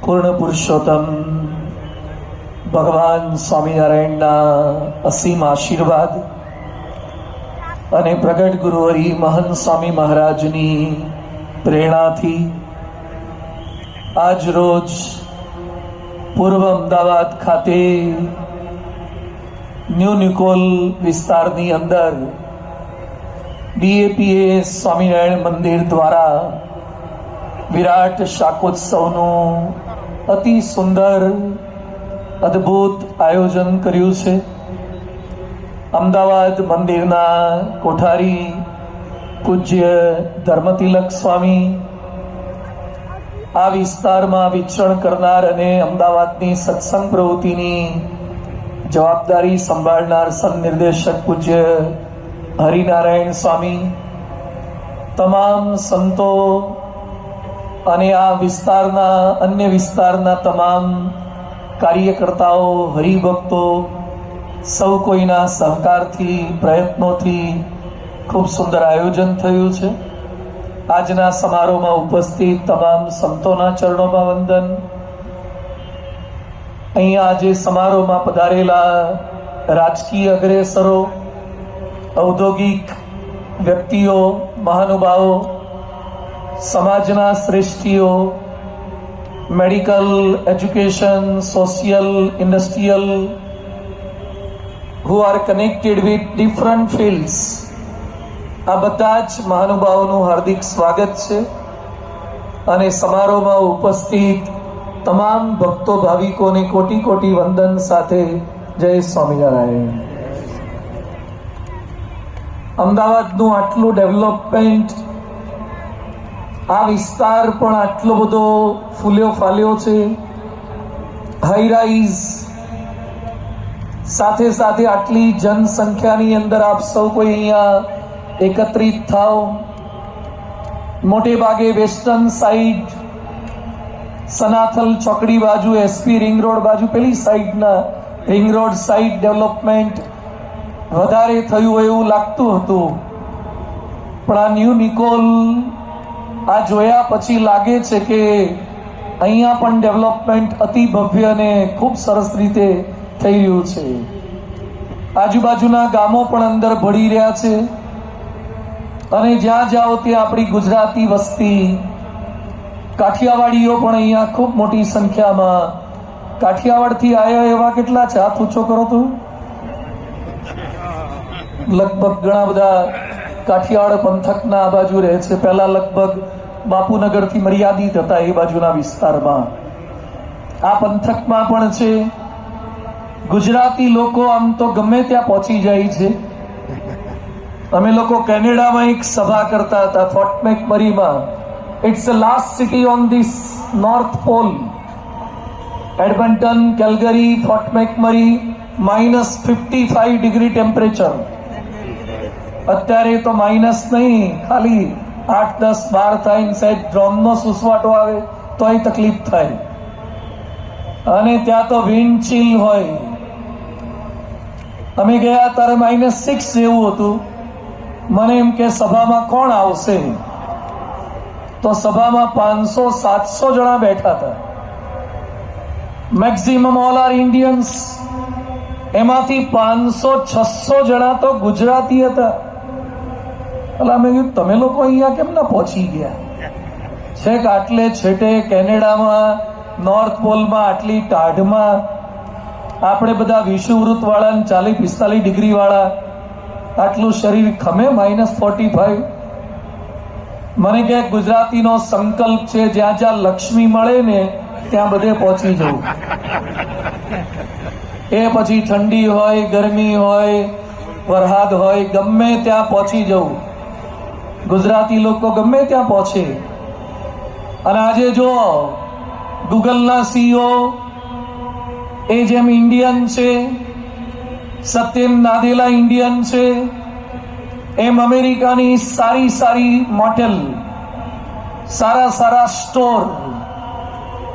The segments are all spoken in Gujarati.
પૂર્ણ પુરુષોત્તમ ભગવાન સ્વામિનારાયણના અસીમ આશીર્વાદ અને પ્રગટ ગુરુહરિ મહંત સ્વામી મહારાજની પ્રેરણાથી આજ રોજ પૂર્વ અમદાવાદ ખાતે ન્યૂ નિકોલ વિસ્તારની અંદર DAPA સ્વામિનારાયણ મંદિર દ્વારા વિરાટ શાકોત્સવનું અતિ સુંદર અદ્ભુત આયોજન કર્યું છે. અમદાવાદ મંદિરના કોઠારી પૂજ્ય ધર્મતિલક સ્વામી, આ વિસ્તારમાં વિચરણ કરનાર અને અમદાવાદની સત્સંગ પ્રવૃત્તિની જવાબદારી સંભાળનાર સંનિર્દેશક પૂજ્ય હરિનારાયણ સ્વામી, તમામ સંતો અને આ વિસ્તારના અન્ય વિસ્તારના તમામ કાર્યકર્તાઓ, હરિભક્તો સૌ કોઈના સહકારથી, પ્રયત્નોથી ખૂબ સુંદર આયોજન થયું છે. આજના સમારોહમાં ઉપસ્થિત તમામ સંતોના ચરણોમાં વંદન. અહીંયા આજે સમારોહમાં પધારેલા રાજકીય અગ્રેસરો, ઔદ્યોગિક વ્યક્તિઓ, મહાનુભાવો, સમાજના શ્રેષ્ઠીઓ, medical, education, social, industrial, who are connected with different fields, આ બધા જ મહાનુભાવોનું હાર્દિક સ્વાગત છે. અને સમારોહમાં ઉપસ્થિત તમામ ભક્તો ભાવિકોને કોટી કોટી વંદન સાથે જય સ્વામિનારાયણ. અમદાવાદનું આટલું ડેવલપમેન્ટ, આ વિસ્તાર પણ આટલો બધો ફૂલ્યો ફાલ્યો છે, હાઈ રાઈઝ, સાથે સાથે આટલી જનસંખ્યાની અંદર આપ સૌ કોઈ અહીંયા એકત્રિત થાવ. મોટે ભાગે વેસ્ટર્ન સાઈડ, સનાથલ ચોકડી બાજુ, SP રિંગ રોડ બાજુ, પેલી સાઈડના રિંગ રોડ સાઈડ ડેવલપમેન્ટ વધારે થયું હોય એવું લાગતું હતું, પણ આ ન્યૂ નિકોલ આ જોયા પછી લાગે છે કે અહીંયા પણ ડેવલપમેન્ટ અતિ ભવ્ય અને ખૂબ સરસ રીતે થઈ રહ્યું છે. આજુબાજુના ગામો પણ અંદર ભળી રહ્યા છે અને જ્યાં જાઓ ત્યાં આપણી ગુજરાતી વસ્તી, કાઠિયાવાડીઓ પણ અહીંયા ખૂબ મોટી સંખ્યામાં. કાઠિયાવાડથી આવ્યા એવા કેટલા છે? હાથ ઊંચો કરો તો. લગભગ ઘણા બધા કાઠિયાવાડ પંથકના આ બાજુ રહે છે. પહેલા લગભગ બાપુનગરથી મર્યાદિત હતા એ બાજુના વિસ્તારમાં. આ પંથકમાં પણ છે. ગુજરાતી લોકો આમ તો ગમે ત્યાં પહોંચી જાય છે. અમે લોકો કેનેડામાં એક સભા કરતા હતા, ફોર્ટ મેકમરીમાં. It's the last city on this north pole. Edmonton, Calgary, Fort McMurray, -55 degree temperature. અત્યારે તો માઇનસ નહીં, ખાલી 8, 10, 12 થાય. સાહેબ ડ્રોમનો સુસવાટો આવે તો અહીં તકલીફ થાય. અને ત્યાં તો વિન્ડ ચીલ હોય. અમે ગયા ત્યારે -6 જેવું હતું. મને એમ કે સભામાં કોણ આવશે? તો સભામાં 500-700 જણા બેઠા હતા. Maximum all are Indians. એમાંથી 500-600 જણા તો ગુજરાતી હતા. એટલે મેં કીધું તમે લોકો અહીંયા કેમ ના પહોંચી ગયા? છેક આટલે છેટે કેનેડામાં, નોર્થ પોલમાં, આટલી ટાઢમાં આપણે બધા વિષુવવૃત્ત વાળા, 40-45 ડિગ્રી વાળા, આટલું શરીર ખમે -45. મને કે ગુજરાતીનો સંકલ્પ છે જ્યાં જ્યાં લક્ષ્મી મળે ને ત્યાં બધે પહોંચી જવું. એ પછી ઠંડી હોય, ગરમી હોય, વરસાદ હોય, ગમે ત્યાં પહોંચી જવું. ગુજરાતી લોકો ગમે ત્યાં પહોંચે. અને આજે જો ગૂગલના CEO એ જેમ ઇન્ડિયન છે, સત્યન નાદેલા ઇન્ડિયન છે, એમ અમેરિકાની સારી સારી મોટેલ, સારા સારા સ્ટોર,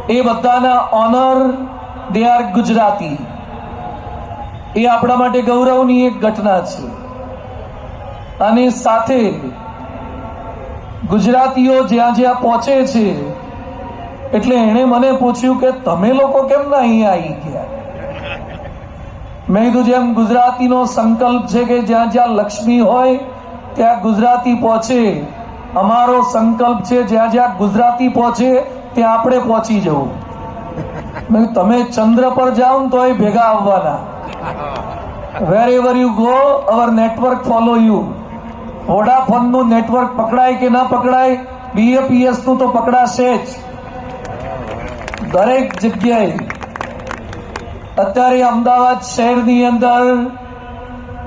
એ બધાના ઓનર દે આર ગુજરાતી. એ આપણા માટે ગૌરવની એક ઘટના છે. અને સાથે ગુજરાતીઓ જ્યાં જ્યાં પહોંચે છે એટલે એણે મને પૂછ્યું કે તમે લોકો કેમ ના અહીંયા આવી ગયા? મેં કીધું જેમ ગુજરાતીનો સંકલ્પ છે કે જ્યાં જ્યાં લક્ષ્મી હોય ત્યાં ગુજરાતી પહોંચે, અમારો સંકલ્પ છે જ્યાં જ્યાં ગુજરાતી પહોંચે ત્યાં આપણે પહોંચી જવું. મેં કીધું તમે ચંદ્ર પર જાઓ ને તો એ ભેગા આવવાના. Where you go our network follow you. Vodafone નું નેટવર્ક પકડાય કે ના પકડાય, BAPS નું તો પકડાશે જ દરેક જગ્યાએ. અત્યારે અમદાવાદ શહેરની અંદર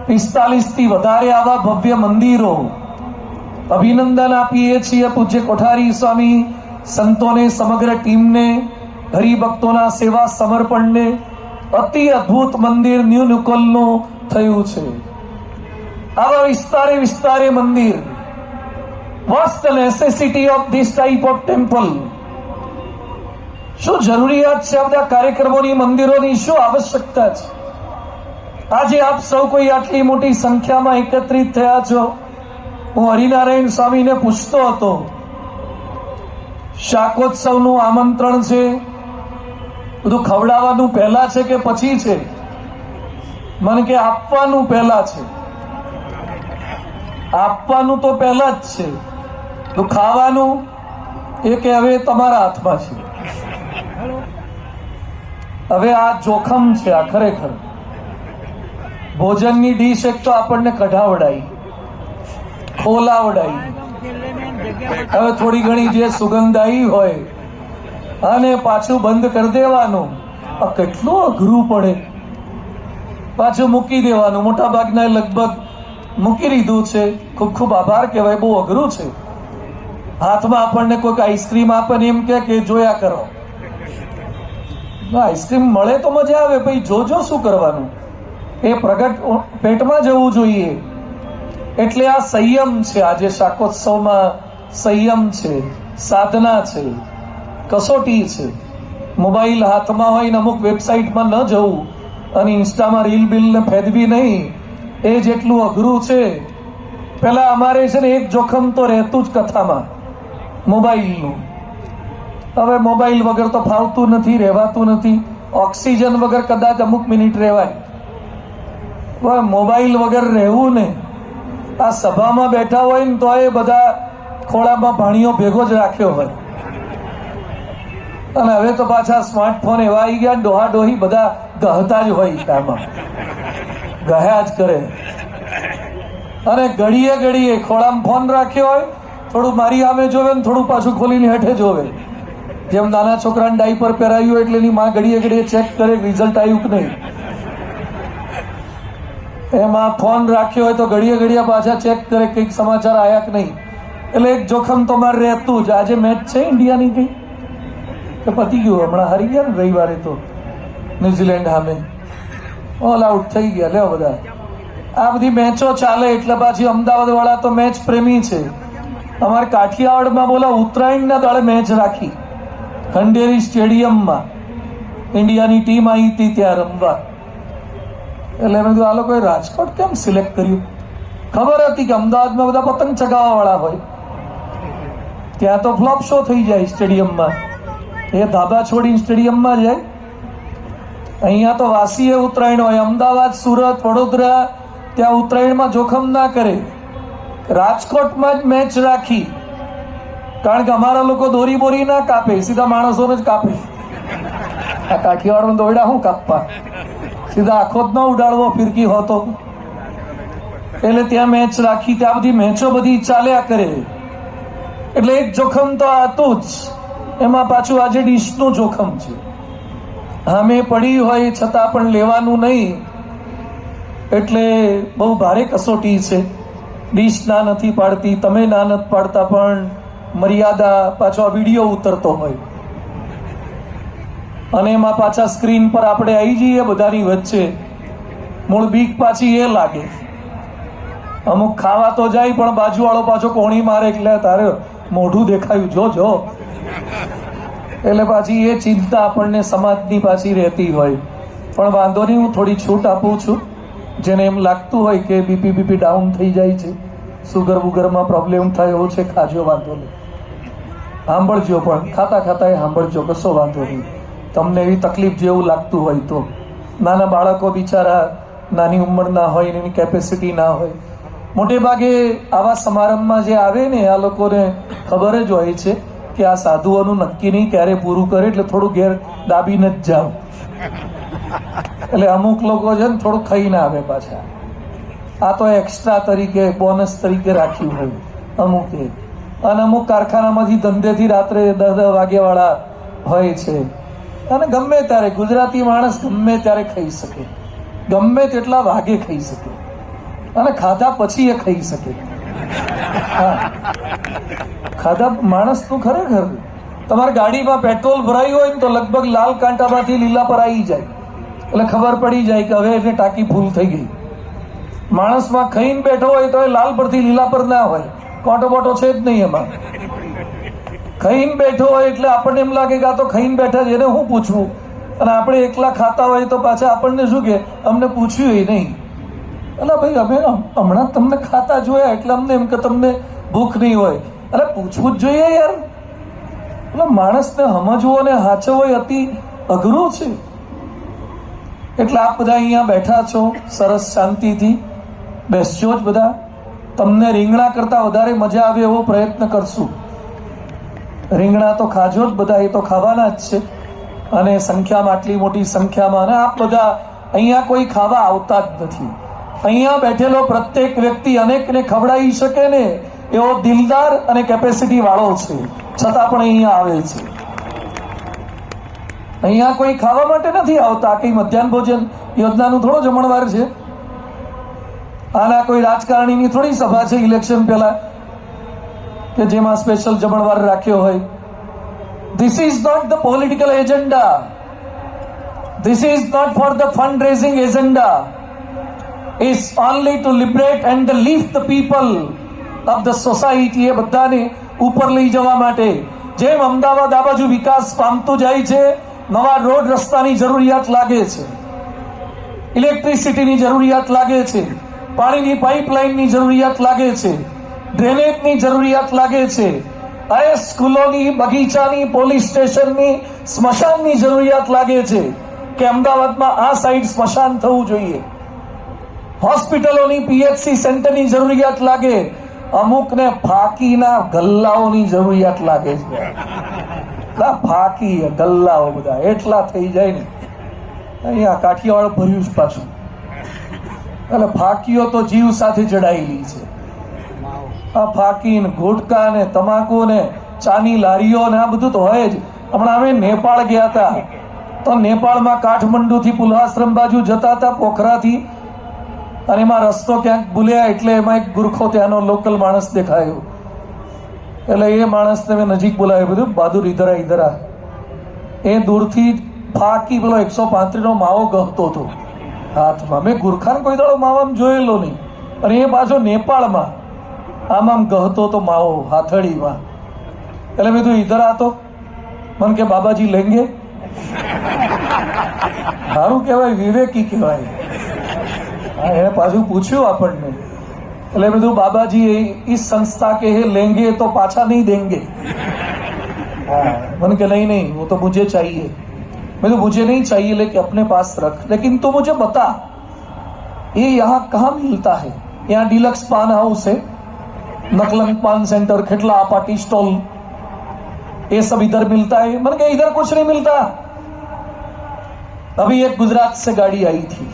45 થી વધારે આવા ભવ્ય મંદિરો. અભિનંદન આપીએ છીએ પૂજ્ય કોઠારી સ્વામી, સંતોને, સમગ્ર ટીમને, હરિભક્તોના સેવા સમર્પણને. અતિ અદ્ભુત મંદિર ન્યૂ નુકોલનું થયું છે. આવા વિસ્તારે વિસ્તારે મંદિર. What's the necessity of this type of temple? શું જરૂરિયાત છે આ બધા કાર્યક્રમોની, મંદિરોની શું આવશ્યકતા છે? આજે આપ સૌ કોઈ આટલી મોટી સંખ્યામાં એકત્રિત થયા છો. હું હરિનારાયણ સ્વામીને પૂછતો હતો, શાકોત્સવનું આમંત્રણ છે, બધું ખવડાવવાનું પહેલા છે કે પછી છે? મને કે આપવાનું પહેલા છે. આપવાનું તો પહેલા જ છે, તો ખાવાનું એ કે હવે તમારા હાથમાં છે. હવે આ જોખમ છે. આ ખરેખર ભોજનની ડીશ એક તો આપણને કઢાવડાઈ, ખોલાવડાઈ, હવે થોડી ઘણી જે સુગંધ આવી હોય અને પાછું બંધ કરી દેવાનું. આ કેટલું અઘરું પડે. પાછું મૂકી દેવાનું. મોટા ભાગના લગભગ મૂકી દીધું છે. ખૂબ ખૂબ આભાર કહેવાય. બહુ અઘરું છે. હાથમાં આપણને કોઈક આઈસ્ક્રીમ આપે ને એમ કે જોયા કરો. આઈસ્ક્રીમ મળે તો મજા આવે, ભાઈ જોજો શું કરવાનું. એ પ્રગટ પેટમાં જવું જોઈએ. એટલે આ સંયમ છે. આજે શાકોત્સવમાં સંયમ છે, સાધના છે, કસોટી છે. મોબાઈલ હાથમાં હોય ને અમુક વેબસાઇટમાં ન જવું અને ઇન્સ્ટામાં રીલ બિલને ફેદવી નહીં, એ જેટલું અઘરું છે. પેલા અમારે છે ને એક જોખમ તો રહેતું જ કથામાં, મોબાઈલનું. હવે મોબાઈલ વગર તો ફાવતું નથી, રહેવાતું નથી. ઓક્સિજન વગર કદાચ અમુક મિનિટ રહેવાય, મોબાઈલ વગર રહેવું ને. આ સભામાં બેઠા હોય ને તો એ બધા ખોળામાં ભાણીઓ ભેગો જ રાખ્યો હોય. અને હવે તો પાછા સ્માર્ટફોન એવા આવી ગયા, ડોહા ડોહી બધા ગહતા જ હોય, આમાં ગયા જ કરે. અને ઘડીએ ઘડીએ ખોળામાં ફોન રાખ્યો હોય, થોડું મારી સામે જોવે ને થોડું પાછું ખોલીને હેઠે જોવે. જેમ નાના છોકરાને ડાયપર પહેરાવ્યું હોય એટલે એની માં ઘડીએ ઘડીએ ચેક કરે રિઝલ્ટ આવ્યું કે નહીં. એમાં ફોન રાખ્યો હોય તો ઘડીએ ઘડીએ પાછા ચેક કરે કંઈક સમાચાર આવ્યા કે નહીં. એટલે એક જોખમ તો મારે રહેતું જ. આજે મેચ છે ઇન્ડિયાની કઈ કે પતી ગયું? હમણાં હારી ગયા ને રવિવારે તો ન્યુઝીલેન્ડ સામે, ઓલ આઉટ થઈ ગયા. લે બધા આ બધી મેચો ચાલે એટલે પાછી અમદાવાદ વાળા તો મેચ પ્રેમી છે. અમારે કાઠિયાવાડમાં બોલા ઉત્તરાયણના દાડે મેચ રાખી ખંડેરી સ્ટેડિયમમાં. ઇન્ડિયાની ટીમ આવી હતી ત્યાં રમવા. એટલે મેં કીધું આ લોકોએ રાજકોટ કેમ સિલેક્ટ કર્યું? ખબર હતી કે અમદાવાદમાં બધા પતંગ ચગાવવા વાળા હોય, ત્યાં તો ફ્લોપ શો થઈ જાય સ્ટેડિયમમાં. એ ધાબા છોડીને સ્ટેડિયમમાં જાય. અહીંયા તો વાસીએ ઉત્તરાયણ હોય. અમદાવાદ, સુરત, વડોદરા ત્યાં ઉત્તરાયણમાં જોખમ ના કરે. રાજકોટમાં જ મેચ રાખી, કારણ કે અમારા લોકો દોરી બોરી ના કાપે, સીધા માણસોને જ કાપે. આ કાઠિયાવાડમાં દોરડા શું કાપવા, સીધા આખો જ ન ઉડાડવો ફિરકી હોતો. એટલે ત્યાં મેચ રાખી. ત્યાં બધી મેચો બધી ચાલ્યા કરે. એટલે એક જોખમ તો હતું જ. એમાં પાછું આજે ડીશનું જોખમ છે. હામે પડી હોય છતાં પણ લેવાનું નહીં. એટલે બહુ ભારે કસોટી છે. ડીશ ના નથી પાડતી, તમે ના નથી પાડતા, પણ મર્યાદા. પાછો આ વિડીયો ઉતરતો હોય અને એમાં પાછા સ્ક્રીન પર આપણે આવી જઈએ બધાની વચ્ચે. મૂળ બીક પાછી એ લાગે. અમુક ખાવા તો જાય પણ બાજુવાળો પાછો કોણી મારે એટલે તારે મોઢું દેખાયું જો જો. એટલે પાછી એ ચિંતા આપણને સમાજની પાછી રહેતી હોય. પણ વાંધો નહીં, હું થોડી છૂટ આપું છું. જેને એમ લાગતું હોય કે બીપી ડાઉન થઈ જાય છે, સુગર વુગરમાં પ્રોબ્લેમ થાય એવો છે, ખાજો, વાંધો નહીં. સાંભળજો, પણ ખાતા ખાતા એ સાંભળજો, કશો વાંધો નહીં. તમને એવી તકલીફ જેવું લાગતું હોય તો. નાના બાળકો બિચારા નાની ઉંમરના હોય ને એની કેપેસિટી ના હોય. મોટે ભાગે આવા સમારંભમાં જે આવે ને આ લોકોને ખબર જ હોય છે કે આ સાધુઓનું નક્કી નહીં ક્યારે પૂરું કરે, એટલે થોડું ઘેર દાબીને જ જાઓ. એટલે અમુક લોકો છે ને થોડું ખાઈને આવે પાછા. આ તો એક્સ્ટ્રા તરીકે, બોનસ તરીકે રાખ્યું હોય અમુકે. અને અમુક કારખાનામાંથી ધંધેથી રાત્રે 10 વાગ્યાવાળા હોય છે. અને ગમે ત્યારે ગુજરાતી માણસ ગમે ત્યારે ખાઈ શકે, ગમે તેટલા વાગે ખાઈ શકે, અને ખાધા પછી એ ખાઈ શકે. હા, ખાધા માણસનું ખરેખર. તમારી ગાડીમાં પેટ્રોલ ભરાયું હોય ને તો લગભગ લાલ કાંટામાંથી લીલા પર આવી જાય, એટલે ખબર પડી જાય કે હવે એને ટાંકી ફૂલ થઈ ગઈ. માણસમાં ખાઈને બેઠો હોય તો એ લાલ પરથી લીલા પર ના હોય, કોટો બોટો છે જ નહીં એમાં. ખાઈને બેઠો હોય એટલે આપણને એમ લાગે કે આ તો ખાઈને બેઠા છે, એને શું પૂછવું. અને આપણે એકલા ખાતા હોય તો પાછા આપણને શું કે અમને પૂછ્યું નહીં. એટલે ભાઈ અમે હમણાં તમને ખાતા જોયા એટલે અમને એમ કે તમને ભૂખ નહીં હોય. અરે પૂછવું જ જોઈએ યાર. એટલે માણસને સમજવો અને સાચવવો એ અતિ અઘરું છે. એટલે આપ બધા અહીંયા બેઠા છો, સરસ શાંતિથી બેસજો જ બધા. તમને રીંગણા કરતા વધારે મજા આવે એવો પ્રયત્ન કરશું. રીંગણા તો ખાજો જ બધા, એ તો ખાવાના જ છે. અને સંખ્યામાં, આટલી મોટી સંખ્યામાં, અને આપ બધા અહીંયા કોઈ ખાવા આવતા જ નથી. અહીંયા બેઠેલો પ્રત્યેક વ્યક્તિ અનેકને ખવડાવી શકે ને એવો દિલદાર અને કેપેસિટી વાળો છે, છતાં પણ અહીંયા આવે છે. અહીંયા કોઈ ખાવા માટે નથી આવતા. કઈ મધ્યાહન ભોજન યોજનાનું થોડો જમણવાર છે. આના કોઈ રાજકારણીની થોડી સભા છે ઇલેક્શન પહેલા કે જેમાં સ્પેશિયલ જમણવાર રાખ્યો હોય. This is not the political agenda. This is not for the fundraising agenda. It's only to liberate and lift the people of the society. એ બધાને ઉપર લઈ જવા માટે. જેમ અમદાવાદ આ બાજુ વિકાસ પામતું જાય છે, નવા રોડ રસ્તાની જરૂરિયાત લાગે છે, ઇલેક્ટ્રિસિટીની જરૂરિયાત લાગે છે, પાણીની પાઇપલાઇનની જરૂરિયાત લાગે છે, ડ્રેનેજની જરૂરિયાત લાગે છે, સ્કૂલોની, બગીચાની, પોલીસ સ્ટેશનની, સ્મશાનની જરૂરિયાત લાગે છે કે અમદાવાદમાં આ સાઈડ સ્મશાન થવું જોઈએ. હોસ્પિટલોની, PHC સેન્ટરની જરૂરિયાત લાગે. અમુકને ફાકીના ગલ્લાઓની જરૂરિયાત લાગે છે. ફાકી ગલ્લાઓ બધા એટલા થઈ જાય ને. અહીંયા કાઠિયાવાડ ભર્યું જ પાછું. એટલે ફાકીઓ તો જીવ સાથે જડાયેલી છે. આ ફાકી ને ગુટકા ને તમાકુ ને ચાની લારીઓ ને આ બધું તો હોય જ. હમણાં અમે નેપાળ ગયા હતા તો નેપાળમાં કાઠમંડુ થી પુલહાશ્રમ બાજુ જતા હતા, પોખરાથી, અને એમાં રસ્તો ક્યાંક ભૂલ્યા એટલે એમાં એક ગુરખો ત્યાંનો લોકલ માણસ દેખાયો. એટલે એ માણસને મેં નજીક બોલાવ્યો, બધું બહાદુર ઇધર આ ઇધર આ. એ દૂરથી ફાકી પેલો 135 માવો ગહતો હતો હાથમાં. મેં ગુરખાને કોઈ દાડો માવામાં જોયેલો નહીં, અને એ પાછો નેપાળમાં આમ ગહતો તો માવો હાથડીમાં. એટલે મેં તું ઇધર આતો, મને કે બાબાજી લેંગે. સારું કહેવાય, વિવેકી કહેવાય. હા, એને પાછું પૂછ્યું આપણને. એટલે મેં કીધું બાબાજી इस संस्था के है लेंगे तो पाछा नहीं देंगे. हाँ, मैंने कहा नहीं नहीं वो तो मुझे चाहिए. मैं तो मुझे नहीं चाहिए लेकिन अपने पास रख, लेकिन तो मुझे बता ये यहाँ कहाँ मिलता है. यहाँ डिलक्स पान हाउस है, नकलंग पान सेंटर, खेटला पार्टी स्टॉल, ये सब इधर मिलता है. मैंने कहा इधर कुछ नहीं मिलता. अभी एक गुजरात से गाड़ी आई थी,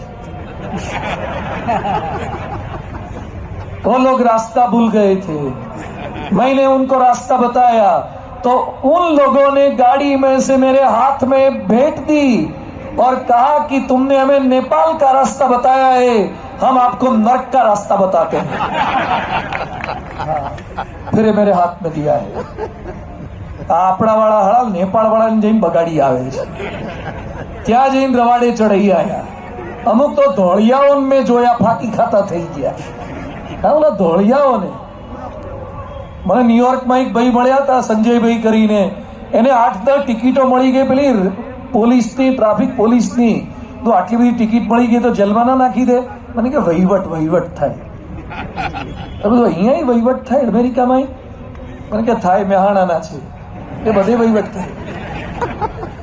वो लोग रास्ता भूल गए थे. मैंने उनको रास्ता बताया तो उन लोगों ने गाड़ी में से मेरे हाथ में भेंट दी और कहा कि तुमने हमें नेपाल का रास्ता बताया है, हम आपको नर्क का रास्ता बताते हैं. फिर मेरे हाथ में दिया है. આપણા વાળા હળાલ નેપાળ વાળાને જઈને બગાડી આવે છે. ત્યાં જઈને રવાડે ચડાઈ આયા. અમુક તો ધોળિયાઓ મેં જોયા ફાકી ખાતા થઈ ગયા. ઓલા ધોળિયાઓને મને ન્યુયોર્કમાં એક ભાઈ મળ્યા હતા, સંજયભાઈ કરીને. એને 8-10 ટિકિટો મળી ગઈ પેલી પોલીસની, ટ્રાફિક પોલીસની. તો આટલી બધી ટિકિટ મળી ગઈ તો જેલમાં ના નાખી દે? મને કે વહીવટ થાય. બધું અહીંયા વહીવટ થાય અમેરિકામાં? મને કે થાય, મેહાણાના છે. એ બધે વહીવટ થાય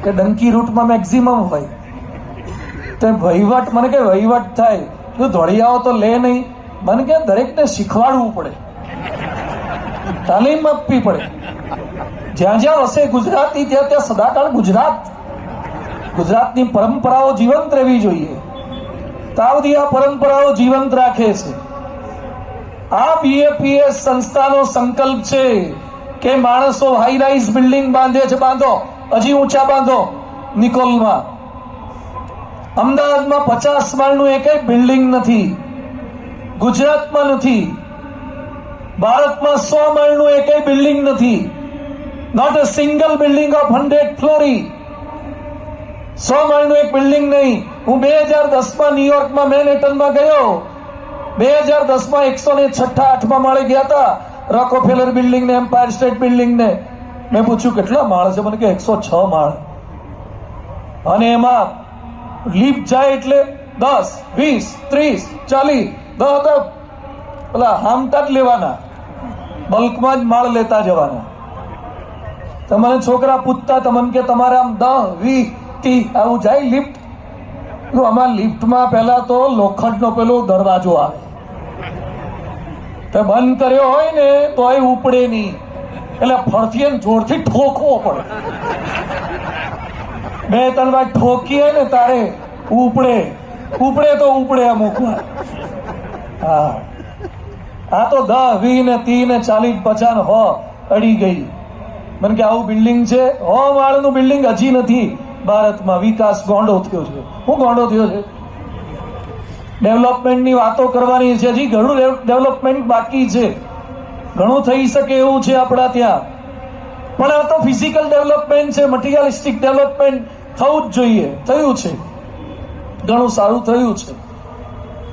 કે ડંકી રૂટમાં મેક્સિમમ હોય તો વહીવટ મને કે વહીવટ થાય તો દોડી આવો તો લે નહીં. મને કે દરેકને શીખવાડવું પડે, તાલીમ આપવી પડે. જ્યાં જ્યાં વસે ગુજરાતી ત્યાં ત્યાં સદાકાળ ગુજરાતની પરંપરાઓ જીવંત રહેવી જોઈએ. તાવદી આ પરંપરાઓ જીવંત રાખે છે. આ બીએપીએસ સંસ્થાનો સંકલ્પ છે કે માણસો હાઈ રાઇઝ બિલ્ડિંગ બાંધે છે, બાંધો, હજી ઊંચા બાંધો. નિકોલમાં, અમદાવાદમાં 50 માળનું એકેય બિલ્ડિંગ નથી, ગુજરાતમાં નથી, ભારતમાં 100 માળનું એકેય બિલ્ડિંગ નથી. Not a single building of 100 floor. 100 માળનું એક બિલ્ડિંગ નહીં. હું 2010માં ન્યુયોર્કમાં મેનહેટનમાં ગયો. 2010માં 106 માળે ગયા હતા, રોકોફેલર બિલ્ડિંગ ને, એમ્પાયર સ્ટેટ બિલ્ડિંગ ને. મેં પૂછ્યું કેટલા માળ છે, મને કે 106 માળ. અને એમાં લિફ્ટ જાય એટલે 10, 20, 30, 40 10 પેલા હામટા જ લેવાના, બલ્કમાં જ માળ લેતા જવાના. તમને છોકરા પૂછતા તમને કે તમારે આમ 10, 20, 30 આવું જાય લિફ્ટ? આમાં લિફ્ટમાં પહેલા તો લોખંડનો પેલો દરવાજો આવે, તો બંધ કર્યો હોય ને તોય ઉપડે નહીં, એટલે ફરથી જોરથી ઠોકવો પડે. 2-3 વાર ઠોકીએ ને તારે ઉપડે તો ઉપડે અમુક વાર. હા, આ તો 10, 20 ને 30 ને 40, 50 હો અડી ગઈ. મને કે આવું બિલ્ડિંગ છે, 100 માળનું બિલ્ડિંગ હજી નથી ભારતમાં. વિકાસ ગોંડો થયો છે. શું ગોંડો થયો છે? ડેવલપમેન્ટની વાતો કરવાની છે, હજી ઘણું ડેવલપમેન્ટ બાકી છે, ઘણું થઈ શકે એવું છે આપણા ત્યાં. પણ આ તો ફિઝિકલ ડેવલપમેન્ટ છે, મટીરિયલિસ્ટિક ડેવલપમેન્ટ થવું જ જોઈએ. થયું છે, ઘણું સારું થયું છે.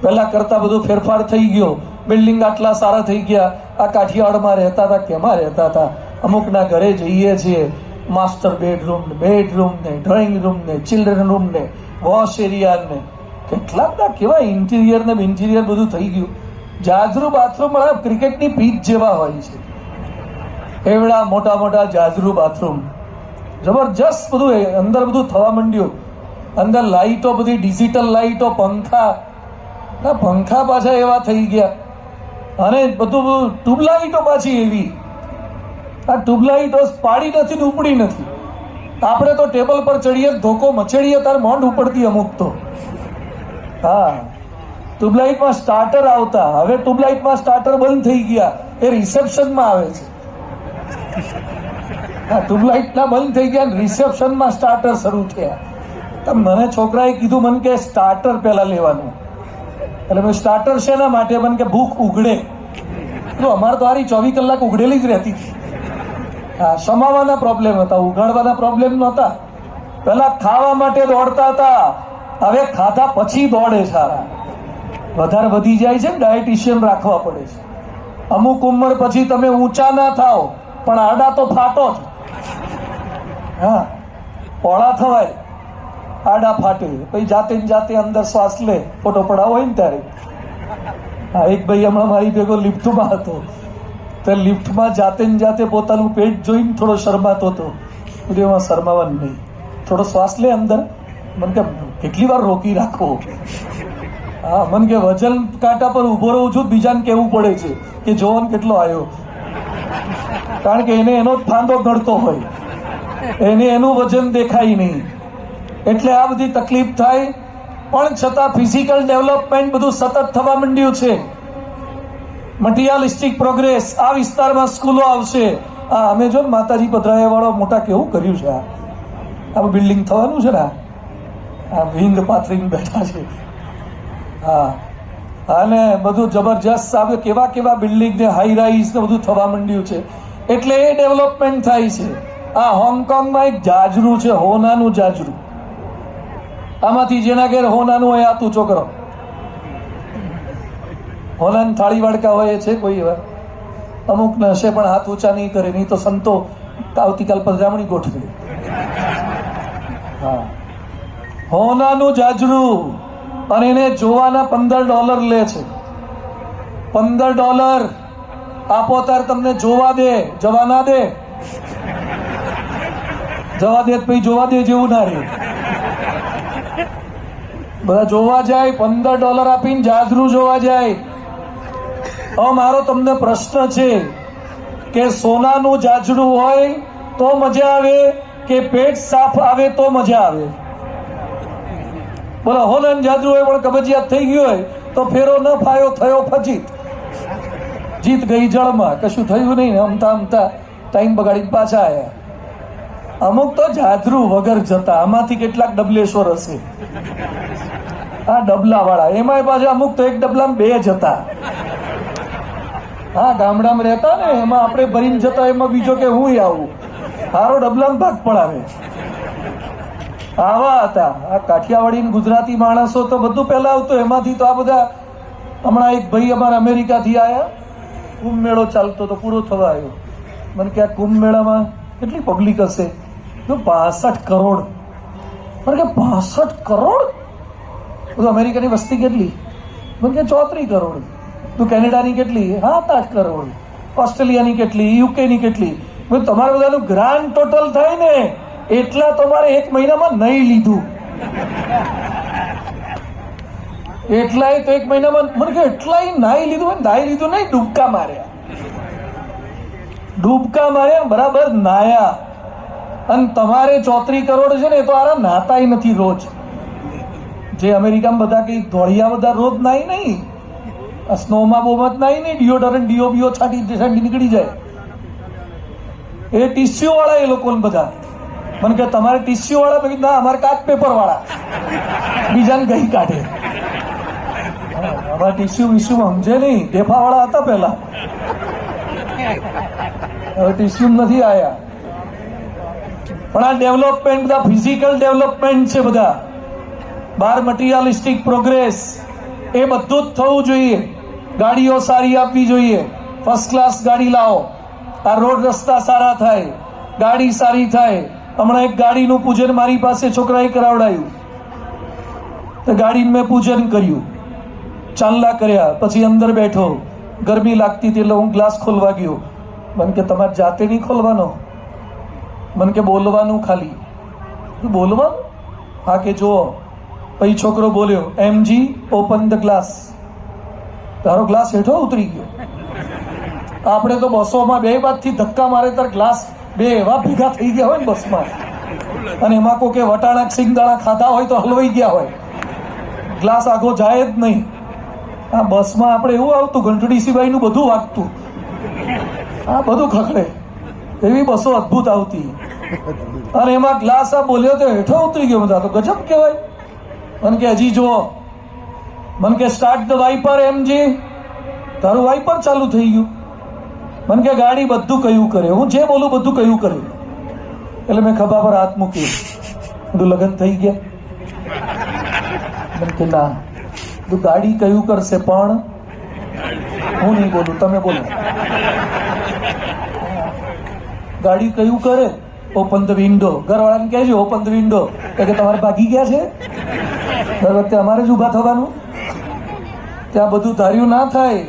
પહેલા કરતા બધું ફેરફાર થઈ ગયો. બિલ્ડિંગ આટલા સારા થઈ ગયા. આ કાઠિયાવાડમાં રહેતા હતા, કેમાં રહેતા હતા? અમુકના ઘરે જઈએ છીએ, માસ્ટર બેડરૂમ ને, ડ્રોઈંગ રૂમ ને, ચિલ્ડ્રન રૂમ ને, વોશ એરિયા ને, કેટલા બધા કેવા ઇન્ટિરિયર ને ઇન્ટિરિયર બધું થઈ ગયું. જાજરૂ બાથરૂમ ક્રિકેટની પીચ જેવા હોય છે, એવડા મોટા મોટા જાજરૂ બાથરૂમ, જબરજસ્ત બધું અંદર બધું થવા માંડ્યું. અંદર લાઈટો બધી ડિજિટલ લાઈટો, પંખા પાછા એવા થઈ ગયા. અને બધું ટ્યુબલાઇટો પાછી એવી. આ ટ્યુબલાઇટો પાડી નથી ને ઉપડી નથી. આપણે તો ટેબલ પર ચડીએ, ધોકો મચેડીએ તાર મોંઢ ઉપડતી અમુક તો. હા, ટ્યુબલાઇટમાં સ્ટાર્ટર આવતા, હવે ટ્યુબલાઇટમાં સ્ટાર્ટર બંધ થઈ ગયા, એ રિસેપ્શનમાં આવે છે. હા, ટ્યુબલાઇટના બંધ થઈ ગયા, રિસેપ્શનમાં સ્ટાર્ટર શરૂ થયા. મને છોકરાએ કીધું, મને કે સ્ટાર્ટર પહેલા લેવાનું. એટલે મેં સ્ટાર્ટર શેના માટે? મને કે ભૂખ ઉઘડે. તો અમારે તો હારી 24 કલાક ઉઘડેલી જ રહેતી હતી. હા, સમાવાના પ્રોબ્લેમ હતા, ઉઘાડવાના પ્રોબ્લેમ નહોતા. પહેલા ખાવા માટે દોડતા હતા, હવે ખાધા પછી દોડે સારા. વધારે વધી જાય છે, ડાયટિશિયન રાખવા પડે છે. અમુક ઉંમર પછી તમે ઊંચા ના થાવ પણ આડા તો ફાટો જ. હા, પોળા થવાય, આડા ફાટે. પછી જાતે ને જાતે અંદર શ્વાસ લે, ફોટો પડાવો હોય ને ત્યારે. હા, એક ભાઈ હમણાં મારી ભેગો લિફ્ટમાં હતો, તો લિફ્ટમાં જાતે ને જાતે પોતાનું પેટ જોઈને થોડો શરમાતો હતો. એમાં શરમાવાનું નહીં, થોડો શ્વાસ લે અંદર. મને કે કેટલી વાર રોકી રાખો? હા, મને કે વજન કાંટા પર ઉભો રહું છું, બીજાને કહેવું પડે છે કે જોવો ને કેટલો આવ્યો. કારણ કે એને એનો જ ફાંદો ગળતો હોય, એને એનું વજન દેખાય નહીં, એટલે આ બધી તકલીફ થાય. પણ છતાં ફિઝિકલ ડેવલપમેન્ટ બધું સતત થવા માંડ્યું છે. Materialistic progress. આ વિસ્તારમાં સ્કૂલો આવશે. આ અમે જો માતાજી પધરાયા વાળો મોટા કેવું કર્યું છે. આ બિલ્ડિંગ થવાનું છે ને, આ વિંગ પાથરીને બેઠા છે. હા, અને બધું જબરજસ્ત આવે. કેવા કેવા બિલ્ડિંગ ને હાઈ રાઇઝ ને બધું થવા માંડ્યું છે, એટલે એ ડેવલપમેન્ટ થાય છે. આ હોંગકોંગમાં એક જાજરૂ છે, હોનાનું જાજરૂ. આમાંથી જેના ઘેર હોનાનું હોય હાથ ઊંચો કરો. હોનાની થાળી વાડકા હોય છે કોઈ વાર, અમુક ને હશે પણ હાથ ઊંચા નહીં કરે, નહીં તો સંતો આવતીકાલ પધરામણી ગોઠવે. હા, હોનાનું જાજરૂ. અને એને જોવાના $15 લે છે. $15 આપો તાર તમને જોવા દે, જવા ના દે. જવા દે પછી જોવા દે જેવું ના રહે. બધા જોવા જાય, $15 આપીને જાજરૂ જોવા જાય. હવે મારો તમને પ્રશ્ન છે કે સોનાનું જાજરૂ હોય તો મજા આવે કે પેટ સાફ આવે તો મજા આવે? બોલો, હોલન જાજરૂ હોય પણ કબજિયાત થઈ ગયું હોય તો ફેરો ન ફાયો થયો ફજીત. જીત ગઈ જળમાં, કશું થયું નહીં. અમતા અમતા ટાઈમ બગાડીને પાછા આવ્યા. અમુક તો જાજરૂ વગર જતા, આમાંથી કેટલાક ડબલેશ્વર હશે. આ ડબલા વાળા, એમાંય પાછા અમુક તો એક ડબલામાં 2 જતા. હા, ગામડામાં રહેતા ને એમાં આપણે ભરીને જતા, એમાં બીજો કે હું આવું, સારો ડબલામાં ભાગ પડાવે. આવા હતા આ કાઠિયાવાડી ગુજરાતી માણસો. તો બધું પહેલા આવતું, એમાંથી તો આ બધા. હમણાં એક ભાઈ અમારા અમેરિકાથી આવ્યા, કુંભ મેળો ચાલતો તો પૂરો થવા આવ્યો. મને કે આ કુંભ મેળામાં કેટલી પબ્લિક હશે? 65 કરોડ. મને કે 65 કરોડ? બધું અમેરિકાની વસ્તી કેટલી? મને કે 34 કરોડ. તું કેનેડાની કેટલી? 7-8 કરોડ. ઓસ્ટ્રેલિયાની કેટલી? યુકેની કેટલી? તમારે બધાનું ગ્રાન્ડ ટોટલ થાય ને એટલા તમારે 1 મહિનામાં નહીં લીધું. એટલાય તો 1 મહિનામાં. મને કે એટલાય નાઈ લીધું? નાઈ લીધું નહીં, ડૂબકા માર્યા. ડૂબકા માર્યા, બરાબર નાયા. અને તમારે 34 કરોડ છે ને, એ તો આરા નાતાય નથી રોજ. જે અમેરિકામાં બધા કઈ ધોળિયા બધા રોજ નાઈ નહીં, સ્નોમાં બોમાં નાઈ નહીં, ડિયોડરન્ટ ડીઓબીઓ છાંટી નીકળી જાય. એ ટીસ્યુ વાળા એ લોકો બધા. મને કે તમારે ટીસ્યુ વાળા? પછી ના, અમારે કાચ પેપર વાળા, બીજાને ગઈ કાઢે. અમારા ટીસ્યુ વિસ્યુ સમજે નહીં, ઢેફા વાળા હતા પેલા, હવે ટીસ્યુ નથી આયા. પણ આ ડેવલપમેન્ટ બધા ફિઝિકલ ડેવલપમેન્ટ છે બધા. બહાર મટીરિયાલિસ્ટિક પ્રોગ્રેસ એ બધું જ થવું જોઈએ. ગાડીઓ સારી આપવી જોઈએ, ફર્સ્ટ ક્લાસ ગાડી લાવો. આ રોડ રસ્તા સારા થાય, ગાડી સારી થાય. હમણાં એક ગાડીનું પૂજન મારી પાસે છોકરાએ કરાવડાયું. તો ગાડીનું મેં પૂજન કર્યું, ચાંદલા કર્યા, પછી અંદર બેઠો. ગરમી લાગતી હતી એટલે હું ગ્લાસ ખોલવા ગયો. મને કે તમારે જાતે નહીં ખોલવાનો? મને કે બોલવાનું ખાલી. બોલવાનું? હા કે જુઓ. પછી છોકરો બોલ્યો, MG ઓપન ધ ગ્લાસ. તારો ગ્લાસ હેઠો ઉતરી ગયો. આપણે તો બસોમાં 2 બાજથી ધક્કા મારે ત્યારે ગ્લાસ 2 એવા ભેગા થઈ ગયા હોય ને બસમાં, અને એમાં કોઈ વટાણા સિંગદાણા ખાધા હોય તો હલવાઈ ગયા હોય, ગ્લાસ આખો જાય જ નહીં. આ બસમાં આપણે એવું આવતું, ઘંટડી સિવાયનું બધું વાગતું, આ બધું ખખડે, એવી બસો અદભુત આવતી. અને એમાં ગ્લાસ આ બોલ્યો તો હેઠો ઉતરી ગયો. બધા તો ગજબ કહેવાય. મને કે હજી જુઓ. મને કે સ્ટાર્ટ ધ વાઇપર MG. તારું વાઇપર ચાલુ થઈ ગયું. મને કે ગાડી બધું કયું કરે, હું જે બોલું બધું કયું કરે. એટલે મેં ખભા પર હાથ મૂકી, બધું લગન થઈ ગયા. મને કે ના, તું ગાડી કયું કરશે પણ હું નહીં બોલું, તમે બોલો. ગાડી કયું કરે? Open the window. ઘરવાળાને કહેજો ઓપન ધ વિન્ડો. કે તમારે ભાગી ગયા છે? દર વખતે અમારે જ ઊભા થવાનું? ત્યાં બધું ધાર્યું ના થાય.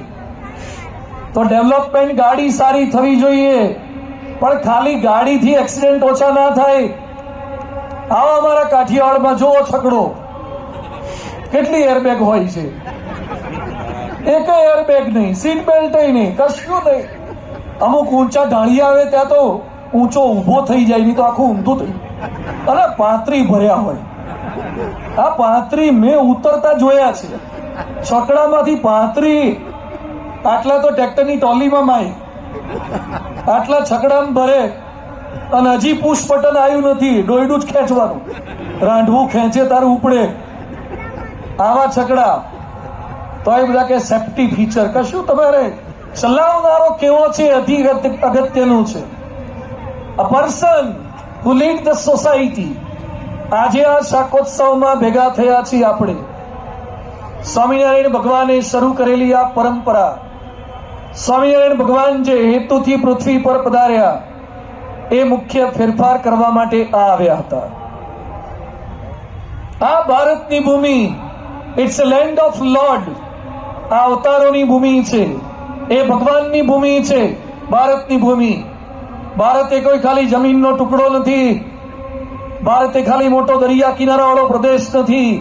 તો ડેવલપમેન્ટ ગાડી સારી થવી જોઈએ, પણ ખાલી ગાડીથી એક્સિડન્ટ ઓછા ના થાય. આવો અમારા કાઠિયાવાડમાં જોવો છકડો, કેટલી એરબેગ હોય છે? એક એરબેગ નહીં, સીટ બેલ્ટ નહીં, કશું નહીં. અમુક ઊંચા ઢાળી આવે ત્યાં તો ઊંચો ઊભો થઈ જાય, નહીં તો આખું ઊંધું થઈ. અને 35 ભર્યા હોય. આ 35 મેં ઉતરતા જોયા છે. છકડામાંથી 35. આટલા તો ટ્રેક્ટરની ટોલીમાં માય, આટલા છકડામાં ભરે. અને હજી પુશ બટન આવ્યું નથી, ડોયડું જ ખેંચવાનું. રાંઢવું ખેંચે તારું ઉપડે. આવા છકડા. તો એ બધા કે સેફ્ટી ફીચર. કશું તમારે ચલાવનારો કેવો છે અગત્યનું છે. A person who lead the society. આજે આ શાકોત્સવમાં ભેગા થયા છીએ આપણે. સ્વામિનારાયણ ભગવાને શરૂ કરેલી આ પરંપરા, સ્વામિનારાયણ ભગવાન જે હેતુથી પૃથ્વી પર પધાર્યા એ મુખ્ય ફેરફાર કરવા માટે આવ્યા હતા. આ ભારતની ભૂમિ, it's a land of lord. આ અવતારોની ભૂમિ છે, એ ભગવાનની ભૂમિ છે. ભારતની ભૂમિ. ભારત એ કોઈ ખાલી જમીનનો ટુકડો નથી. ભારતે ખાલી મોટો દરિયા કિનારા વાળો પ્રદેશ નથી.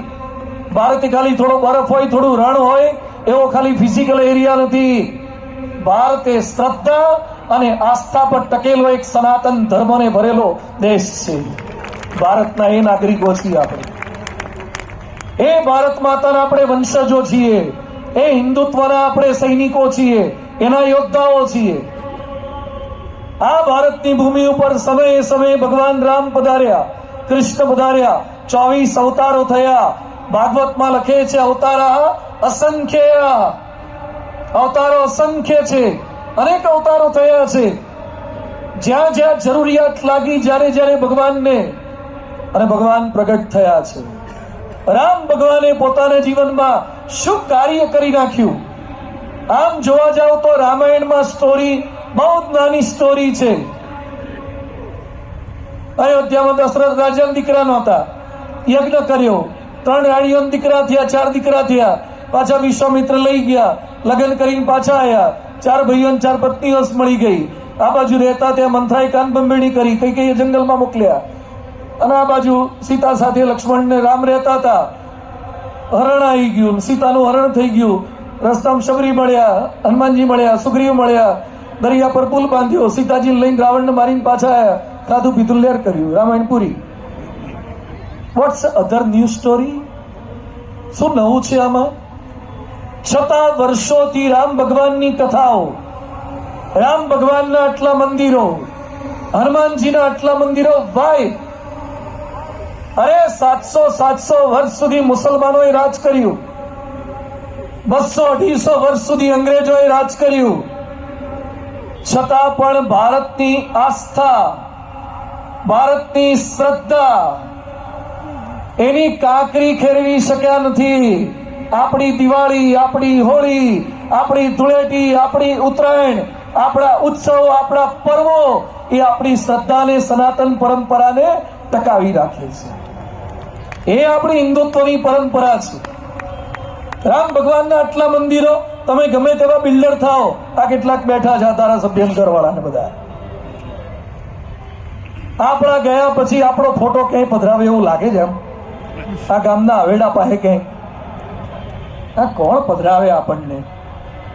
ભારતે ખાલી થોડો બરફ હોય, થોડું રણ હોય એવો ખાલી ફિઝિકલ એરિયા નથી. ભારત એ શ્રદ્ધા અને આસ્થા પર ટકેલો એક સનાતન ધર્મને ભરેલો દેશ છે. ભારતના એ નાગરિકો છીએ આપણે, એ ભારત માતાના આપણે વંશજો છીએ, એ હિન્દુત્વના આપણે સૈનિકો છીએ, એના યોદ્ધાઓ છીએ. આ ભારતની ભૂમિ ઉપર સમયે સમયે ભગવાન રામ પધાર્યા, કૃષ્ણ પધાર્યા, 24 અવતારો થયા. ભાગવતમાં લખે છે અવતારા અસંખ્ય, અવતારો અસંખ્ય છે, અનેક અવતારો થયા છે. જ્યાં જ્યાં જરૂરિયાત લાગી, જ્યારે જ્યારે ભગવાનને, અને ભગવાન પ્રગટ થયા છે. રામ ભગવાને પોતાના જીવનમાં શું કાર્ય કરી નાખ્યું? આમ જોવા જાવ તો રામાયણમાં સ્ટોરી બહુ જ નાની સ્ટોરી છે. અયોધ્યામાં દશરથ રાજાના દીકરા નહોતા, યજ્ઞ કર્યો, 3 રાણીઓના દીકરા થયા, 4 દીકરા થયા. પાછા વિશ્વામિત્ર લઈ ગયા, લગ્ન કરીને પાછા આવ્યા. 4 ભાઈઓ 4 પત્નીઓ મળી ગઈ. આ બાજુ રહેતા ત્યાં મંથરાએ કાન બંબેણી કરી, કઈ કઈ જંગલમાં મોકલ્યા. અને આ બાજુ સીતા સાથે લક્ષ્મણ ને રામ રહેતા હતા. હરણ આવી ગયું, સીતાનું હરણ થઈ ગયું. રસ્તામાં શબરી મળ્યા, હનુમાનજી મળ્યા, સુગ્રીવ મળ્યા. દરિયા પર પુલ બાંધ્યો, સીતાજીને લઈને રાવણને મારીને પાછા આવ્યા. ખાધું પીધું લેર કર્યું, રામાયણ પૂરી. વોટ્સ અધર ન્યૂ સ્ટોરી? શું નવું છે આમાં? છતાં વર્ષોથી રામ ભગવાનની કથાઓ, રામ ભગવાનના આટલા મંદિરો, હનુમાનજીના આટલા મંદિરો, વાય? અરે 700 વર્ષ સુધી મુસલમાનોએ રાજ કર્યું, 200-250 વર્ષ સુધી અંગ્રેજોએ રાજ કર્યું. છતાં પણ ભારતની આસ્થા, ભારતની શ્રદ્ધા, એની કાંકરી ખેરવી શક્યા નથી. આપણી દિવાળી, આપણી હોળી, આપણી ધૂળેટી, આપણી ઉત્તરાયણ, આપણા ઉત્સવ, આપણા પર્વો એ આપણી શ્રદ્ધાને, સનાતન પરંપરાને ટકાવી રાખે છે. એ આપણી હિન્દુત્વની પરંપરા છે. રામ ભગવાનના આટલા મંદિરો, તમે ગમે તેવા બિલ્ડર થાઓ, આ કેટલાક બેઠા છે ધારાસભ્ય ઘરવાળાને બધા, આપણા ગયા પછી આપણો ફોટો ક્યાંય પધરાવે એવું લાગે છે? એમ આ ગામના હવેડા પાસે ક્યાંય આ કોણ પધરાવે આપણને?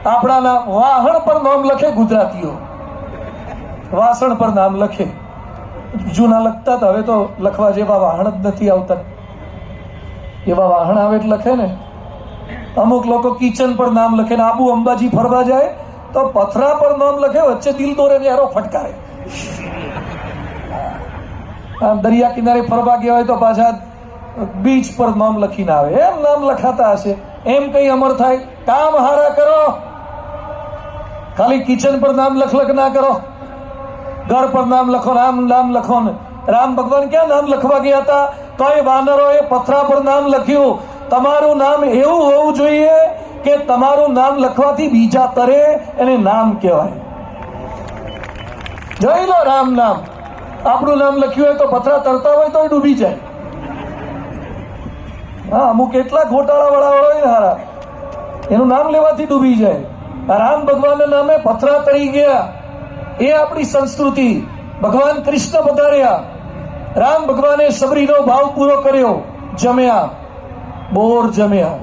આપણાના વાહણ પર નામ લખે ગુજરાતીઓ, વાસણ પર નામ લખે. જૂના લખતા હતા, હવે તો લખવા જેવા વાહણ જ નથી આવતા. એવા વાહણ આવે એટલે લખે ને. અમુક લોકો કિચન પર નામ લખે ને આબુ અંબાજી ફરવા જાય તો પથરા પર નામ લખે, વચ્ચે દિલ દોરે ને એરો ફટકારે. દરિયા કિનારે ફરવા ગયા હોય તો પાછા બીચ પર નામ લખીને આવે. એમ નામ લખાતા હશે, એમ કઈ અમર થાય? કામ હારા કરો, ખાલી કિચન પર નામ લખ ના કરો. ઘર પર નામ લખો, નામ લખો ને. રામ ભગવાન ક્યાં નામ લખવા ગયા હતા? તો એ વાનરોએ પથરા પર નામ લખ્યું. તમારું નામ એવું હોવું જોઈએ કે તમારું નામ લખવાથી બીજા તરે, એને નામ કહેવાય. જોઈ લો રામ નામ. આપણું નામ લખ્યું હોય તો પથરા તરતા હોય તો ડૂબી જાય. હા, અમુક એટલા ઘોટાળા વાળા હોય ને હારા, એનું નામ લેવાથી ડૂબી જાય. રામ ભગવાનના નામે પથરા તરી ગયા, એ આપણી સંસ્કૃતિ. ભગવાન કૃષ્ણ પધાર્યા, રામ ભગવાને શબરીનો ભાવ પૂરો કર્યો, જમ્યા, બોર જમ્યા.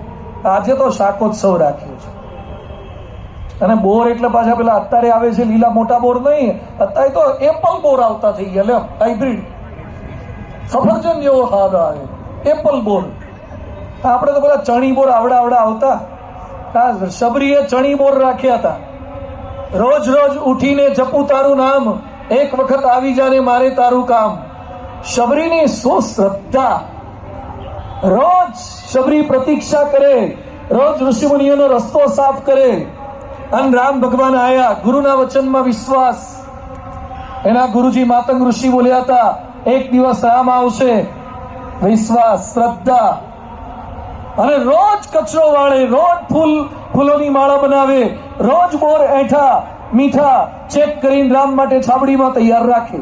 આજે તો શાકોત્સવ રાખ્યો છે. અને બોર એટલે પાછા પેલા અત્યારે આવે છે લીલા મોટા બોર નહીં, અત્યારે તો એપલ બોર આવતા થઈ ગયા. લ્યો, હાઇબ્રિડ સફરજન જેવો સ્વાદ આવે, એપલ બોર. આપણે તો પેલા ચણી બોર આવડા આવતા. શબરીએ ચણી બોર રાખ્યા હતા. રોજ રોજ ઉઠીને જપું તારું નામ, એક વખત આવી જાને મારે તારું કામ. શબરીની શું શ્રદ્ધા! રોજ શબરી પ્રતીક્ષા કરે, રોજ ઋષિમુનિઓનો રસ્તો સાફ કરે. અને રામ ભગવાન આયા, ગુરુના વચનમાં વિશ્વાસ. એના ગુરુજી માતંગ ઋષિ બોલ્યા હતા, એક દિવસ રામ આવશે. વિશ્વાસ, શ્રદ્ધા. અને રોજ કચરો વાળે, રોજ ફૂલોની માળા બનાવે, રોજ બોર એઠા મીઠા ચેક કરીને રામ માટે છાબડીમાં તૈયાર રાખે.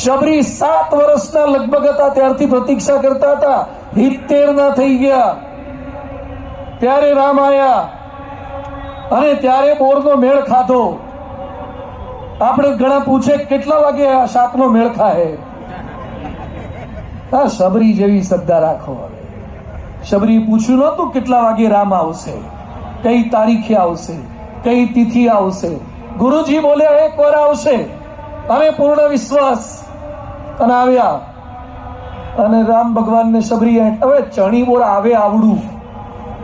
શબરી 7 વર્ષના લગભગ હતા ત્યારથી પ્રતીક્ષા કરતા હતા. 70 ના થઈ ગયા ત્યારે રામ આયા અને ત્યારે બોરનો મેળ ખાધો. આપણે ઘણા પૂછે કેટલા વાગે આ શાકનો મેળ ખાય? હા, શબરી જેવી શ્રદ્ધા રાખો. હવે શબરી પૂછ્યું નહોતું કેટલા વાગે રામ આવશે, કઈ તારીખે આવશે, કઈ તિથિ આવશે. ગુરુજી બોલ્યા એક વાર આવશે, અને પૂર્ણ વિશ્વાસ. અને આવ્યા. અને રામ ભગવાનને શબરીએ હવે ચણી બોર આવે આવડું,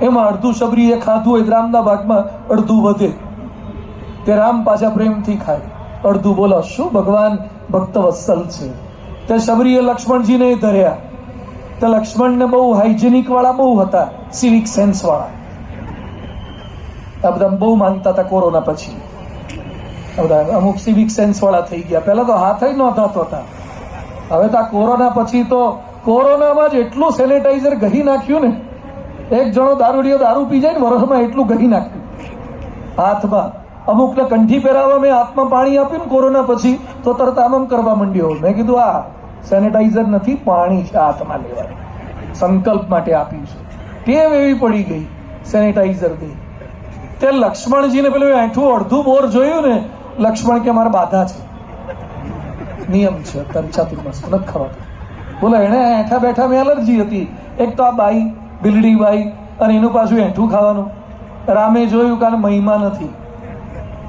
એમાં અડધું શબરીએ ખાધું હોય, રામના ભાગમાં અડધું વધે, તે રામ પાછા પ્રેમથી ખાય. અડધું બોલો શું ભગવાન ભક્ત વત્સલ છે. તે શબરીએ લક્ષ્મણજીને ધર્યા. તે લક્ષ્મણને બહુ હાઇજેનિક વાળા બહુ હતા, સિવિક સેન્સ વાળા. આ બધા બહુ માનતા હતા. કોરોના પછી બધા અમુક સિવિક સેન્સ વાળા થઈ ગયા. પહેલા તો હાથ નહોતા થતા. હવે તો આ કોરોના પછી તો કોરોનામાં જ એટલું સેનેટાઈઝર ઘહી નાખ્યું ને, એક જણો દારૂડિયો દારૂ પી જાય ને વર્ષમાં એટલું ઘહી નાખ્યું હાથમાં. અમુકને કંઠી પહેરાવવા મેં હાથમાં પાણી આપ્યું ને કોરોના પછી, તો તરત આમ કરવા માંડ્યો. મેં કીધું આ સેનેટાઈઝર નથી, પાણી છે હાથમાં લેવાનું, સંકલ્પ માટે આપ્યું છે. ટેવ એવી પડી ગઈ સેનેટાઈઝરથી. તે લક્ષ્મણજીને પેલું એઠું અડધું બોર જોયું ને, લક્ષ્મણ કે મારા બાધા છે, નિયમ છે અત્યારે ચાતુર્માસ નથી ખવાતું. બોલો એને એઠા બેઠા મેં એલર્જી હતી. એક તો આ બાઈ બિલડી બાઈ, અને એનું પાછું એઠું ખાવાનું. રામે જોયું કારણ મહિમા નથી.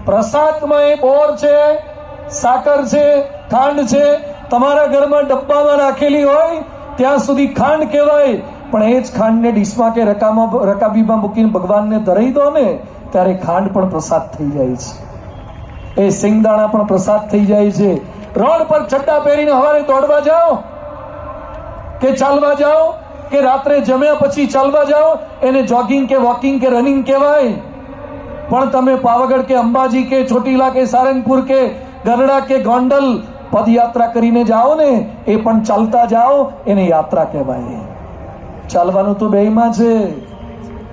પ્રસાદમાં એ બોર છે, સાકર છે, ખાંડ છે. તમારા ઘરમાં ડબ્બામાં રાખેલી હોય ત્યાં સુધી ખાંડ કહેવાય, પણ એ જ ખાંડને ડીશમાં કે રકાબીમાં મૂકીને ભગવાનને ધરાઈ દો ને, ત્યારે ખાંડ પણ પ્રસાદ થઈ જાય છે. એ સિંગદાણા પણ પ્રસાદ થઈ જાય છે. રોડ પર ચડ્ડા પહેરીને સવારે દોડવા જાઓ કે ચાલવા જાઓ, કે રાત્રે જમ્યા પછી ચાલવા જાઓ, એને જોગિંગ કે વોકિંગ કે રનિંગ કહેવાય. પણ તમે પાવાગઢ કે અંબાજી કે ચોટીલા કે સારંગપુર કે ગરડા કે ગોંડલ પદયાત્રા કરીને જાઓ ને, એ પણ ચાલતા જાઓ, એને યાત્રા કહેવાય. ચાલવાનું તો બેયમાં છે.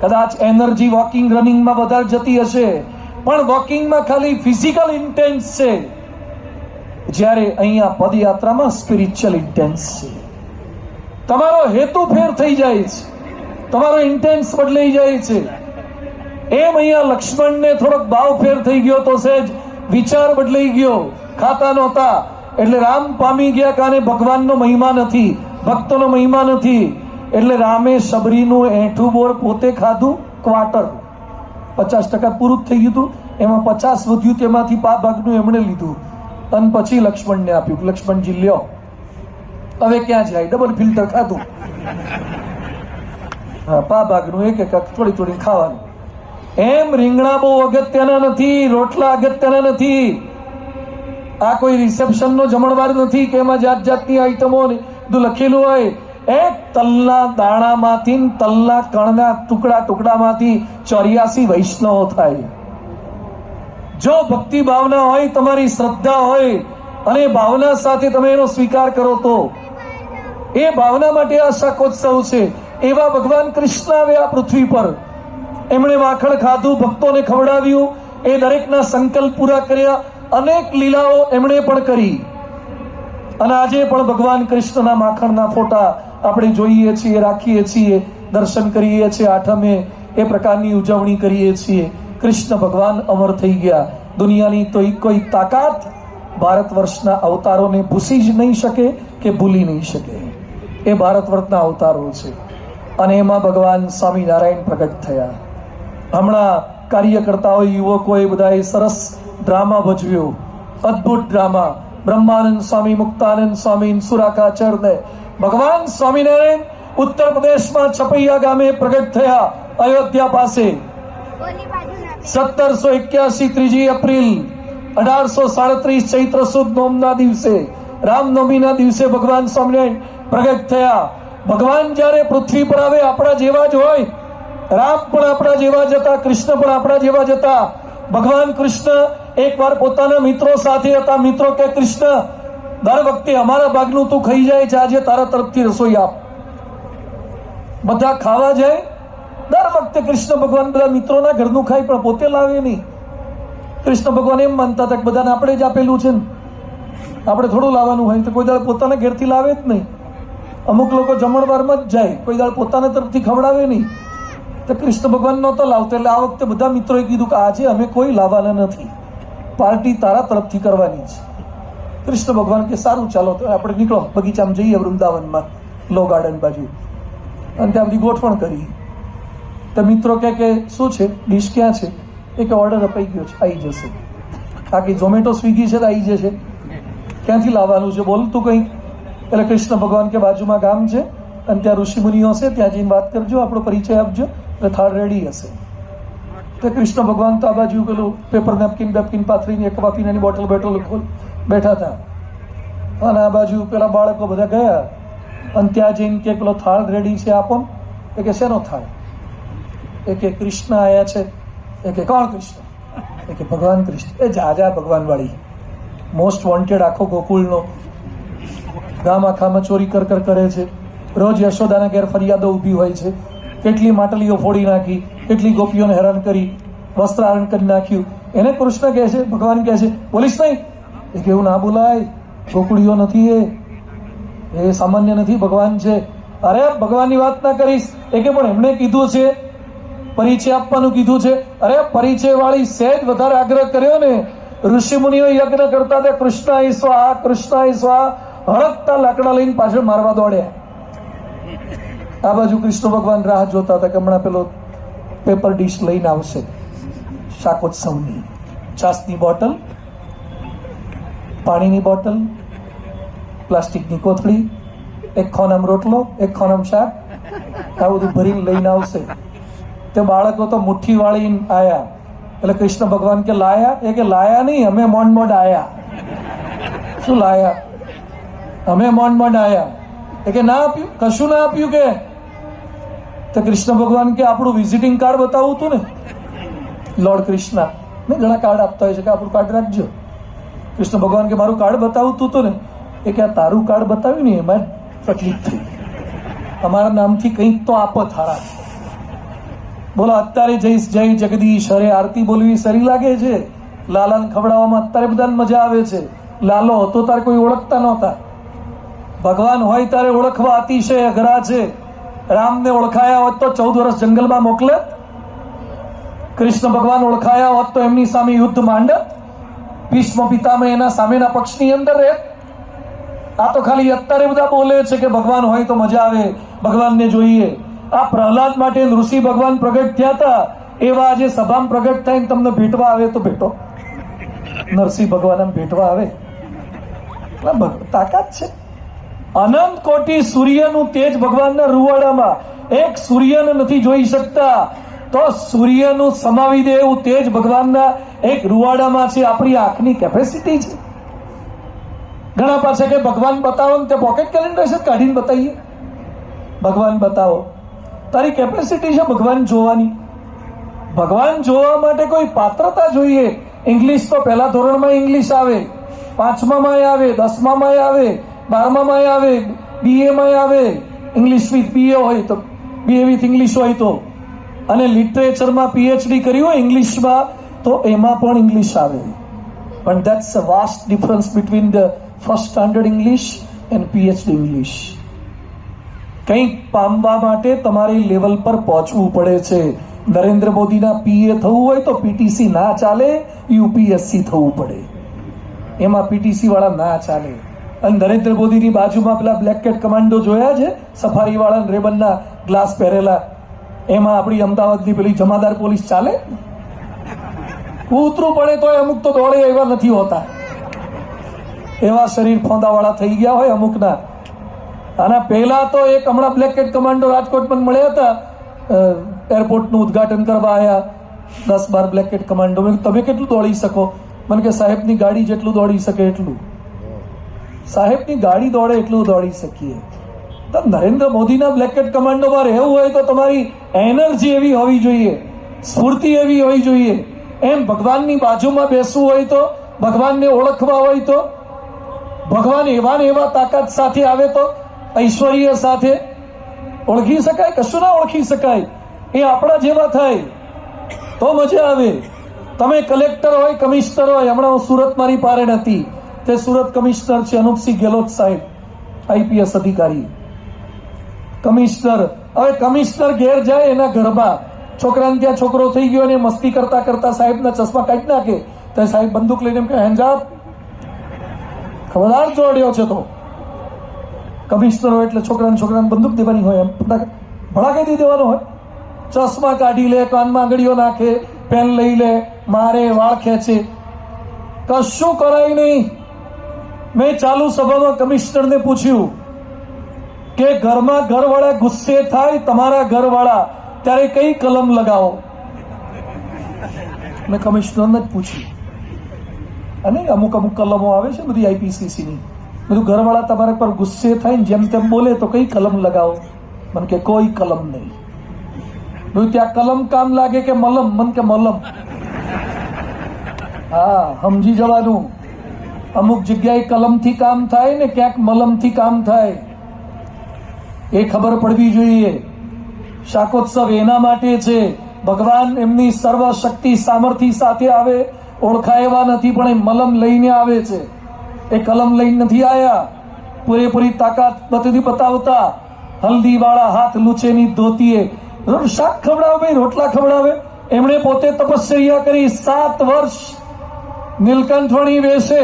કદાચ એનર્જી વોકિંગ રનિંગમાં વધારે જતી હશે, પણ વોકિંગમાં ખાલી ફિઝિકલ ઇન્ટેન્સ છે, જ્યારે અહીંયા પદયાત્રામાં સ્પિરિચ્યુઅલ ઇન્ટેન્સ છે. તમારો હેતુ ફેર થઈ જાય છે, તમારો ઇન્ટેન્સ બદલાઈ જાય છે. એમ અહીંયા લક્ષ્મણને થોડોક ભાવ ફેર થઈ ગયો તો સહેજ વિચાર બદલાઈ ગયો. ખાતા નહોતા એટલે રામ પામી ગયા, કારણ ભગવાનનો મહિમા નથી, ભક્તોનો મહિમા નથી. એટલે રામે શબરીનું એઠું બોર પોતે ખાધું, ક્વાર્ટર 50% પૂરું થઈ ગયું હતું. એમાં 50 વધ્યું, તેમાંથી પા ભાગનું એમણે લીધું અને પછી લક્ષ્મણને આપ્યું. લક્ષ્મણજી લ્યો, હવે ક્યાં જાય, ડબલ ફિલ્ટર ખાધું. હા, પા ભાગનું એક એક થોડી થોડી ખાવાનું. એમ રીંગણા બહુ અગત્યના નથી, રોટલા અગત્યના નથી. આ કોઈ રિસેપ્શનનો જમણવાર નથી કે એમાં જાત જાતની આઈટમો લખેલું હોય. એક તલના દાણામાંથી, તલના કણના ટુકડામાંથી 84 વૈષ્ણવો થાય. જો ભક્તિ ભાવના હોય, તમારી શ્રદ્ધા હોય, અને ભાવના સાથે તમે એનો સ્વીકાર કરો તો એ ભાવના માટે આ શાકોત્સવ છે. એવા ભગવાન કૃષ્ણ આવ્યા પૃથ્વી પર. એમણે માખણ ખાધું, ભક્તોને ખવડાવ્યું, એ દરેકના સંકલ્પ પૂરા કર્યા. અનેક લીલાઓ એમણે પણ કરી. અને આજે પણ ભગવાન કૃષ્ણના માખણના ફોટા આપણે જોઈએ છીએ, રાખીએ છીએ, દર્શન કરીએ છીએ. આઠમે એ પ્રકારની ઉજવણી કરીએ છીએ. કૃષ્ણ ભગવાન અમર થઈ ગયા. દુનિયાની તો કોઈ તાકાત ભારત વર્ષના અવતારોને ભૂસી જ નહીં શકે કે ભૂલી નહીં શકે. એ ભારત વર્ષના અવતારો છે. અને એમાં ભગવાન સ્વામિનારાયણ પ્રગટ થયા. હમણાં કાર્યકર્તાઓ, યુવકોએ બધાએ સરસ ડ્રામા ભજવ્યો, અદ્ભુત ડ્રામા. બ્રહ્માનંદ સ્વામી, મુક્તાનંદ સ્વામી, સુરાકાચરને ભગવાન સ્વામિનારાયણ ઉત્તર પ્રદેશમાં છપૈયા ગામે પ્રગટ થયા, અયોધ્યા પાસે. 1781 3 એપ્રિલ 1837 ચૈત્ર સુદ નોમના દિવસે, રામનવમીના દિવસે ભગવાન સ્વામિનારાયણ પ્રગટ થયા. ભગવાન જ્યારે પૃથ્વી પર આવે આપણા જેવા જ હોય. રામ પણ આપણા જેવા જ હતા, કૃષ્ણ પણ આપણા જેવા જ હતા. ભગવાન કૃષ્ણ એકવાર પોતાના મિત્રો સાથે હતા. મિત્રો કે કૃષ્ણ, દર વખતે અમારા ભાગનું તું ખાઈ જાય છે, આજે તારા તરફથી રસોઈ આપ. બધા ખાવા જાય. દર વખતે કૃષ્ણ ભગવાન બધા મિત્રોના ઘરનું ખાય, પણ પોતે લાવે નહીં. કૃષ્ણ ભગવાન એમ માનતા હતા કે બધાને આપણે જ આપેલું છે ને, આપણે થોડું લાવવાનું હોય. તો કોઈ દાળ પોતાના ઘેરથી લાવે જ નહીં. અમુક લોકો જમણવારમાં જ જાય, કોઈ દાળ પોતાના તરફથી ખવડાવે નહીં. તો કૃષ્ણ ભગવાન નહોતો લાવતો. એટલે આ વખતે બધા મિત્રોએ કીધું કે આજે અમે કોઈ લાવવાના નથી, પાર્ટી તારા તરફથી કરવાની છે. કૃષ્ણ ભગવાન કે સારું, ચાલો તો આપણે નીકળો, બગીચામાં જઈએ વૃંદાવનમાં. લો ગાર્ડન બાજુ, અને ત્યાં બધી ગોઠવણ કરી. તો મિત્રો કે શું છે, ડીશ ક્યાં છે? એ કે ઓર્ડર અપાઈ ગયો છે, આવી જશે. બાકી ઝોમેટો સ્વિગી છે તો આવી જશે, ક્યાંથી લાવવાનું છે બોલ તું કંઈક. એટલે કૃષ્ણ ભગવાન કે બાજુમાં ગામ છે અને ત્યાં ઋષિમુનિઓ હશે, ત્યાં જઈને વાત કરજો, આપણો પરિચય આપજો, એટલે થાળ રેડી હશે. તો કૃષ્ણ ભગવાન તો આ બાજુ પેલું પેપર નેપકિન પાથરીને એક પીણાની બોટલ ખોલ બેઠા હતા, અને આ બાજુ પેલા બાળકો બધા ગયા, અને ત્યાં જઈને કે પેલો થાળ રેડી છે આપો. એ કે શેનો થાળ? એ કે કૃષ્ણ આયા છે. એ કે કોણ કૃષ્ણ? એ કે ભગવાન કૃષ્ણ. એ જા ભગવાન વાળી, મોસ્ટ વોન્ટેડ આખો ગોકુળનો, ગામ આખામાં ચોરી કર કરે છે, રોજ યશોદાના ઘેર ફરિયાદો ઊભી હોય છે, કેટલી માટલીઓ ફોડી નાખી, કેટલી ગોપીઓને હેરાન કરી, વસ્ત્રાહરણ કરી નાખ્યું. એને કૃષ્ણ કહે છે, ભગવાન કહે છે બોલીશ નહીં? એ કે એવું ના બોલાય, ગોકુળીઓ નથી, એ સામાન્ય નથી, ભગવાન છે. અરે ભગવાનની વાત ના કરીશ. એ કે પણ એમણે કીધું છે પરિચય આપવાનું કીધું છે. અરે પરિચય વાળી સહેજ વધારે આગ્રહ કર્યો ને, ઋષિ મુનિઓ યજ્ઞ કરતા હતા, કૃષ્ણ સ્વાહા હળકતા લાકડા લઈને પાછળ મારવા દોડ્યા. આ બાજુ કૃષ્ણ ભગવાન રાહ જોતા હતા કે હમણાં પેલો પેપર ડીશ લઈને આવશે, શાકોત્સવની છાસની બોટલ, પાણીની બોટલ, પ્લાસ્ટિકની કોથળી, એક ખોનામ રોટલો, એક ખોનામ શાક, આ બધું ભરીને લઈને આવશે. તે બાળકો તો મુઠ્ઠી વાળીને આયા. એટલે કૃષ્ણ ભગવાન કે લાયા? એ કે લાયા નહીં, અમે મોંડ આયા. શું લાયા? અમે મોંડ આયા. એ કે ના આપ્યું, કશું ના આપ્યું. કે તો કૃષ્ણ ભગવાન કે આપણું વિઝિટિંગ કાર્ડ બતાવું હતું ને, લોર્ડ કૃષ્ણ ને ઘણા કાર્ડ આપતા હોય છે કે આપણું કાર્ડ રાખજો. કૃષ્ણ ભગવાન કે મારું કાર્ડ બતાવતું હતું ને. એ કે આ તારું કાર્ડ બતાવ્યું ને એમાં તકલીફ થઈ, અમારા નામથી કંઈક તો આપો થારા. બોલો અત્યારે જઈશ જય જગદીશ હરે આરતી બોલવી સરી લાગે છે, લાલાને ખવડાવવામાં અત્યારે બધાને મજા આવે છે. લાલો હતો તારે કોઈ ઓળખતા નહોતા, ભગવાન હોય ત્યારે ઓળખવા અતિશય અઘરા છે. રામને ઓળખાયા હોત તો 14 વર્ષ જંગલમાં મોકલે, કૃષ્ણ ભગવાન ઓળખાયા હોત તો એમની સામે યુદ્ધ માંડત, ભીષ્મ પિતામહ એના સામેના પક્ષની અંદર રહે. આ તો ખાલી અત્યારે બધા બોલે છે કે ભગવાન હોય તો મજા આવે, ભગવાનને જોઈએ. આ પ્રહલાદ માટે ઋષિ ભગવાન પ્રગટ થયા હતા, એવા આજે સભામાં પ્રગટ થઈને તમને ભેટવા આવે તો ભેટો. નરસિંહ ભગવાન આમ ભેટવા આવે, તાકાત છે. અનંત કોટી સૂર્યનું તેજ ભગવાનના રૂવાડામાં, એક સૂર્યને નથી જોઈ શકતા તો સૂર્યનું સમાવી દે એવું તેજ ભગવાનના એક રૂવાડામાં છે. આપણી આંખની કેપેસિટી છે. ઘણા પાસે કે ભગવાન બતાવો ને તે પોકેટ કેલેન્ડર છે કાઢીને બતાવીએ. ભગવાન બતાવો, તારી કેપેસિટી છે ભગવાન જોવાની. ભગવાન જોવા માટે કોઈ પાત્રતા જોઈએ. ઇંગ્લિશ તો પહેલા ધોરણમાં ઇંગ્લિશ આવે, 5મામાં આવે, 10મામાં આવે, 12મામાં આવે, BA આવે. ઇંગ્લિશ વિથ BA હોય તો, BA વિથ ઇંગ્લિશ હોય તો, અને લિટરેચરમાં PhD કર્યું હોય ઇંગ્લિશમાં તો એમાં પણ ઇંગ્લિશ આવે. પણ that's a vast difference between the first standard English and PhD English. કંઈક પામવા માટે તમારે લેવલ પર પહોંચવું પડે છે. નરેન્દ્ર મોદીના PA થવું હોય તો PTC ના ચાલે, UPSC થવું પડે. એમાં PTC વાળા ના ચાલે. અને નરેન્દ્ર મોદીની બાજુમાં પેલા બ્લેક કેટ કમાન્ડો જોયા છે, સફારી વાળા રેબનના ગ્લાસ પહેરેલા, એમાં આપણી અમદાવાદની પેલી જમાદાર પોલીસ ચાલે. ઉતરું પડે તો અમુક તો દોડે એવા નથી હોતા, એવા શરીર ફોંદાવાળા થઈ ગયા હોય અમુકના. અને પહેલા તો એક હમણાં બ્લેક કેટ કમાન્ડો રાજકોટમાં મળ્યા હતા, એરપોર્ટનું ઉદઘાટન કરવા આવ્યા, 10-12 બ્લેક કેટ કમાન્ડો. તમે કેટલું દોડી શકો? મને કે સાહેબની ગાડી જેટલું દોડી શકે એટલું. સાહેબની ગાડી દોડે એટલું દોડી શકીએ. તો નરેન્દ્ર મોદીના બ્લેક કેટ કમાન્ડોમાં રહેવું હોય તો તમારી એનર્જી એવી હોવી જોઈએ, સ્ફૂર્તિ એવી હોવી જોઈએ. એમ ભગવાનની બાજુમાં બેસવું હોય તો, ભગવાનને ઓળખવા હોય તો, ભગવાન એવા ને એવા તાકાત સાથે આવે તો, ઐશ્વર્ય સાથે ઓળખી શકાય? કશું ના ઓળખી શકાય. એ આપણા જેવા થાય તો મજા આવે. તમે કલેક્ટર હોય, કમિશનર હોય, હમણાં હું સુરત મારી પારેણ હતી, તે સુરત કમિશનર છે અનુપસિંહ ગેહલોત સાહેબ, IPS અધિકારી કમિશનર. હવે કમિશનર ઘેર જાય, એના ઘરમાં છોકરાને ત્યાં છોકરો થઈ ગયો અને મસ્તી કરતા કરતા સાહેબના ચશ્મા કાઢી નાખે તો સાહેબ બંદૂક લઈને એમ કે હેન્ડ અપ, ખબરદાર જોડ્યો છે તો. કમિશનર હોય એટલે છોકરાને બંદૂક દેવાની હોય, એમ ભડાકે દઈ દેવાનો હોય. ચશ્મા કાઢી લે, કાનમાં આંગળીઓ નાખે, પેન લઈ લે, મારે, વાળ ખેંચે, કશું કરાય નહીં. મેં ચાલુ સભામાં કમિશનરને પૂછ્યું કે ઘરમાં ઘરવાળા ગુસ્સે થાય, તમારા ઘરવાળા, ત્યારે કઈ કલમ લગાવો? મેં કમિશનરને જ પૂછ્યું. અને અમુક કલમો આવે છે બધી IPCCની. બધું ઘરવાળા તમારા પર ગુસ્સે થાય ને જેમ તેમ બોલે તો કઈ કલમ લગાવો? મને કે કોઈ કલમ નહીં. બધું ત્યાં કલમ કામ લાગે કે મલમ? મન કે મલમ. હા, સમજી જવાનું. અમુક જગ્યાએ કલમથી કામ થાય ને ક્યાંક મલમથી કામ થાય, એ ખબર પડવી જોઈએ. શાકોત્સવ એના માટે છે, ભગવાન એમની સર્વશક્તિ સામર્થ્ય સાથે આવે, ઓળખાય એવા નથી, પણ એ મલમ લઈને આવે છે. એ કલમ લઈને નથી આયા. પૂરેપૂરી તાકાત નથી બતાવતા. હલ્દી વાળા હાથ લૂછેની ધોતીએ શાક ખવડાવે, ભાઈ રોટલા ખવડાવે. એમણે પોતે તપશ્ચર્યા કરી 7 વર્ષ નીલકંઠવણી વેશે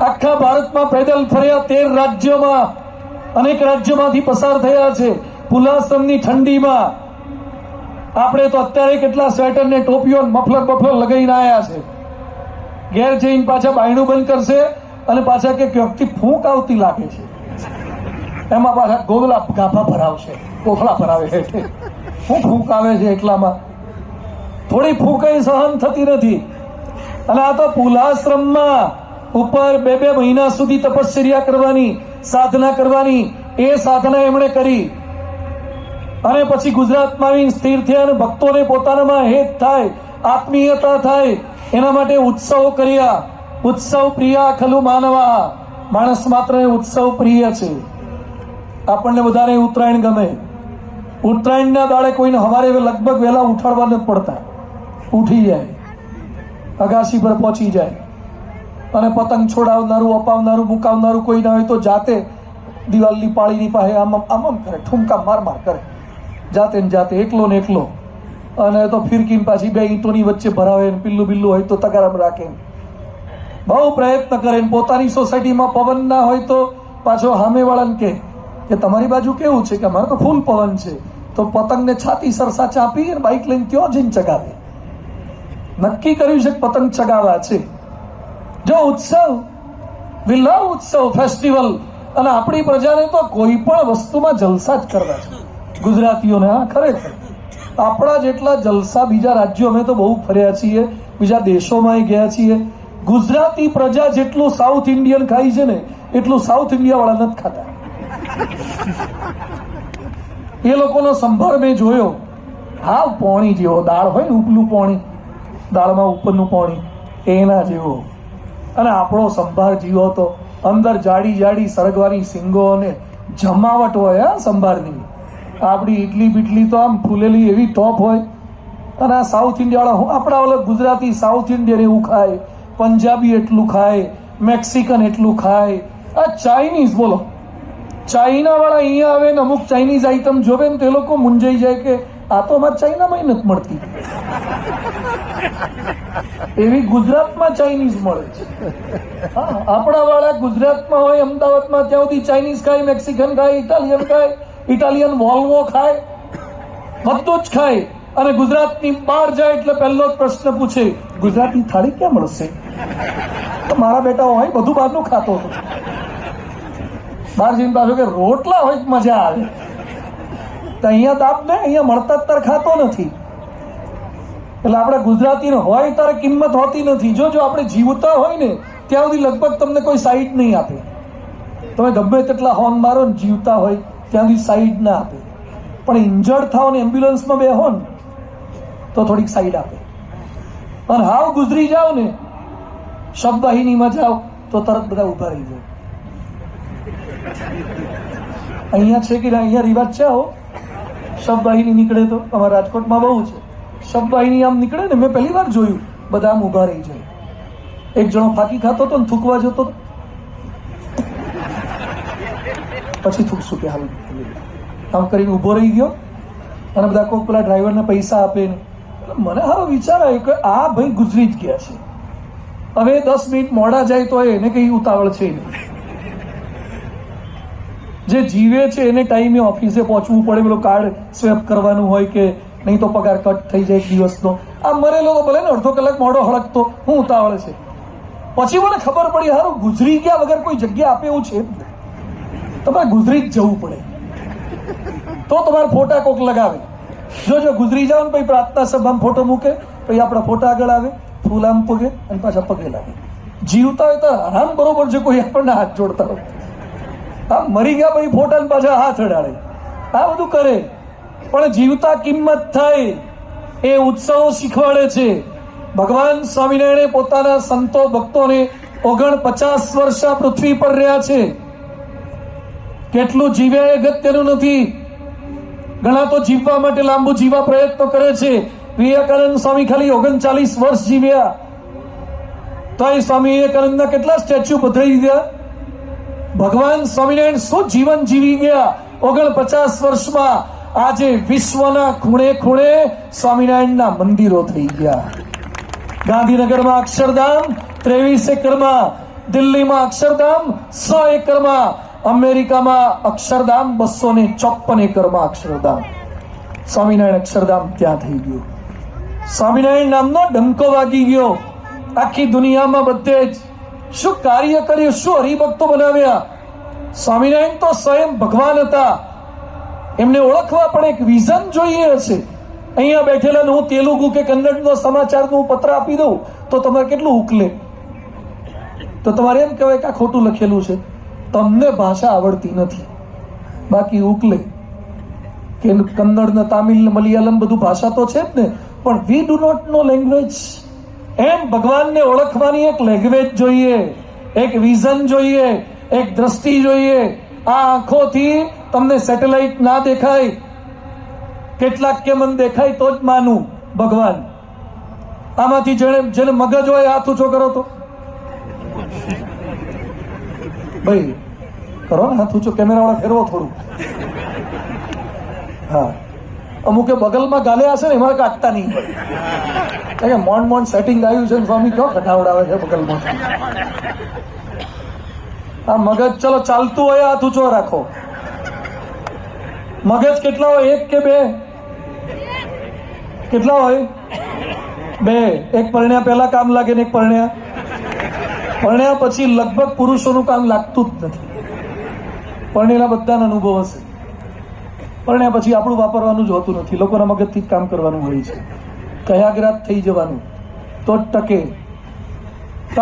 આખા ભારતમાં પેદલ ફર્યા. 13 રાજ્યોમાં, અનેક રાજ્યોમાંથી પસાર થયા છે. પુલાસમની ઠંડીમાં આપણે તો અત્યારે કેટલા સ્વેટર ને ટોપીઓ મફલર લગાવીને આવ્યા છે. ઘેર જઈને પાછા બાયણું બંધ કરશે અને પાછા કે ક્યાંકથી ફૂંક આવતી લાગે છે, એમાં પાછા ગોગલા ગાભા ભરાવશે, કોફળા ભરાવે હેઠે. શું ફૂંક આવે છે એટલામાં? થોડી ફૂંક સહન થતી નથી. અને આ તો પુલાશ્રમમાં ઉપર 2 મહિના સુધી તપશ્ચર્યા કરવાની, સાધના કરવાની. એ સાધના એમણે કરી અને પછી ગુજરાતમાં આવીને સ્થિર થયા અને ભક્તોને પોતાનામાં હેત થાય, આત્મીયતા થાય, એના માટે ઉત્સવ કર્યા. ઉત્સવ પ્રિયા ખલુ માનવા. માણસ માત્ર ઉત્સવ પ્રિય છે. આપણને વધારે ઉત્તરાયણ ગમે. ઉત્તરાયણના દાડે કોઈને સવારે લગભગ વહેલા ઉઠાડવા નથી પડતા, ઉઠી જાય, અગાસી પર પહોંચી જાય. અને પતંગ છોડાવનારું, અપાવનારું, મુકાવનારું કોઈ ના હોય તો જાતે દિવાલની પાળીની પાસે આમ કરે, ઠુમકા માર કરે, જાતે ને જાતે, એકલો ને એકલો. અને તો ફિરકીને પાછી 2 ઈંટોની વચ્ચે ભરાવે, પિલ્લું બિલ્લું હોય તો તગારામ રાખે. બહુ પ્રયત્ન કરે. પોતાની સોસાયટીમાં પવન ના હોય તો પાછો સામેવાળાને કહે કે તમારી બાજુ કેવું છે? કે અમારે તો ફૂલ પવન છે. તો પતંગને છાતી સરસા ચાપી અને બાઇક લઈને ત્યાં જઈને ચગાવે. નક્કી કર્યું છે પતંગ ચગાવવા છે. જો ઉત્સવ, વી લવ ઉત્સવ, ફેસ્ટિવલ. અને આપણી પ્રજાને તો કોઈ પણ વસ્તુમાં જલસા જ કરવા છે. ગુજરાતીઓને હા, ખરેખર આપણા જેટલા જલસા બીજા રાજ્યો, અમે તો બહુ ફર્યા છીએ, બીજા દેશોમાં ગયા છીએ. ગુજરાતી પ્રજા જેટલું સાઉથ ઇન્ડિયન ખાય છે ને એટલું સાઉથ ઇન્ડિયા વાળા નથી ખાતા. એ લોકોનો સંભાર મેં જોયો, હાવ પોણી જેવો. દાળ હોય ને ઉપલું પોણી, દાળમાં ઉપરનું પોણી, એના જેવો. અને આપણો સંભાર જીવો તો અંદર જાડી જાડી સરગવાની સિંગો અને જમાવટ હોય હા સંભારની. આપણી ઇડલી બીટલી તો આમ ફૂલેલી એવી ટોપ હોય. અને આ સાઉથ ઇન્ડિયાવાળા, આપણા ઓલા ગુજરાતી સાઉથ ઇન્ડિયન એવું ખાય, પંજાબી એટલું ખાય, મેક્સિકન એટલું ખાય. આ ચાઇનીઝ, બોલો, ચાઇના વાળા અહીંયા આવે ને અમુક ચાઇનીઝ આઈટમ જોવે ને તે લોકો મૂંઝાઈ જાય કે આ તો અમારે ચાઇનામાં નથી મળતી, એવી ગુજરાતમાં ચાઇનીઝ મળે છે. હા, આપણા વાળા ગુજરાતમાં હોય, અમદાવાદમાં, ત્યાં સુધી ચાઇનીઝ ખાય, મેક્સિકન ખાય, ઇટાલિયન ખાય, ઇટાલિયન વોલ્વો ખાય, બધું જ ખાય. અને ગુજરાતની બહાર જાય એટલે પહેલો જ પ્રશ્ન પૂછે, ગુજરાતી થાળી ક્યાં મળશે? તો મારા બેટા હોય બધું બહારનું ખાતો હતો. બહાર જઈને પાછો કે રોટલા હોય મજા આવે. તો અહીંયા દાબ ને અહીંયા મળતા તાર ખાતો નથી. એટલે આપણે ગુજરાતીને હોય તારે કિંમત હોતી નથી. જો આપણે જીવતા હોય ને ત્યાં સુધી લગભગ તમને કોઈ સાઈડ નહીં આપે. તમે ગમે તેટલા હોર્ન મારો ને જીવતા હોય ત્યાં સુધી સાઈડ ના આપે. પણ ઇન્જર્ડ થાવ ને એમ્બ્યુલન્સમાં બેહો ને તો થોડીક સાઈડ આપે. અને હાવ ગુજરી જાઓ ને, શબવાહિનીમાં જાઓ તો તરત બધા ઉભા રહી જાય. અહીંયા છે કે અહીંયા રિવાજ છે આવો, શબવાહિની નીકળે તો અમારા રાજકોટમાં બહુ છે. શબવાહિની આમ નીકળે ને, મેં પહેલી વાર જોયું, બધા આમ ઉભા રહી જાય. એક જણો ફાંકી ખાતો હતો ને થૂકવા જતો, પછી થૂકશું કે હાલ આમ કરીને ઉભો રહી ગયો. અને બધા કોઈ પેલા ડ્રાઈવરને પૈસા આપે ને. મને હારો વિચાર આવ્યો કે આ ભાઈ ગુજરી જ ગયા છે, હવે 10 મિનિટ મોડા જાય તો એને કઈ ઉતાવળ છે નહીં. જે જીવે છે એને ટાઈમે ઓફિસે પહોંચવું પડે, પેલું કાર્ડ સ્વેપ કરવાનું હોય કે નહીં તો પગાર કટ થઈ જાય એક દિવસનો. આ મરેલો તો ભલે ને અડધો કલાક મોડો હળકતો હું ઉતાવળ છે. પછી મને ખબર પડી હારું ગુજરી ગયા વગર કોઈ જગ્યા આપે એવું છે, તમારે ગુજરી જ જવું પડે તો તમારા ફોટા કોક લગાવે. જો ગુજરી જાવ ને પછી પ્રાર્થના સભામાં ફોટો મૂકે, પછી આપણા ફોટા આગળ આવે, ફૂલ આમ પગે અને પાછા પગે લાગે. જીવતા હોય તો આરામ બરોબર છે, કોઈ આપણને હાથ જોડતા હોય. આ મરી ગયા પછી ફોટા ને પાછા હાથ અડાડે, આ બધું કરે. પણ જીવતા કિંમત થાય એ ઉત્સવો શીખવાડે છે. ભગવાન સ્વામિનારાયણે પોતાના સંતો ભક્તોને 49 વર્ષ આ પૃથ્વી પર રહ્યા છે. કેટલું જીવ્યા એ અગત્યનું નથી. ઘણા તો જીવવા માટે લાંબુ જીવવા પ્રયત્નો કરે છે. વિવેકાનંદ સ્વામી ખાલી 39 વર્ષ જીવ્યા, તો એ સ્વામી વિવેકાનંદના કેટલા સ્ટેચ્યુ પધરાવી દીધા. ભગવાન સ્વામિનારાયણ શું જીવન જીવી ગયા 49 વર્ષમાં. આજે વિશ્વના ખૂણે ખૂણે સ્વામિનારાયણના મંદિરો થઈ ગયા. ગાંધીનગરમાં અક્ષરધામ 23 એકરમાં, દિલ્હીમાં અક્ષરધામ 100 એકરમાં, અમેરિકામાં અક્ષરધામ 254 એકરમાં અક્ષરધામ. સ્વામિનારાયણ અક્ષરધામ ત્યાં થઈ ગયું. સ્વામિનારાયણ નામનો ડંકો વાગી ગયો. આખી દુનિયામાં બધે જ શું કાર્ય કર્યું, શું હરિભક્તો બનાવ્યા. સ્વામિનારાયણ તો સ્વયં ભગવાન હતા. એમને ઓળખવા પણ એક વિઝન જોઈએ છે. અહીંયા બેઠેલા હું તેલુગુ કે કન્નડનો સમાચારનું પત્ર આપી દઉં તો તમારે કેટલું ઉકલે. તો તમારે એમ કહેવાય કે આ ખોટું લખેલું છે, તમને ભાષા આવડતી નથી, બાકી ઉકલે. કે કન્નડ ને તામિલ ને મલયાલમ બધું ભાષા તો છે જ ને, પણ we do not know language. એમ ભગવાનને ઓળખવાની એક લેંગ્વેજ જોઈએ, એક વિઝન જોઈએ, એક દ્રષ્ટિ જોઈએ. આ આંખોથી તમને સેટેલાઇટ ના દેખાય, કેટલાક કે મન દેખાય તો જ માનું ભગવાન. આમાંથી જેને મગજ હોય હાથ ઊંચો કરો તો ભાઈ કરો ને હાથ ઊંચો, કેમેરા વાળા ફેરવો થોડું. હા, અમુકે બગલમાં ગાલે હશે ને એમાં કાઢતા નહીં હોય. મોન સેટિંગ આવ્યું છે, સ્વામી કયો કઢાવડાવે છે બગલમાં. આ મગજ ચલો ચાલતું હોય હાથ ઊંચો રાખો. મગજ કેટલા હોય, 1 કે 2? કેટલા હોય? 2. એક પરણ્યા પહેલા કામ લાગે ને એક પરણ્યા પછી લગભગ પુરુષોનું કામ લાગતું જ નથી. પરણેલા બધાનો અનુભવ હશે. પરણ્યા પછી આપણું વાપરવાનું જ હોતું નથી, લોકોના મગજથી જ કામ કરવાનું હોય છે. કયાગ્રાત થઈ જવાનું તો જ ટકે.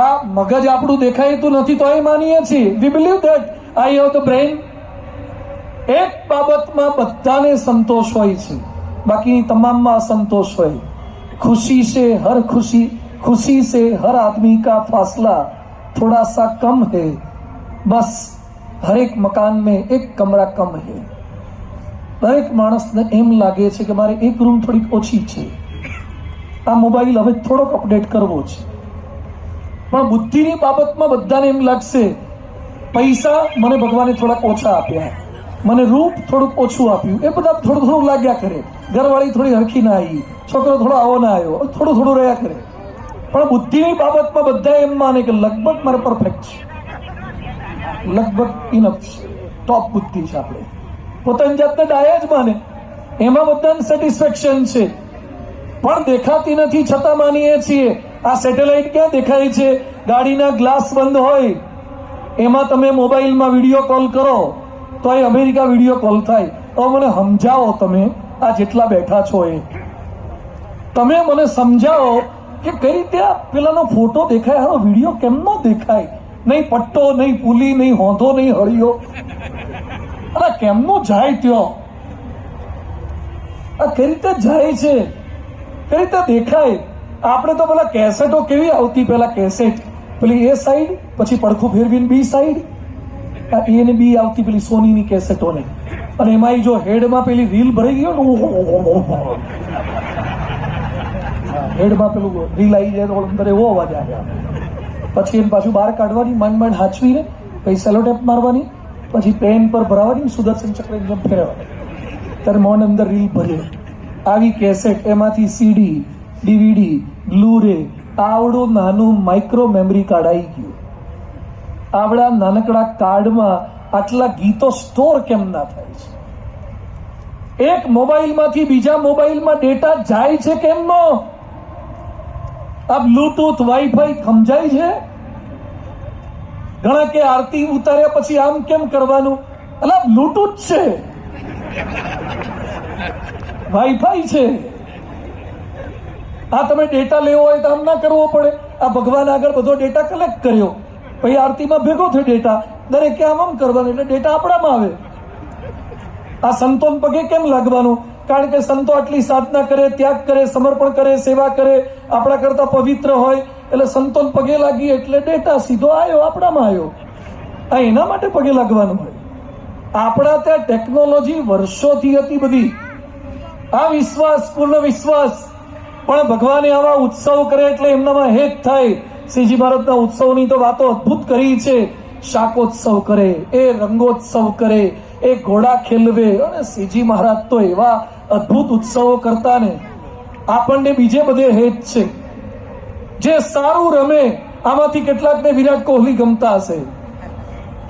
આ મગજ આપણું દેખાયતું નથી તો એ માનીએ છીએ. વી believe that I have the brain. એક બાબતમાં બધાને સંતોષ હોય છે, બાકી તમામમાં असंतोष હોય. खुशी से हर आदमी का फासला थोड़ा सा कम है, बस हर एक मकान में एक कमरा कम है. દરેક માણસને એમ લાગે છે કે મારે એક રૂમ થોડીક ઓછી છે, આ મોબાઈલ હવે થોડોક અપડેટ કરવો છે. પણ બુદ્ધિની બાબતમાં બધાને એમ લાગશે પૈસા મને ભગવાને થોડાક ઓછા આપ્યા, મને રૂપ થોડુંક ઓછું આપ્યું, એ બધા થોડું લાગ્યા કરે. ઘરવાળી થોડી હરખી ના આવી, છોકરો થોડો આવો ના આવ્યો, થોડું રહ્યા કરે. પણ બુદ્ધિની બાબતમાં બધા એમ માને કે લગભગ મારે પરફેક્ટ છે, લગભગ ઇનફ છે, ટોપ બુદ્ધિ છે. આપણે પોતાની જાતને ડાયા જ માને, એમાં બધાને સેટિસ્ફેક્શન છે. પણ દેખાતી નથી છતાં માનીએ છીએ. આ સેટેલાઇટ ક્યાં દેખાય છે? ગાડીના ગ્લાસ બંધ હોય એમાં તમે મોબાઈલમાં વિડીયો કોલ કરો તો એ અમેરિકા વિડીયો કોલ થાય. તો મને સમજાવો, તમે આ જેટલા બેઠા છો એ તમે મને સમજાવો કે કઈ રીતે આ પેલાનો ફોટો દેખાય, હારો વિડીયો કેમ નો દેખાય? નહીં પટ્ટો, નહીં પુલી, નહીં હોંધો, નહીં હળિયો. અરે કેમનો જાય ત્યો? આ કઈ રીતે જાય છે, કઈ રીતે દેખાય? આપણે તો પેલા કેસેટો કેવી આવતી, પેલા કેસેટ પેલી એ સાઈડ, પછી પડખું ફેરવીને બી સાઈડ, આ એ ને બી આવતી પેલી સોનીની કેસેટોને. અને એમાં જો હેડમાં પેલી રીલ ભરાઈ ગયો ને, હેડમાં પેલું રીલ આવી જાય તો અંદર એવો અવાજ આવે. પછી એને પાછું બહાર કાઢવાની, માંડ હાચવીને પછી સેલોટેપ મારવાની, પછી પેન પર ભરાવાની, સુદર્શન ચક્ર જેમ ફેરવાની, ત્યારે મોન અંદર રીલ ભરે. આવી કેસેટ, એમાંથી સીડી, ડીવીડી, બ્લુ-રે, આવડું નાનું માઇક્રો મેમરી કાર્ડ આવી ગયું. આવડા નાનકડા કાર્ડમાં આટલા ગીતો સ્ટોર કેમ ના થાય છે? એક મોબાઈલમાંથી બીજા મોબાઈલમાં ડેટા જાય છે કેમનો? આ બ્લુટૂથ વાઈફાઈ સમજાય છે? ઘણા કે આરતી ઉતાર્યા પછી આમ કેમ કરવાનું? અલા બ્લુટૂથ છે, વાઈફાઈ છે. આ તમે ડેટા લેવો હોય તો આમ ના કરવો પડે. આ ભગવાન આગળ બધો ડેટા કલેક્ટ કર્યો, પછી આરતીમાં ભેગો થયો ડેટા, દરેકે આમ આમ કરવાનું એટલે ડેટા આપણામાં આવે. આ સંતોન પગે કેમ લાગવાનું? કારણ કે સંતો આટલી સાધના કરે, ત્યાગ કરે, સમર્પણ કરે, સેવા કરે, આપણા કરતા પવિત્ર હોય એટલે સંતોન પગે લાગી એટલે ડેટા સીધો આવ્યો, આપણામાં આવ્યો. આ એના માટે પગે લાગવાનું હોય. આપણા ત્યાં ટેકનોલોજી વર્ષોથી હતી બધી, આ વિશ્વાસ, પૂર્ણ વિશ્વાસ. પણ ભગવાને આવા ઉત્સવ કરે એટલે એમનામાં હેત થાય. શ્રીજી મહારાજના ઉત્સવની તો વાતો અદભુત કરી છે. શાકોત્સવ કરે, એ રંગોત્સવ કરે, એ ઘોડા ખેલવે, અને શ્રીજી મહારાજ તો એવા અદભુત ઉત્સવો કરતા ને. આપણને બીજે બધે હેત છે. જે સારું રમે, આમાંથી કેટલાકને વિરાટ કોહલી ગમતા હશે.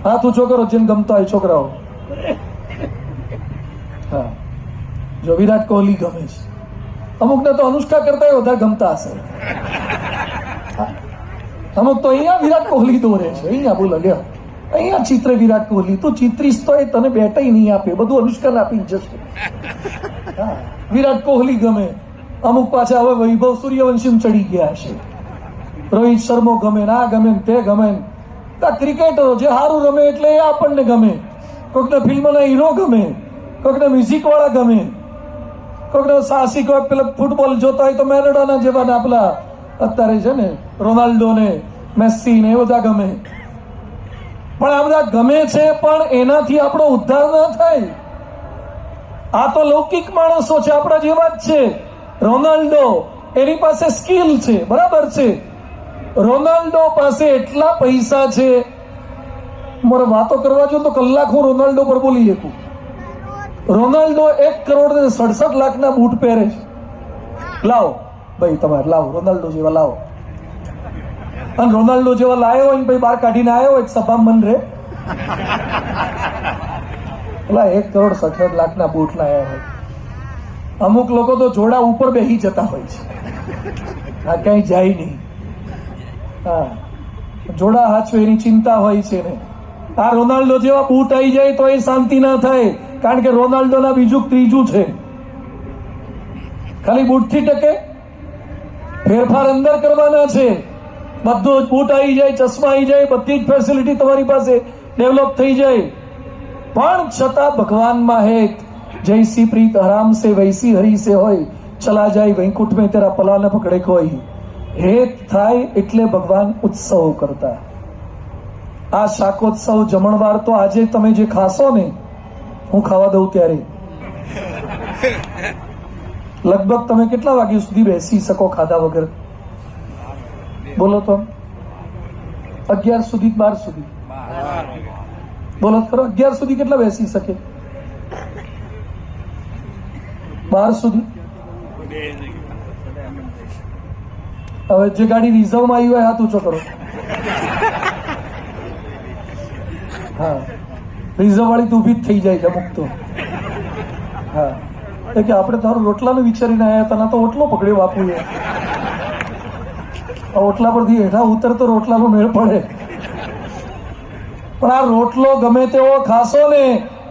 હાથ ઊંચો કરો જેમ ગમતા હોય છોકરાઓ. હા, જો વિરાટ કોહલી ગમે છે, અમુકને તો અનુષ્કા કરતા વધારે ગમતા હશે. અમુક તો અહીંયા વિરાટ કોહલી દોરે છે. અહીંયા બોલો લ્યો, અહીંયા ચિત્ર વિરાટ કોહલી. તું ચિત્રીશ તો એ તને બેટાઈ નહીં આપે, બધું અનુષ્કાને આપી જશે. હા, વિરાટ કોહલી ગમે. અમુક પાછા હવે વૈભવ સૂર્યવંશી ચડી ગયા છે. રોહિત શર્મા ગમે, આ ગમે તે ગમે. ક્રિકેટરો જે સારું રમે એટલે એ આપણને ગમે. કોઈકને ફિલ્મના હીરો ગમે, કોઈકને મ્યુઝિક વાળા ગમે, કોઈકને સાહસિક હોય. પેલા ફૂટબોલ જોતા હોય તો મેરેડોના જેવા ને પેલા અત્યારે છે ને રોનાલ્ડો ને મેસી ને એ બધા ગમે. પણ આ બધા ગમે છે, પણ એનાથી આપણો ઉદ્ધાર ના થાય. આ તો લૌકિક માણસો છે, આપણા જેવા જ છે. રોનાલ્ડો, એની પાસે સ્કિલ છે, બરાબર છે. રોનાલ્ડો પાસે એટલા પૈસા છે, મારે વાતો કરવા જો તો કલાક હું રોનાલ્ડો પર બોલી શકું. રોનાલ્ડો 1,67,00,000 બૂટ પહેરે છે. લાવો ભાઈ, તમારે લાવો, રોનાલ્ડો જેવા લાવો. અને રોનાલ્ડો જેવા લાયો હોય ને ભાઈ બહાર કાઢીને આવ્યો હોય સભામાં મન રે, પેલા 1,67,00,000 બૂટ લાયા હોય. અમુક લોકો તો જોડા ઉપર બેસી જતા હોય છે. આ ક્યાંય જાય નહીં. હા, જોડા હાચવે એની ચિંતા હોય છે ને. આ રોનાલ્ડો જેવા બૂટ આવી જાય તો એ શાંતિ ના થાય, કારણ કે રોનાલ્ડોના બીજું ત્રીજું છે. ખાલી બૂટથી ટકે? ફેરફાર અંદર કરવાના છે. બધું જ બૂટ આવી જાય, ચશ્મા આવી જાય, બધી જ ફેસિલિટી તમારી પાસે ડેવલપ થઈ જાય. પણ છતાં ભગવાનમાં હેત. જૈસી પ્રીત આરામ સે વૈસી હરી સે હોય, ચલા જાય વૈકુંઠ में तेरा पला न पकड़े कोई. હેત થાય એટલે ભગવાન ઉત્સવ કરતા. આ શાકોત્સવ જમણવાર તો આજે તમે જે ખાશો ને, હું ખાવા દઉં ત્યારે લગભગ તમે કેટલા વાગ્યા સુધી બેસી શકો ખાધા વગર? બોલો તો. 11 સુધી, 12 સુધી? બોલો ખરો, 11 સુધી કેટલા બેસી શકે? 12 સુધી? હવે જે ગાડી રિઝર્વમાં આવી હોય હાથ ઊંચો કરો. હા, રિઝર્વ વાળી તો ઊભી જ થઈ જાય છે અમુક તો. હા, કે આપણે તારું રોટલાનું વિચારીને આવ્યા હતા, તો ઓટલો પકડ્યો બાપુએ. ઓટલા પરથી હેઠા ઉતરતો રોટલાનો મેળ પડે. પણ આ રોટલો ગમે તેવો ખાશો ને,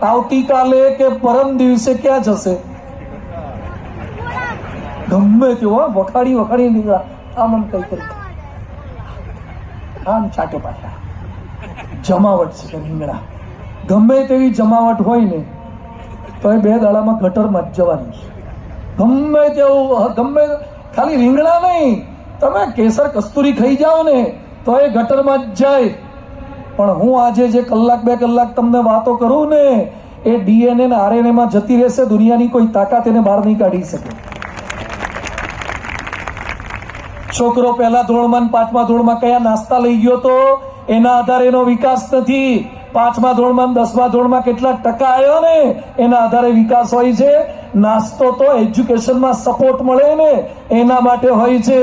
આવતીકાલે કે પરમ દિવસે ક્યાં જશે? ગમે તેવો વખાડી વખાડી નીકળ્યા, આમ આમ કઈ કરી, આમ ચાટે પાછા. જમાવટ છે રીંગણા. ગમે તેવી જમાવટ હોય ને તો એ 2 દાડામાં ગટરમાં જ જવાની છે. ગમે તેવું, ગમે ખાલી રીંગણા નહીં, તમે કેસર કસ્તુરી ખાઈ જાઓ ને તો એ ગટરમાં જ જાય. પણ હું આજે જે 1-2 કલાક તમને વાતો કરું ને, એ DNA ને RNA માં જતી રહેશે. દુનિયાની કોઈ તાકાત એને બહાર નહીં કાઢી શકે. છોકરો 1લા ધોરણમાં 5મા ધોરણમાં કયા નાસ્તા લઈ ગયો તો એના આધારે એનો વિકાસ નથી. 5મા ધોરણમાં 10મા ધોરણમાં કેટલા ટકા આવ્યો ને એના આધારે વિકાસ હોય છે. નાસ્તો તો એજ્યુકેશનમાં સપોર્ટ મળે ને એના માટે હોય છે.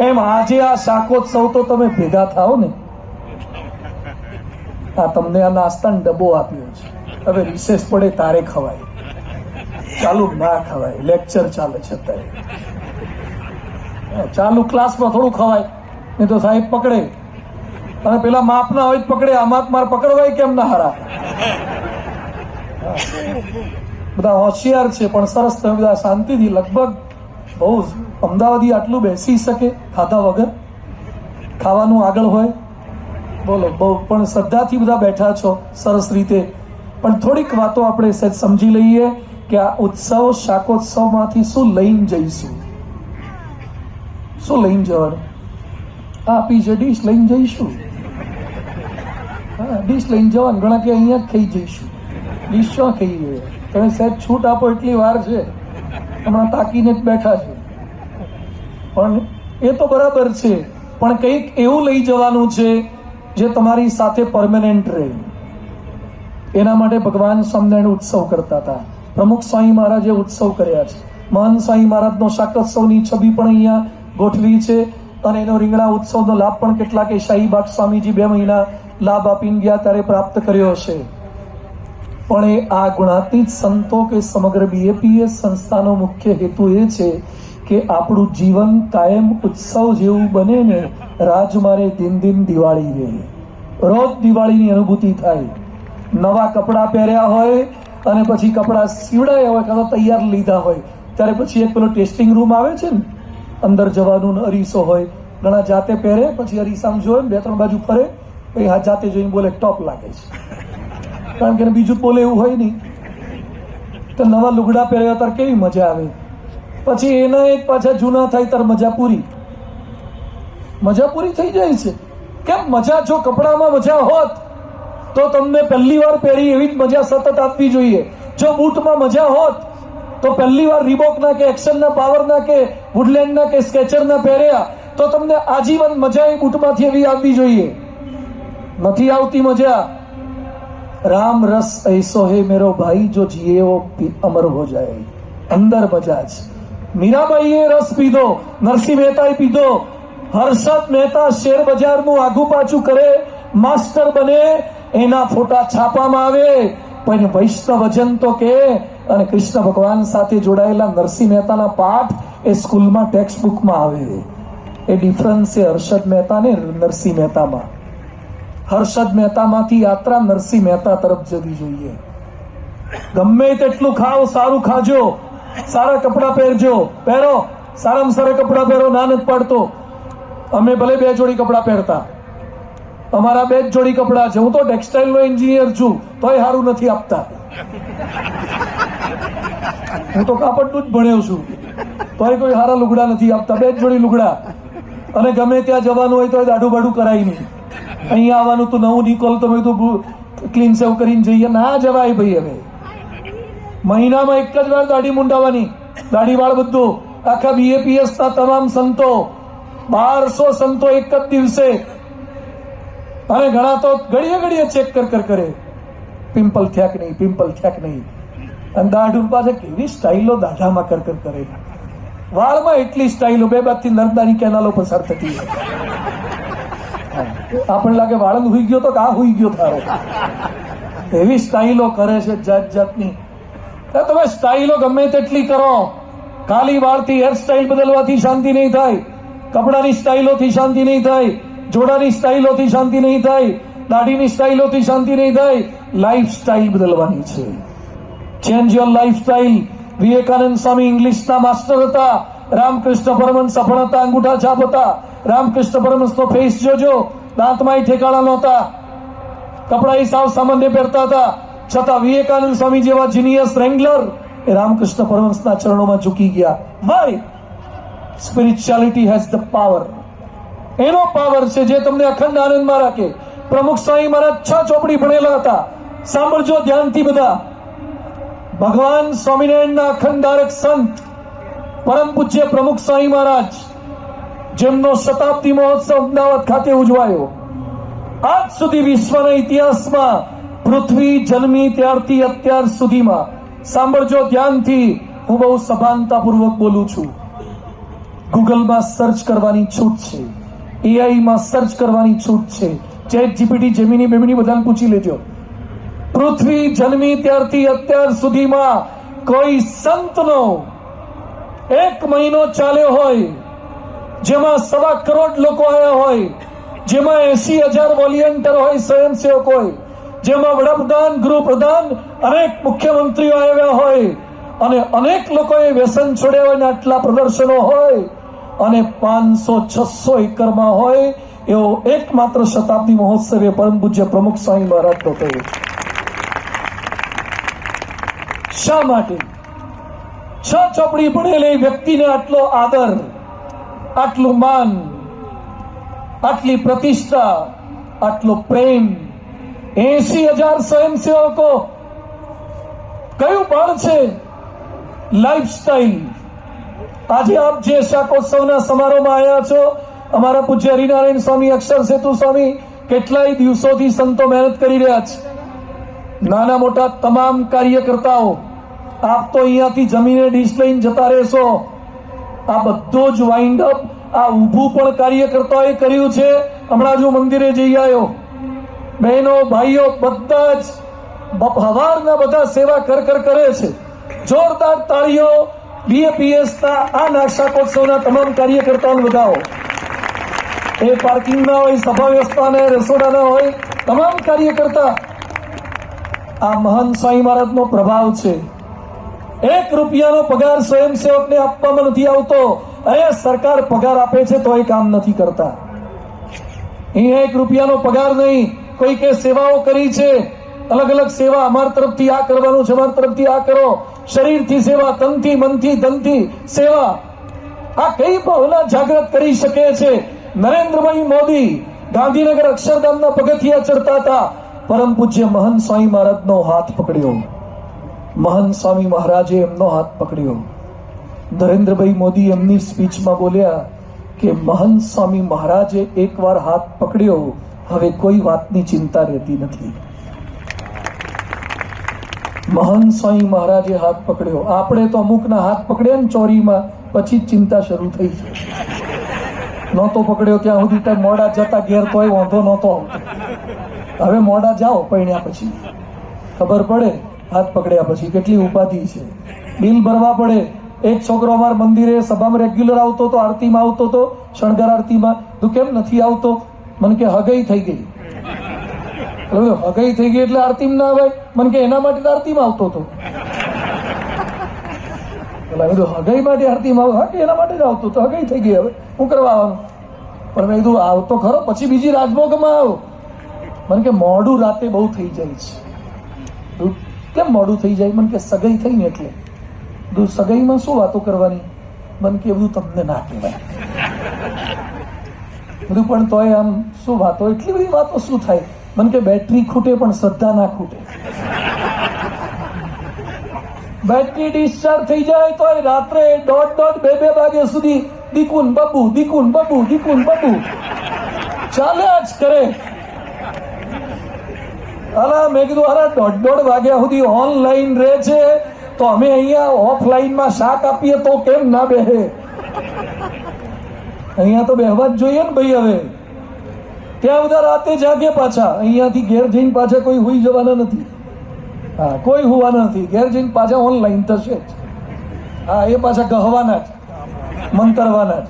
એમ આજે આ શાકોત્સવ તો તમે ભેગા થાઓ ને, આ તમને આ નાસ્તાનો ડબ્બો આપ્યો છે, હવે રિસેસ પડે તારે ખવાય, ચાલુ ના ખવાય, લેક્ચર ચાલે છે અત્યારે, ચાલુ ક્લાસમાં થોડું ખવાય, નહીં તો સાહેબ પકડે, અને પેલા માપના હોય પકડે, આમાં માર પકડવાય કેમ ના હારા. બધા હોશિયાર છે પણ સરસ, તમે બધા શાંતિથી, લગભગ બહુ અમદાવાદી આટલું બેસી શકે ખાધા વગર, ખાવાનું આગળ હોય, બોલો બહુ પણ શ્રદ્ધાથી બધા બેઠા છો સરસ રીતે. પણ થોડીક વાતો આપણે સહેજ સમજી લઈએ કે આ ઉત્સવ શાકોત્સવમાંથી શું લઈને જઈશું, શું લઈને જવાનું. આપી છે ડીશ લઈને જઈશું, હા ડીશ લઈને જવાનું. ઘણા કે અહીંયા જ ખાઈ જઈશું, ડીશ શું ખાઈ જોઈએ, તમે સહેજ છૂટ આપો એટલી વાર છે, હમણાં તાકીને જ બેઠા છે. પણ એ તો બરાબર છે, પણ કંઈક એવું લઈ જવાનું છે જે તમારી સાથે પરમેનન્ટ રહે. એના માટે ભગવાન સ્વામિનારાયણ ઉત્સવ કરતા હતા. પ્રમુખ સ્વામી મહારાજે ઉત્સવ કર્યા છે. મહાન સ્વામી મહારાજનો શાકોત્સવની છબી પણ અહીંયા ગોઠવી છે, અને એનો રીંગણા ઉત્સવનો લાભ પણ કેટલાક શાહીબાગ સ્વામીજી 2 મહિના લાભ આપીને ગયા ત્યારે પ્રાપ્ત કર્યો છે. પણ એ આ ગુણાતીત સંતો કે સમગ્ર બીએપીએસ સંસ્થાનો મુખ્ય હેતુ એ છે કે આપણું જીવન કાયમ ઉત્સવ જેવું બને ને. રાજમારે દિન દિન દિવાળી રહે, રોજ દિવાળીની અનુભૂતિ થાય. નવા કપડાં પહેર્યા હોય અને પછી કપડાં સીવડાયા હોય કાં તો તૈયાર લીધા હોય, ત્યારે પછી એક પેલો ટેસ્ટિંગ રૂમ આવે છે ને, અંદર જવાનું અરીસો હોય, ઘણા જાતે પહેરે, પછી અરીસામાં જોવે, 2-3 બાજુ ફરે, પછી હા જાતે જોઈને બોલે ટોપ લાગે છે, કારણ કે બીજું બોલે એવું હોય નહીં. તો નવા લુગડા પહેર્યા ત્યારે કેવી મજા આવે, પછી એના એક પાછા જૂના થાય ત્યારે મજા પૂરી થઈ જાય છે. કેમ મજા, જો કપડામાં મજા હોત તો તમને પહેલી વાર પહેરી એવી જ મજા સતત આપવી જોઈએ. જો બૂટમાં મજા હોત તો પહેલી વાર રીબોકના કે એક્શનના, પાવરના કે વુડલેન્ડના કે સ્કેચરના પહેર્યા તો તમને આજીવન મજા એ બૂટમાંથી એવી આવવી જોઈએ. નથી આવતી મજા. રામ રસ ऐसो है मेरो भाई जो जिए वो अमर हो जाए, અંદર મજા છે. મીરાબાઈએ રસ પીધો, નરસિંહ મહેતાએ પીધો, હર્ષદ મહેતા શેર બજારનું આગુ પાછું કરે, માસ્ટર બને, એના ફોટા છાપવામાં આવે, પણ વૈષ્ણવજન તો કે, અને કૃષ્ણ ભગવાન સાથે જોડાયેલા નરસિંહ મહેતાના પાઠ એ સ્કૂલમાં ટેક્સ્ટ બુકમાં આવે. એ ડિફરન્સ છે હર્ષદ મહેતા ને નરસિંહ મહેતામાં. હર્ષદ મહેતામાંથી યાત્રા નરસિંહ મહેતા તરફ જવી જોઈએ. ગમે તેટલું ખાઓ, સારું ખાજો, સારા કપડા પહેરજો, પહેરો, સારામાં સારા કપડા પહેરો, ના નથી પાડતો. અમે ભલે 2 જોડી કપડા પહેરતા, અમારા 2 જ જોડી કપડા છે. હું તો ટેક્સટાઇલ નો એન્જિનિયર છું, તોય સારું નથી આપતા. હું તો કાપડનું જ ભણ્યો છું, તોય કોઈ સારા લુગડા નથી આપતા. 2 જ જોડી લુગડા, અને ગમે ત્યાં જવાનું હોય તો દાઢું બાઢું કરાય નહીં. અહીંયા આવવાનું તો નવું નિકોલ, તમે તો ક્લીન સેવ કરીને જઈએ, ના જવાય ભાઈ. હવે મહિનામાં 1 જ વાર દાઢી મુંડાવાની, દાઢી વાળ બધું. આખા બીએપીએસ ના તમામ સંતો, 1200 સંતો એક જ દિવસે, અને ઘણા તો ઘડીએ ચેક કરે, પિમ્પલ થયા કે નહીં, પિમ્પલ થયા કે નહીં. અને દાઢું પાસે કેવી સ્ટાઇલો દાઢામાં કરે, વાળમાં એટલી સ્ટાઇલો, 2 બાજુથી નર્મદાની કેનાલો પસાર થતી હોય. આપણને લાગે વાળંદ હુઈ ગયો તો કે આ હુઈ ગયો તારો, એવી સ્ટાઇલો કરે છે જાત જાતની. તમે સ્ટાઇલો ગમે તેટલી કરો, ખાલી વાળથી હેરસ્ટાઇલ બદલવાથી શાંતિ નહીં થાય, કપડાની સ્ટાઇલોથી શાંતિ નહીં થાય, જોડાની સ્ટાઇલોથી શાંતિ નહીં થાય, દાઢીની સ્ટાઇલોથી શાંતિ નહીં થાય. લાઈફ સ્ટાઇલ બદલવાની છે. Change your lifestyle. Vivekananda Swami ઇંગ્લિશના માસ્ટર હતા, રામકૃષ્ણ પરમહંસ સફળ હતા, અંગૂઠા છાપ હતા. રામકૃષ્ણ પરમહંસનો ફેસ જોજો, દાંતમાં ઠેકાણા નહોતા, કપડા સાવ સામાન્ય પહેરતા હતા, છતાં વિવેકાનંદ સ્વામી જેવા જીનિયસ રેંગલર એ રામકૃષ્ણ પરમહંસના ચરણોમાં ઝૂકી ગયા. Why? Spirituality has the power. એનો પાવર છે જે તમને અખંડ આનંદમાં રાખે. પ્રમુખ સ્વામી મહારાજ 6 ચોપડી ભણેલા હતા. સાંભળજો ધ્યાનથી બધા. ભગવાન સ્વામિનારાયણના અખંડારક સંત પરમ પૂજ્ય પ્રમુખ સ્વામી મહારાજ, જેમનો શતાબ્દી મહોત્સવ અમદાવાદ ખાતે ઉજવાયો. આજ સુધી વિશ્વના ઇતિહાસમાં પૃથ્વી જન્મી ત્યારથી અત્યાર સુધીમાં, સાંભળજો ધ્યાનથી, હું બહુ સભાનતાપૂર્વક બોલું છું, ગૂગલમાં સર્ચ કરવાની છૂટ છે, એઆઈમાં સર્ચ કરવાની છૂટ છે, ચેટ જીપીટી, જેમિની બેમિની બધાને પૂછી લેજો. પૃથ્વી જન્મી ત્યારથી અત્યાર સુધીમાં કોઈ સંતનો 1 મહિનો ચાલ્યો હોય જેમાં 1.25 કરોડ લોકો આવ્યા હોય, જેમાં 80,000 વોલિયન્ટર હોય, સ્વયંસેવક હોય, જેમાં વડાપ્રધાન, ગૃહપ્રધાન, અનેક મુખ્યમંત્રીઓ આવ્યા હોય અને અનેક લોકોએ વ્યસન છોડ્યા હોય, આટલા પ્રદર્શનો હોય અને 500-600 એકરમાં હોય એવો એકમાત્ર શતાબ્દી મહોત્સવ એ પરમ પૂજ્ય પ્રમુખ સ્વામી મહારાજનો થયો. શા માટે? 6 ચોપડી ભણેલી વ્યક્તિને આટલો આદર, આટલું માન, આટલી પ્રતિષ્ઠા, આટલો પ્રેમ, 80,000 સ્વયંસેવકો. કયું બળ છે? લાઈફસ્ટાઈલ. આજે આપ જે શાકોત્સવના સમારોહમાં આવ્યા છો, અમારા પૂજ્ય હરિનારાયણ સ્વામી, અક્ષર સેતુ સ્વામી કેટલાય દિવસોથી સંતો મહેનત કરી રહ્યા છે. નાના મોટા તમામ કાર્યકર્તાઓ, આપ તો અહીંયાથી જમીને ડીશ લઈને જતા રહેશો. આ બધો જ વાઇન્ડ અપ, આ ઊભું પણ કાર્યકર્તાઓએ કર્યું છે. હમણાં જ હું મંદિરે જઈ આવ્યો. બહેનો, ભાઈઓ બધા જ હવારના બધા સેવા કરે છે. જોરદાર તાળીઓ BAPS-ના આ શાકોત્સવના તમામ કાર્યકર્તાઓને વધાવો. એ પાર્કિંગના હોય, સભા વ્યવસ્થાના, રસોડાના હોય, તમામ કાર્યકર્તા. આ મહાન સ્વામી મહારાજનો પ્રભાવ છે. 1 રૂપિયાનો પગાર સ્વયંસેવકને આપવામાં નથી આવતો. અહીંયા સરકાર પગાર આપે છે તો એ કામ નથી કરતા. અહીંયા 1 રૂપિયાનો પગાર નહીં. કોઈ કે સેવાઓ કરી છે, અલગ અલગ સેવા, અમારા તરફથી આ કરવાનું છે, અમારા તરફથી આ કરો. શરીરથી સેવા, તનથી, મનથી, ધનથી સેવા. આ કઈ ભાવના જાગૃત કરી શકે છે? નરેન્દ્રભાઈ મોદી ગાંધીનગર અક્ષરધામના પગથિયા ચડતા હતા, પરમ પૂજ્ય મહંત સ્વામી મહારાજનો હાથ પકડ્યો. મહંત સ્વામી મહારાજે એમનો હાથ પકડ્યો. નરેન્દ્રભાઈ મોદી એમની સ્પીચમાં બોલ્યા કે મહંત સ્વામી મહારાજે એકવાર હાથ પકડ્યો, હવે કોઈ વાતની ચિંતા રહેતી નથી. મહંત સ્વામી મહારાજે હાથ પકડ્યો. આપણે તો અમુકના હાથ પકડ્યા ને ચોરીમાં, પછી જ ચિંતા શરૂ થઈ છે. નહોતો પકડ્યો ત્યાં સુધી કઈ મોડા જતા ઘેર તોય વાંધો નહોતો આવતો. હવે મોડા જાઓ પૈણ્યા પછી ખબર પડે, હાથ પકડ્યા પછી કેટલી ઉપાધિ છે. બિલ ભરવા પડે. એક છોકરો અમારા મંદિરે સભામાં રેગ્યુલર આવતો હતો, આરતીમાં આવતો હતો, શણગાર આરતીમાં. તું કેમ નથી આવતો? મને કે હગઈ થઈ ગઈ. હગઈ થઈ ગઈ એટલે આરતીમાં ના આવે? મને કે એના માટે આરતીમાં આવતો હતો. હગઈ માટે આરતીમાં આવે? કે એના માટે જ આવતો હતો. હગઈ થઈ ગઈ, હવે હું કરવા આવવાનું? પણ મેં કીધું આવતો ખરો, પછી બીજી રાજભોગમાં આવો. મને કે મોડું રાતે બહુ થઈ જાય છે. કેમ મોડું થઈ જાય? મને કે સગાઈ થઈ ને એટલે. સગાઈમાં શું વાતો કરવાની? મને કે બધું તમને ના કહેવાય. બધું પણ તોય આમ શું વાતો, એટલી બધી વાતો શું થાય? મને કે બેટરી ખૂટે પણ શ્રદ્ધા ના ખૂટે. બેટરી ડિસ્ચાર્જ થઈ જાય તો રાત્રે 1:30-2 વાગ્યા સુધી દીકુન બબુ, દીકુન બબુ, દીકુન બબુ ચાલ્યા જ કરે. અલા મેં કીધું અરે 1:30 વાગ્યા સુધી ઓનલાઈન રહે છે તો અમે અહીંયા ઓફલાઈનમાં શાક આપીએ તો કેમ ના બેહે? અહીંયા તો બેહવા જ જોઈએ ને ભાઈ. હવે ત્યાં બધા રાતે જાગે પાછા. અહીંયાથી ઘેર જઈને પાછા કોઈ હુઈ જવાના નથી. હા, કોઈ હોવાના નથી. ઘેર જઈને પાછા ઓનલાઈન થશે જ. હા, એ પાછા ગહવાના જ, મંતરવાના જ,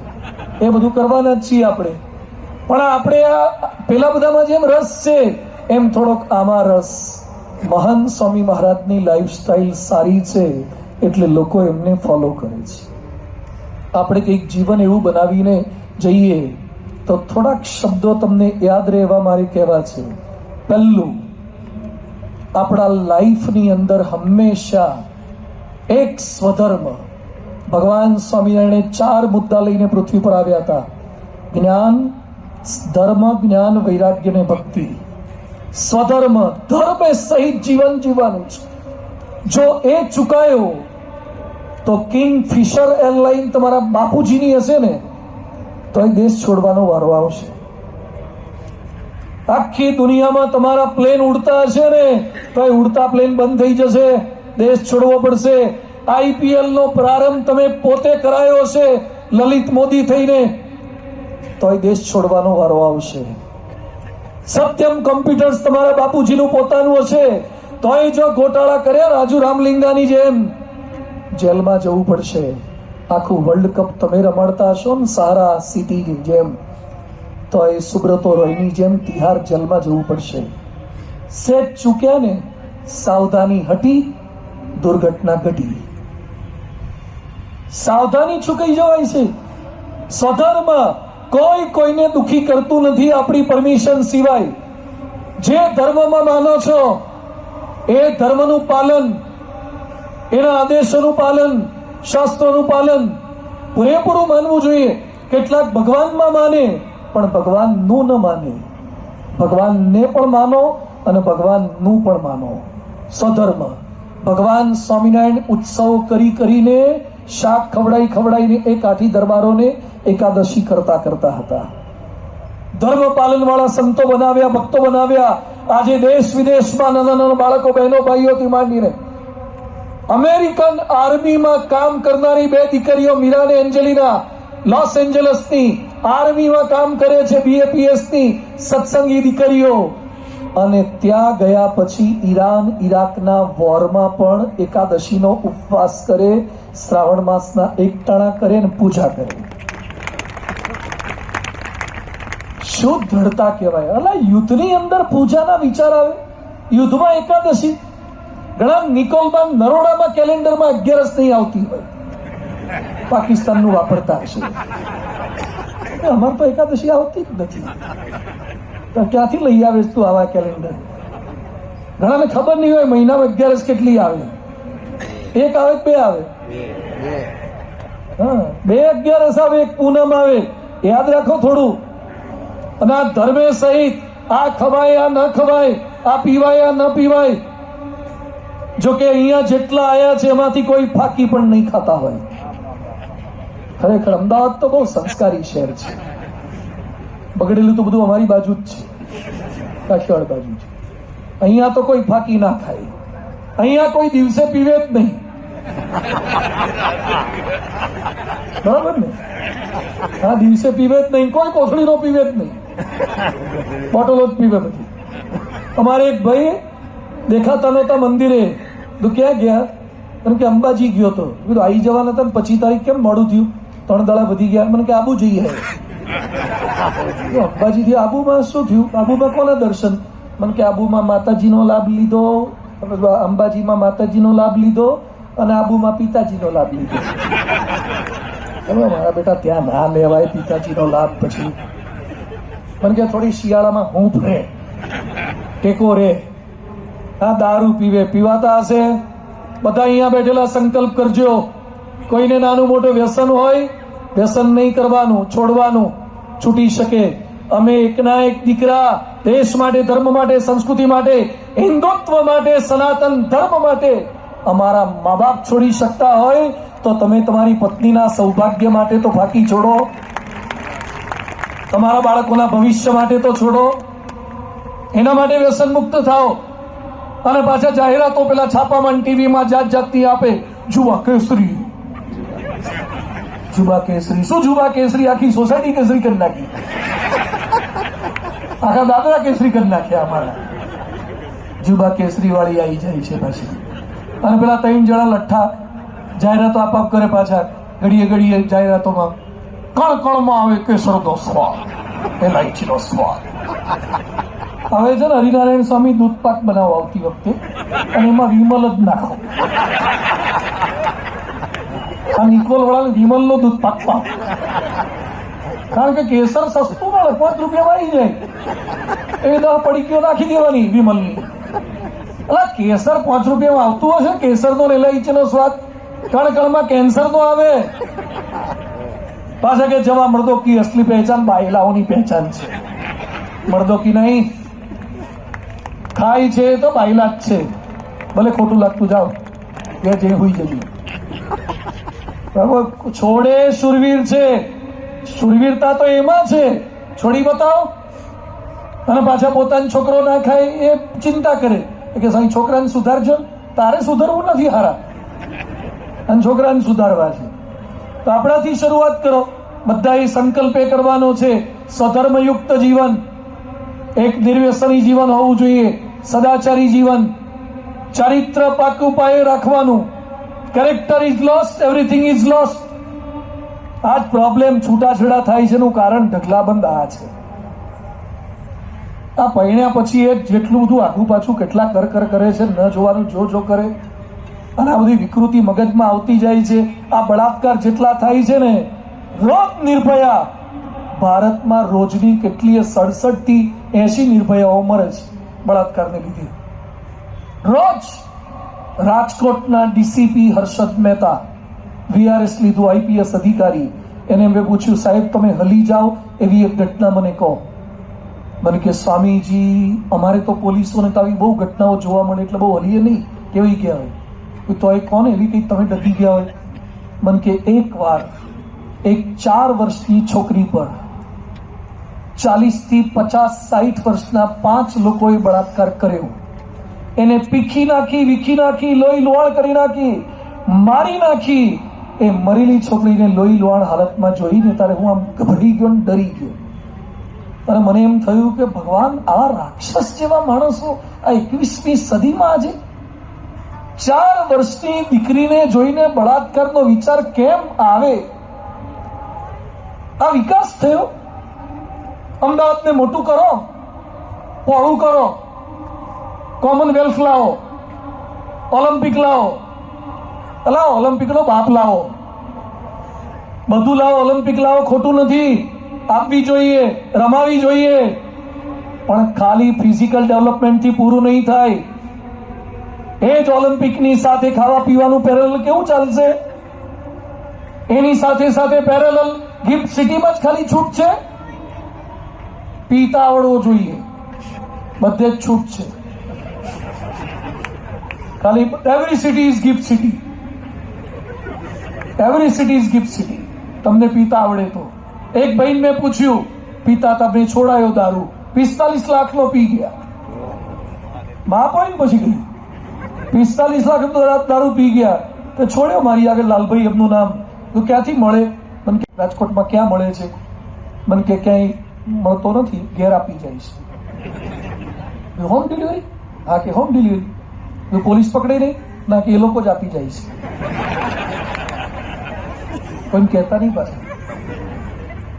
એ બધું કરવાના જ છીએ આપણે. પણ આપણે આ પેલા બધામાં જેમ રસ છે એમ થોડોક આમાં રસ. મહાન સ્વામી મહારાજની લાઈફસ્ટાઈલ સારી છે એટલે લોકો એમને ફોલો કરે છે. આપણે કંઈક જીવન એવું બનાવીને જઈએ તો થોડાક શબ્દો તમને યાદ રહેવા મારે કહેવા છે. પહેલું, આપણા લાઈફની અંદર હંમેશા એક સ્વધર્મ. ભગવાન સ્વામિનારાયણે 4 મુદ્દા લઈને પૃથ્વી પર આવ્યા હતા: જ્ઞાન, ધર્મ, જ્ઞાન, વૈરાગ્ય ને ભક્તિ. સ્વધર્મ, ધર્મ સહિત જીવન જીવવાનું છે. જો એ ચૂકાયો તો કિંગ ફિશર એરલાઇન તમારા બાપુજીની હશે ને તો એ દેશ છોડવાનો વારો આવશે. આખી દુનિયામાં તમારા પ્લેન ઉડતા હશે ને તો એ ઉડતા પ્લેન બંધ થઈ જશે, દેશ છોડવો પડશે. IPL નો પ્રારંભ તમે પોતે કરાયો હશે લલિત મોદી થઈને તો એ દેશ છોડવાનો વારો આવશે. સત્યમ કોમ્પ્યુટર્સ તમારા બાપુજીનું પોતાનું હશે તોય જો ગોટાળા કર્યા રાજુ રામલિંગાની જેમ જેલમાં જવું પડશે. આખું વર્લ્ડ કપ તમે રમાડતા હશો ને સારા સિટીની જેમ, તો એ સુબ્રતો રોયની જેમ તિહાર જેલમાં જવું પડશે. સેજ ચૂક્યા ને સાવધાની હટી, દુર્ઘટના ઘટી. સાવધાની ચૂકાઈ જવાય છે. સ્વધર્મ, કોઈ કોઈને દુખી કરતું નથી આપણી પરમિશન સિવાય. જે ધર્મમાં માનો છો એ ધર્મનું પાલન, એના આદેશોનું પાલન, શાસ્ત્રોનું પાલન પૂરેપૂરું માનવું જોઈએ. કેટલાક ભગવાનમાં માને પણ ભગવાનનું ન માને. ભગવાનને પણ માનો અને ભગવાનનું પણ માનો. સ્વધર્મ. ભગવાન સ્વામિનારાયણ ઉત્સવ કરીને શાક ખવડાવીને એ કાઠી દરબારોને એકાદશી કરતા હતા. ધર્મ પાલન વાળા સંતો બનાવ્યા, ભક્તો બનાવ્યા. આજે દેશ વિદેશમાં નાના નાના બાળકો, બહેનો, ભાઈઓથી માંડીને અમેરિકન આર્મીમાં કામ કરનારી 2 દીકરીઓ મીરા અને એન્જેલિના લોસ એન્જલસની આર્મીમાં કામ કરે છે, BAPSની સત્સંગી દીકરીઓ. અને ત્યાં ગયા પછી ઈરાન ઈરાકના વોરમાં પણ એકાદશીનો ઉપવાસ કરે, શ્રાવણ માસના એકટાણા કરે ને પૂજા કરે. શું દ્રઢતા કહેવાય! અલા, યુદ્ધની અંદર પૂજાના વિચાર આવે, યુદ્ધમાં એકાદશી. ઘણા નિકોલમાં નરોડામાં કેલેન્ડરમાં 11 નહીં આવતી હોય, પાકિસ્તાનનું વાપરતા હશે. અમારે તો એકાદશી આવતી જ નથી, તો ક્યાંથી લઈ આવે તું આવા કેલેન્ડર? ઘણાને ખબર નહીં હોય મહિનામાં 11 કેટલી આવે. 1 આવે કે 2 આવે? હા, 2 11 આવે, 1 પૂનમ આવે. યાદ રાખો થોડું. અને આ ધર્મે સહિત આ ખવાય, આ ન ખવાય, આ પીવાય, આ ન પીવાય. જો કે અહીંયા જેટલા આયા છે એમાંથી કોઈ ફાકી પણ નહીં ખાતા હોય. ખરેખર અમદાવાદ તો બહુ સંસ્કારી શહેર છે. બગડેલું તો બધું અમારી બાજુ જ છે, કાઠિયાવાડ બાજુ છે. અહીંયા તો કોઈ ફાકી ના ખાય. અહીંયા કોઈ દિવસે પીવે જ નહીં, બરાબર ને? હા, દિવસે પીવે જ નહીં, કોઈ કોથળીનો પીવે જ નહીં, બોટલો જ પીવે બધી. અમારે એક ભાઈ દેખાતા નહોતા મંદિરે, તો ક્યાં ગયા? કારણ કે અંબાજી ગયો હતો. કીધું આવી જવાના હતા ને 25 તારીખ કેમ મોડું થયું? 3 દાડા વધી ગયા. મને કે આબુ જઈએ. અંબાજી થી આબુમાં શું થયું? આબુમાં કોના દર્શન? મને કે આબુમાં માતાજીનો લાભ લીધો, અંબાજીમાં માતાજીનો લાભ લીધો અને આબુમાં પિતાજીનો લાભ લીધો. મારા બેટા ત્યાં ના લેવાય પિતાજીનો લાભ. પછી મને કે થોડી શિયાળામાં હૂંફ રે, ટેકો રે. આ દારૂ પીવે, પીવાતા હશે. બધા અહીંયા બેઠેલા સંકલ્પ કરજો, કોઈને નાનું મોટું વ્યસન હોય, વ્યસન નહીં કરવાનું, છોડવાનું. છૂટી શકે. અમે એકના એક દીકરા દેશ માટે, ધર્મ માટે, સંસ્કૃતિ માટે, હિન્દુત્વ માટે, સનાતન ધર્મ માટે અમારા મા બાપ છોડી શકતા હોય તો તમે તમારી પત્નીના સૌભાગ્ય માટે તો ફાંકી છોડો, તમારા બાળકોના ભવિષ્ય માટે તો છોડો. એના માટે વ્યસન મુક્ત થાઓ. અને પાછા જાહેરાતો પેલા છાપામાં, ટીવીમાં જાત જાતની આપે, જુવા કેસરી, જુબા કેસરી. શું જુબા કેસરી? આખી સોસાયટી કેસરી કરી નાખી, આખા દાદરા કેસરી કરી નાખ્યા અમારા. જુબા કેસરી વાળી આવી જાય છે પાછી. અને પેલા 3 જણા લઠ્ઠા જાહેરાતો આપ કરે પાછા, ઘડીએ જાહેરાતોમાં કણકણમાં આવે કેસરનો સ્વાદ, એલાયચીનો સ્વાદ. હવે છે ને હરિનારાયણ સ્વામી દૂધ પાક બનાવો આવતી વખતે, અને એમાં વિમલ જ નાખો. આ નિકોલ વાળા વિમલ નો દૂધ પાક પાક, કારણ કે કેસર સસ્તું મળે, 5 રૂપિયામાં આવી જાય. એ 10 પડીકીઓ નાખી દેવાની વિમલની. એટલે કેસર 5 રૂપિયામાં આવતું હશે. કેસરનો એલાયચીનો સ્વાદ કણકણમાં કેન્સર તો આવે. પાછા કે જવા મર્દો કી અસલી પહેચાન બાયલાઓની પહેચાન છે. મર્દો કી નહીં, ખાય છે તો બાયલા જ છે. ભલે ખોટું લાગતું જાઓ, જે હોઈ જઈએ. છોડે શુરવીર છે. શુરવીરતા તો એમાં છે, છોડી બતાવો. અને પાછા પોતાનો છોકરો ના ખાય એ ચિંતા કરે કે સાંઈ છોકરાને સુધારજો. તારે સુધરવું નથી હારા, અને છોકરાને સુધારવા છે. તો આપણાથી શરૂઆત કરો. બધાએ સંકલ્પ કરવાનો છે સ્વધર્મયુક્ત જીવન. એક નિર્વ્યસની જીવન હોવું જોઈએ, સદાચારી જીવન, ચારિત્ર પાકું પાયે રાખવાનું. Character is lost, everything is lost. આ જ પ્રોબ્લેમ છૂટાછેડા થાય છે એનું કારણ ઢગલાબંધ આ છે. આ પરણ્યા પછી એ જેટલું બધું આગું પાછું કેટલા કર કરે છે, ન જોવાનું જો કરે, અને આ બધી વિકૃતિ મગજમાં આવતી જાય છે. આ બળાત્કાર જેટલા થાય છે ને, રોજ નિર્ભયા, ભારતમાં રોજની કેટલીય 67 થી 80 નિર્ભયાઓ મરે છે બળાત્કારને લીધે. રોજ. રાજકોટના ડીસીપી હર્ષદ મહેતા, વીઆરએસ લીધું, આઈપીએસ અધિકારી, એને મેં પૂછ્યું, સાહેબ તમે હલી જાઓ એવી એક ઘટના મને કહો. મને કે સ્વામીજી અમારે તો પોલીસોને તો આવી બહુ ઘટનાઓ જોવા મળે એટલે બહુ હલીએ નહીં, કેવી ગયા હોય તો એ કોને એવી કઈ તમે ડગી ગયા હોય. મને કે એક વાર એક 4 વર્ષની છોકરી પર 40 થી 50 60 વર્ષના 5 લોકોએ બળાત્કાર કર્યો. એને પીખી નાખી, વીખી નાખી, લોહી લોહાણ કરી નાખી, મારી નાખી. એ મરેલી છોકરીને લોહી લોહાણ હાલતમાં જોઈને ત્યારે હું આમ ગભરી ગયો, ડરી ગયો. અને મને એમ થયું કે ભગવાન, આ રાક્ષસ જેવા માણસો આ 21મી સદીમાં આજે 4 વર્ષની દીકરીને જોઈને બળાત્કારનો વિચાર કેમ આવે? આ વિકાસ થયો? અમદાવાદને મોટું કરો, પહોળું કરો, કોમનવેલ્થ લાવો, ઓલિમ્પિક લાવો, લાવો ઓલિમ્પિકનો બાપ લાવો, બધું લાવો, ઓલિમ્પિક લાવો, ખોટું નથી, આપવી જોઈએ, રમાવી જોઈએ, પણ ખાલી ફિઝિકલ ડેવલપમેન્ટથી પૂરું નહીં થાય. એ જ ઓલિમ્પિકની સાથે ખાવા પીવાનું પેરેલલ કેવું ચાલશે? એની સાથે પેરેલલ ગિફ્ટ સિટીમાં જ ખાલી છૂટ છે. પીતા આવડવો જોઈએ, બધે જ છૂટ છે. ખાલી every city is gift city, every city is gift city. તમને પીતા આવડે તો. એક ભાઈને મેં પૂછ્યું, પીતા તમે છોડાયો દારૂ, 45 લાખનો પી ગયા. માં પોઈન્ટ પછી ગઈ, 45 લાખ દારૂ પી ગયા તો છોડ્યો. મારી આગળ લાલભાઈ એમનું નામ, તો ક્યાંથી મળે? મને કે રાજકોટમાં ક્યાં મળે છે? મને કે ક્યાંય મળતો નથી, ઘેર આપી જાય છે. Home delivery? હા કે હોમ ડિલિવરી. પોલીસ પકડે નહીં? ના કે એ લોકો જ આપી જાય છે. કોઈ કહેતા નહીં પાછા.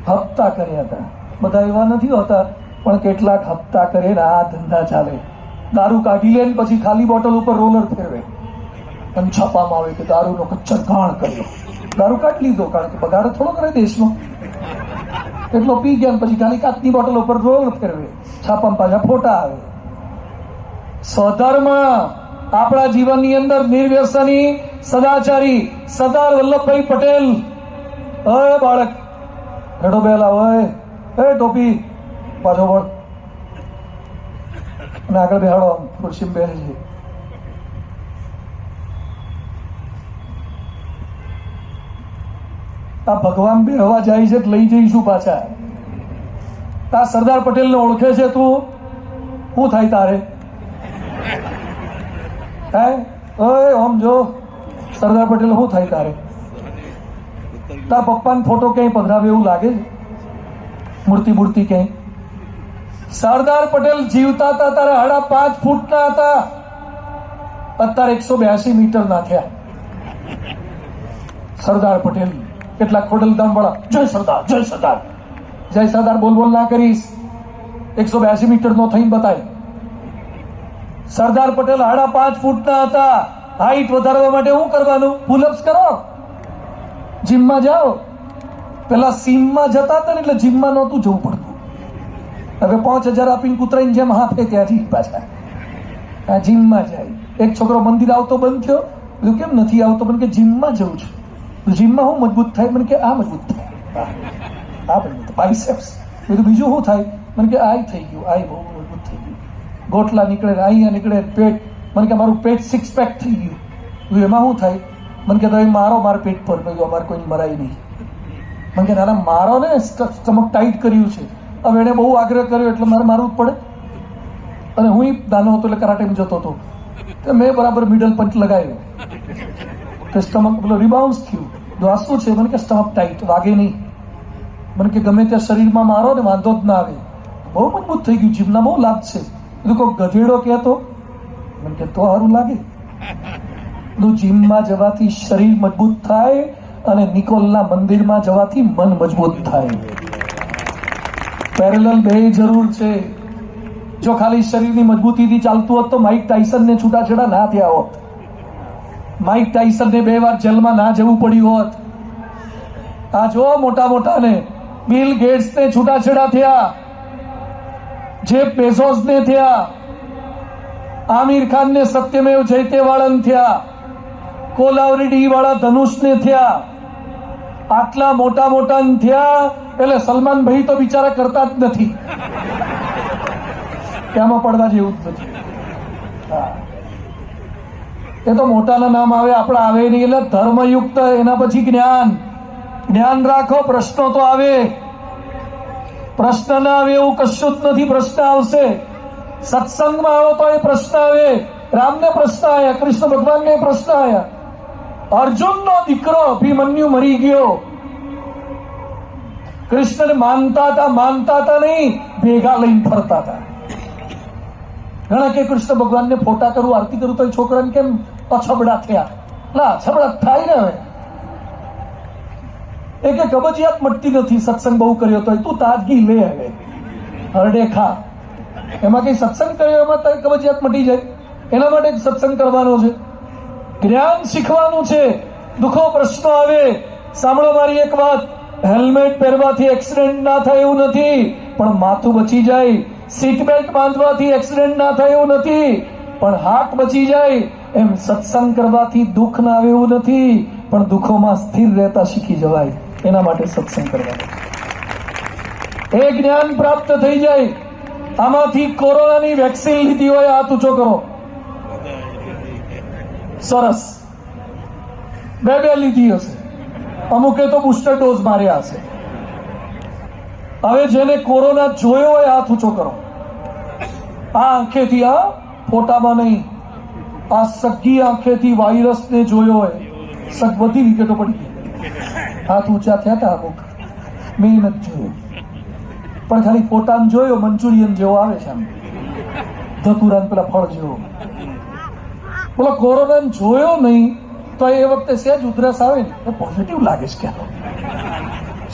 હપ્તા કર્યા હતા, બધા એવા નથી હોતા, પણ કેટલાક હપ્તા કરે ને આ ધંધા ચાલે. દારૂ કાઢી લે ને પછી ખાલી બોટલ ઉપર રોલર ફેરવે અને છાપામાં આવે કે દારૂનો કચ્છર ઘાણ કર્યો. દારૂ કાઢી લીધો, કારણ કે બગાડો થોડો કરે દેશનો. એટલો પી ગયા ને પછી ખાલી કાચની બોટલ ઉપર રોલર ફેરવે, છાપામાં પાછા ફોટા આવે. સ્વધર્મ આપણા જીવનની અંદર નિર્વ્યસની, સદાચારી, સરદાર વલ્લભભાઈ પટેલ. ઓય બાળક, હેડો બેલા, ઓય એ ટોપી પાછો વળ અને આગળ બેહાડો, ખુરશી બેસે છે. આ ભગવાન બેહવા જાય છે, લઈ જઈશું પાછા. આ સરદાર પટેલને ઓળખે છે તું? શું થાય તારે? ઓય ઓમ જો, સરદાર પટેલ શું થાય તારે? તારા પપ્પાનો ફોટો ક્યાંય પધરાવે એવું લાગે છે? મૂર્તિ ક્યાંય? સરદાર પટેલ જીવતા હતા ત્યારે 5.5 ફૂટના હતા, અત્યારે 182 મીટરના થયા. સરદાર પટેલ કેટલા ખોડલધામ વાળા, જય સરદાર, જય સરદાર, જય સરદાર બોલ ના કરીશ, 182 મીટરનો થઈને બતાય. સરદાર પટેલ 5.5 ફૂટના હતા. હાઈટ વધારવા માટે શું કરવાનું? પુલઅપ્સ કરો, જીમમાં જાઓ. પેલા સીમમાં જતા હતા ને એટલે જીમમાં નહોતું જવું પડતું. હવે 5000 આપીને કૂતરાની જેમ હાથે ત્યાંથી પાછા આ જીમમાં જાય. એક છોકરો મંદિર આવતો બંધ થયો, બધું કેમ નથી આવતો? મને કે જીમમાં જવું છું. જીમમાં હું મજબૂત થાય? મને કે આ મજબૂત થાય, આ મજબૂત બાઇસેપ્સ. બધું બીજું શું થાય? મને કે આ થઈ ગયું, આ બહુ મજબૂત થઈ ગયું. ગોટલા નીકળે, અહીંયા નીકળે, પેટ. મને કે મારું પેટ 6 પેક થઈ ગયું. એમાં શું થાય? મને કે તમે મારો મારા પેટ પર. મેં અમારે કોઈ મરાય નહીં. મને કે નાના મારો ને, સ્ટમક ટાઈટ કર્યું છે. હવે એને બહુ આગ્રહ કર્યો એટલે મારે મારવું જ પડે. અને હું નાનો હતો એટલે કરાટેમાં જતો હતો, તો મેં બરાબર મિડલ પંચ લગાવ્યો તો સ્ટમક પેલો રિબાઉન્સ થયું. આ શું છે? મને કે સ્ટમક ટાઈટ, વાગે નહીં. મને કે ગમે ત્યાં શરીરમાં મારો ને વાંધો જ ના આવે. બહુ મજબૂત થઈ ગયું, જીમના બહુ લાભ છે. બધું કોઈ ગધેડો કહેતો મને કે તો સારું લાગે. બધું જીમમાં જવાથી શરીર મજબૂત થાય અને નિકોલના મંદિરમાં જવાથી મન મજબૂત થાય. પેરેલલ બે જરૂર છે. જો ખાલી શરીરની મજબૂતીથી ચાલતું હોત તો માઇક ટાઇસનને છૂટાછેડા ના થયા હોત. માઇક ટાઇસનને 2 વાર જેલમાં ના જવું પડ્યું હોત. આ જો મોટા મોટાને બિલ ગેટ્સને છૂટાછેડા થયા, જેફ બેઝોસને થયા, આમિર ખાનને સત્યમેવ જયતે વાળાને થયા, કોલાવરી વાળા ધનુષને થયા. આટલા મોટા મોટા થયા એટલે સલમાન ભાઈ તો બિચારા કરતા જ નથી. ત્યાંમાં પડવા જેવું જ નથી. એ તો મોટાના નામ આવે, આપણા આવે નહીં. એટલે ધર્મયુક્ત, એના પછી જ્ઞાન. જ્ઞાન રાખો, પ્રશ્નો તો આવે. પ્રશ્ન ના આવે એવું કશું જ નથી. પ્રશ્ન આવશે. સત્સંગમાં આવો તો એ પ્રશ્ન આવે. રામને પ્રશ્ન આવ્યા, કૃષ્ણ ભગવાનને પ્રશ્ન આવ્યા. અર્જુનનો દીકરો અભિમન્યુ મરી ગયો. કૃષ્ણને માનતા હતા નહીં, ભેગા લઈને ફરતા હતા. ઘણા કે કૃષ્ણ ભગવાનને ફોટા કરું, આરતી કરું તો એ છોકરાને કેમ અછબડા થયા? ના, અછબડા થાય ને. હવે એ કે કબજિયાત મટતી નથી, સત્સંગ બહુ કર્યો તો. તું તાજગી લે, હવે હરડે ખા. એમાં કઈ સત્સંગ કર્યો એમાં તારી કબજિયાત મટી જાય? એના માટે સત્સંગ કરવાનો છે, જ્ઞાન શીખવાનું છે. દુઃખો પ્રશ્નો આવે. સાંભળો મારી એક વાત, હેલ્મેટ પહેરવાથી એક્સિડન્ટ ના થાય એવું નથી, પણ માથું બચી જાય. સીટ બેલ્ટ બાંધવાથી એક્સિડન્ટ ના થાય એવું નથી, પણ હાથ બચી જાય. એમ સત્સંગ કરવાથી દુઃખ ના આવે એવું નથી, પણ દુઃખોમાં સ્થિર રહેતા શીખી જવાય. એના માટે સત્સંગ કરવાનો. એ જ્ઞાન પ્રાપ્ત થઈ જાય. આમાંથી કોરોનાની વેક્સિન લીધી હોય, હાથ ઊંચો કરો. સરસ. 2 લીધી હશે, અમુકે તો બુસ્ટર ડોઝ માર્યા હશે. હવે જેને કોરોના જોયો હોય હાથ ઊંચો કરો. આ આંખેથી, આ ફોટામાં નહીં, આ સગી આંખેથી વાયરસને જોયો હોય. બધી વિકેટો પડી ગઈ. હાથ ઊંચા થયા હતા અમુક. મેં નથી જોયો, પણ ખાલી ફોટામાં જોયો. મંચુરિયન જેવો આવે છે, આમ ધતુરાન પેલા ફળ જેવો. બોલો, કોરોના જોયો નહીં તો એ વખતે સહેજ ઉધરસ આવે ને એ પોઝિટિવ લાગે છે. ક્યાં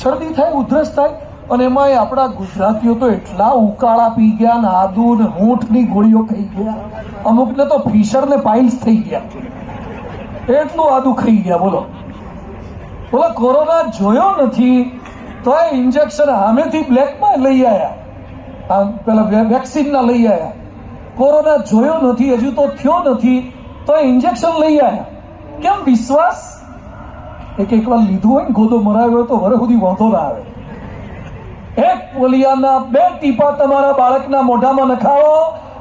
શરદી થાય, ઉધરસ થાય. અને એમાં આપણા ગુજરાતીઓ તો એટલા ઉકાળા પી ગયા ને આદુ ને હોઠની ગોળીઓ ખાઈ ગયા. અમુકને તો ફિશર ને પાઇલ્સ થઈ ગયા, એટલું આદુ ખાઈ ગયા. બોલો, કોરોના જોયો નથી તો એ ઇન્જેક્શન સામેથી બ્લેકમાં લઈ આવ્યા, પેલા વેક્સિનના લઈ આવ્યા. કોરોના જોયો નથી, હજુ તો થયો નથી, તો એ ઇન્જેક્શન લઈ આવ્યા. કેમ? વિશ્વાસ. એક વાર લીધું હોય ને, ગોદો મરાવ્યો હોય તો વરસ સુધી વાંધો ના આવે. એક પોલિયાના 2 ટીપા તમારા બાળકના મોઢામાં નખાવો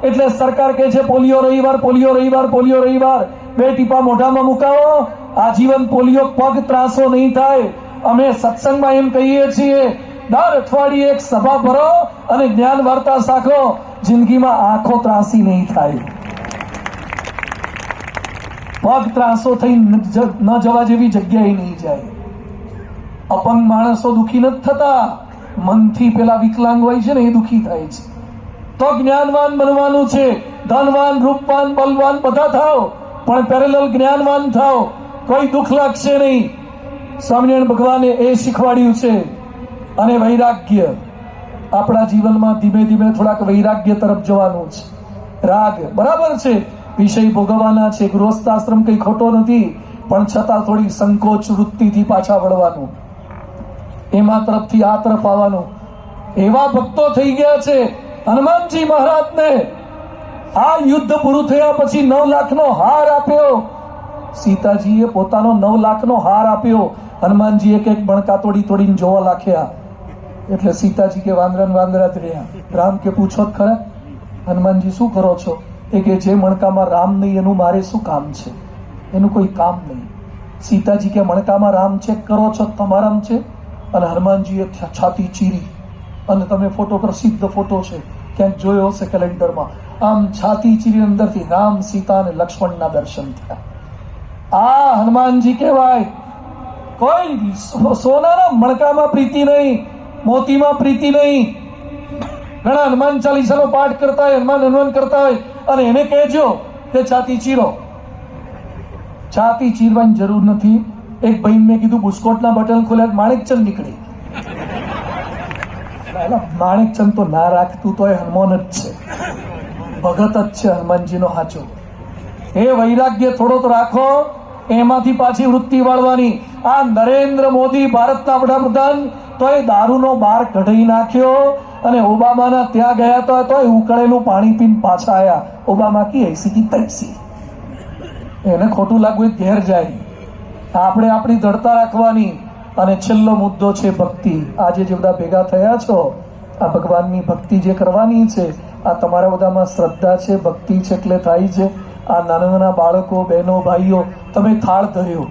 એટલે સરકાર કહે છે પોલિયો રવિવાર, પોલિયો રવિવાર, પોલિયો રવિવાર. 2 ટીપા મોઢામાં મુકાવો, આજીવન પોલિયો પગ ત્રાસો નહીં થાય. અમે સત્સંગમાં એમ કહીએ છીએ, દર અઠવાડિયે એક સભા ભરો અને જ્ઞાન વાર્તા સાખો, જિંદગીમાં આંખો ત્રાસી નહીં થાય. પગ ત્રાસો થઈ ન જવા જેવી જગ્યાએ નહીં જાય. અપંગ માણસો દુઃખી નથી થતા, મનથી પેલા વિકલાંગ હોય છે ને એ દુઃખી થાય છે. તો જ્ઞાનવાન બનવાનું છે. ધનવાન, રૂપવાન, બલવાન બધા થાવ, પણ પેરેલલ જ્ઞાનવાન થાવ. કોઈ દુઃખ લાગશે નહીં. સ્વામિનારાયણ ભગવાને એ શીખવાડ્યું છે. અને વૈરાગ્ય, આપણા જીવનમાં ધીમે ધીમે થોડાક વૈરાગ્ય તરફ જવાનું છે. રાગ બરાબર છે, વિષય ભોગવવાના છે, ગૃહસ્થાશ્રમ કઈ ખોટો નથી, પણ છતાં થોડી સંકોચ વૃત્તિથી પાછા વળવાનું, એમાં તરફથી આ તરફ આવવાનું. એવા ભક્તો થઈ ગયા છે. હનુમાનજી મહારાજને આ યુદ્ધ પૂરું થયા પછી 9 લાખનો હાર આપ્યો. સીતાજીએ પોતાનો 9 લાખનો હાર આપ્યો. હનુમાનજી એક બણકા તોડીને જોવા લાખ્યા. એટલે સીતાજી કે વાંદરા જ રહ્યા. રામ કે પૂછો જ ખરા, હનુમાનજી શું કરો છો? એ કે જે મણકામાં રામ નહીં એનું મારે શું કામ છે? એનું કોઈ કામ નહીં. સીતાજી કે મણકામાં રામ ચેક કરો છો, તમારામ છે? અને હનુમાનજીએ છાતી ચીરી. અને તમે ફોટો, પ્રસિદ્ધ ફોટો છે, ક્યાંક જોયો હશે કેલેન્ડરમાં. આમ છાતી ચીરી અંદરથી રામ, સીતા અને લક્ષ્મણના દર્શન થયા. આ હનુમાનજી કહેવાય. કોઈ સોનાના મણકામાં પ્રીતિ નહીં, મોતીમાં પ્રીતિ નહીં. ઘણા હનુમાન ચાલીસાનો પાઠ કરતા હોય, હનુમાન કરતા હોય, અને એને કહેજો કે છાતી ચીરો. છાતી ચીરવાની જરૂર નથી. એક ભાઈ મેં કીધું બુસ્કોટના બટન ખોલ્યા, માણેકચંદ નીકળી. માણેકચંદ તો ના રાખતું તો એ હનુમાન જ છે, ભગત જ છે હનુમાનજીનો સાચો. એ વૈરાગ્ય થોડો તો રાખો, એમાંથી પાછી વૃત્તિ વાળવાની. આ નરેન્દ્ર મોદી ભારતના વડાપ્રધાન તો એ દારૂનો બાર કઢી નાખ્યો, અને ઓબામાના ત્યાં ગયા તો એ ઉકળેલું પાણી પીને પાછા આવ્યા. ઓબામા કી એસી કી તૈસી. એને ખોટું લાગવું એ ઘેર જાય. આપણે આપણી દૃઢતા રાખવાની. અને છેલ્લો મુદ્દો છે ભક્તિ. આજે જે બધા ભેગા થયા છો, આ ભગવાનની ભક્તિ જે કરવાની છે, આ તમારા બધામાં શ્રદ્ધા છે, ભક્તિ છે એટલે થાય છે. આ નાના નાના બાળકો, બહેનો, ભાઈઓ, તમે થાળ ધર્યો.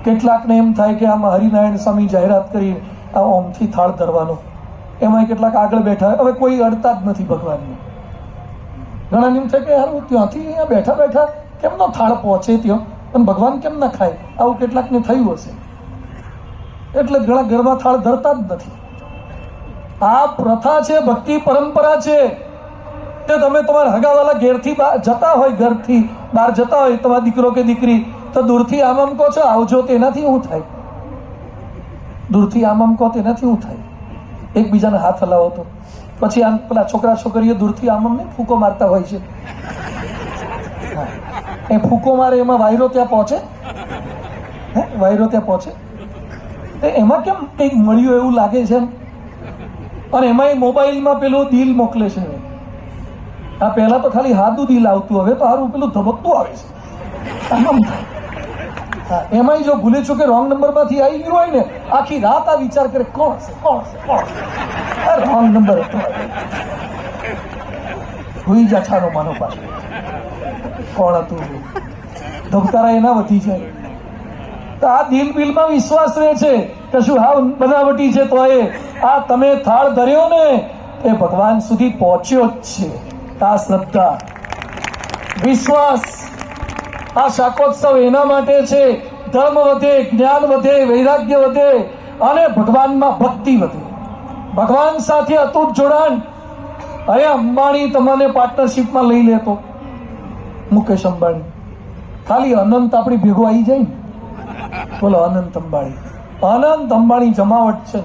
કેટલાકને એમ થાય કે આમાં હરિનારાયણ સ્વામી જાહેરાત કરી આ ઓમથી થાળ ધરવાનો, એમાં કેટલાક આગળ બેઠા. હવે કોઈ અડતા જ નથી ભગવાનને. ઘણાને એમ થાય કે યાર ત્યાંથી અહીંયા બેઠા બેઠા કેમનો થાળ પહોંચે ત્યાં, અને ભગવાન કેમ ના ખાય, આવું કેટલાકને થયું હશે. એટલે ઘણા ઘરમાં થાળ ધરતા જ નથી. આ પ્રથા છે, ભક્તિ પરંપરા છે. તે તમે તમારા હગાવાલા ઘેરથી જતા હોય, ઘરથી બહાર જતા હોય, તમારા દીકરો કે દીકરી, તો દૂરથી આમ આમ કહો છો આવજો, તેનાથી શું થાય? દૂરથી આમ આમ કહો તેનાથી શું થાય? એકબીજાને હાથ હલાવો તો પછી આમ પેલા છોકરા છોકરીઓ દૂરથી આમ આમ ફૂંકો મારતા હોય છે. એ ફૂંકો મારે એમાં વાયરો ત્યાં પહોંચે? વાયરો ત્યાં પહોંચે? એમાં કેમ કંઈક મળ્યું એવું લાગે છે. અને એમાં મોબાઈલમાં પેલું દિલ મોકલે છે. આ પહેલા તો ખાલી હાદું દિલ આવતું, હવે તો સારું પેલું ધબકતું આવે છે. આમ થાય. એમાં જો ભૂલે છો કે રોંગ નંબરમાંથી આવી ગયું હોય ને, આખી રાત આ વિચાર કરે કોણ છે, કોણ છે, કોણ છે. રોંગ નંબર હતો, ભૂઈ જા છાનો માનો પાછો કોણ હતું. ધબકારા એના વધી જાય. તો આ દિલ બિલમાં વિશ્વાસ રહે છે કે શું હાવ બનાવટી છે, તો એ આ તમે થાળ ધર્યો ને એ ભગવાન સુધી પહોંચ્યો જ છે. આ શ્રદ્ધા, વિશ્વાસ, આ શાકોત્સવ એના માટે છે. ધર્મ વધે, જ્ઞાન વધે, વૈરાગ્ય વધે, અને ભગવાનમાં ભક્તિ વધે. ભગવાન સાથે અતૂટ જોડાણ. અહીંયા અંબાણી તમને પાર્ટનરશિપમાં લઈ લેતો, મુકેશ અંબાણી, ખાલી અનંત આપણી ભેગો આવી જાય ને, બોલો અનંત અંબાણી. અનંત અંબાણી જમાવટ છે.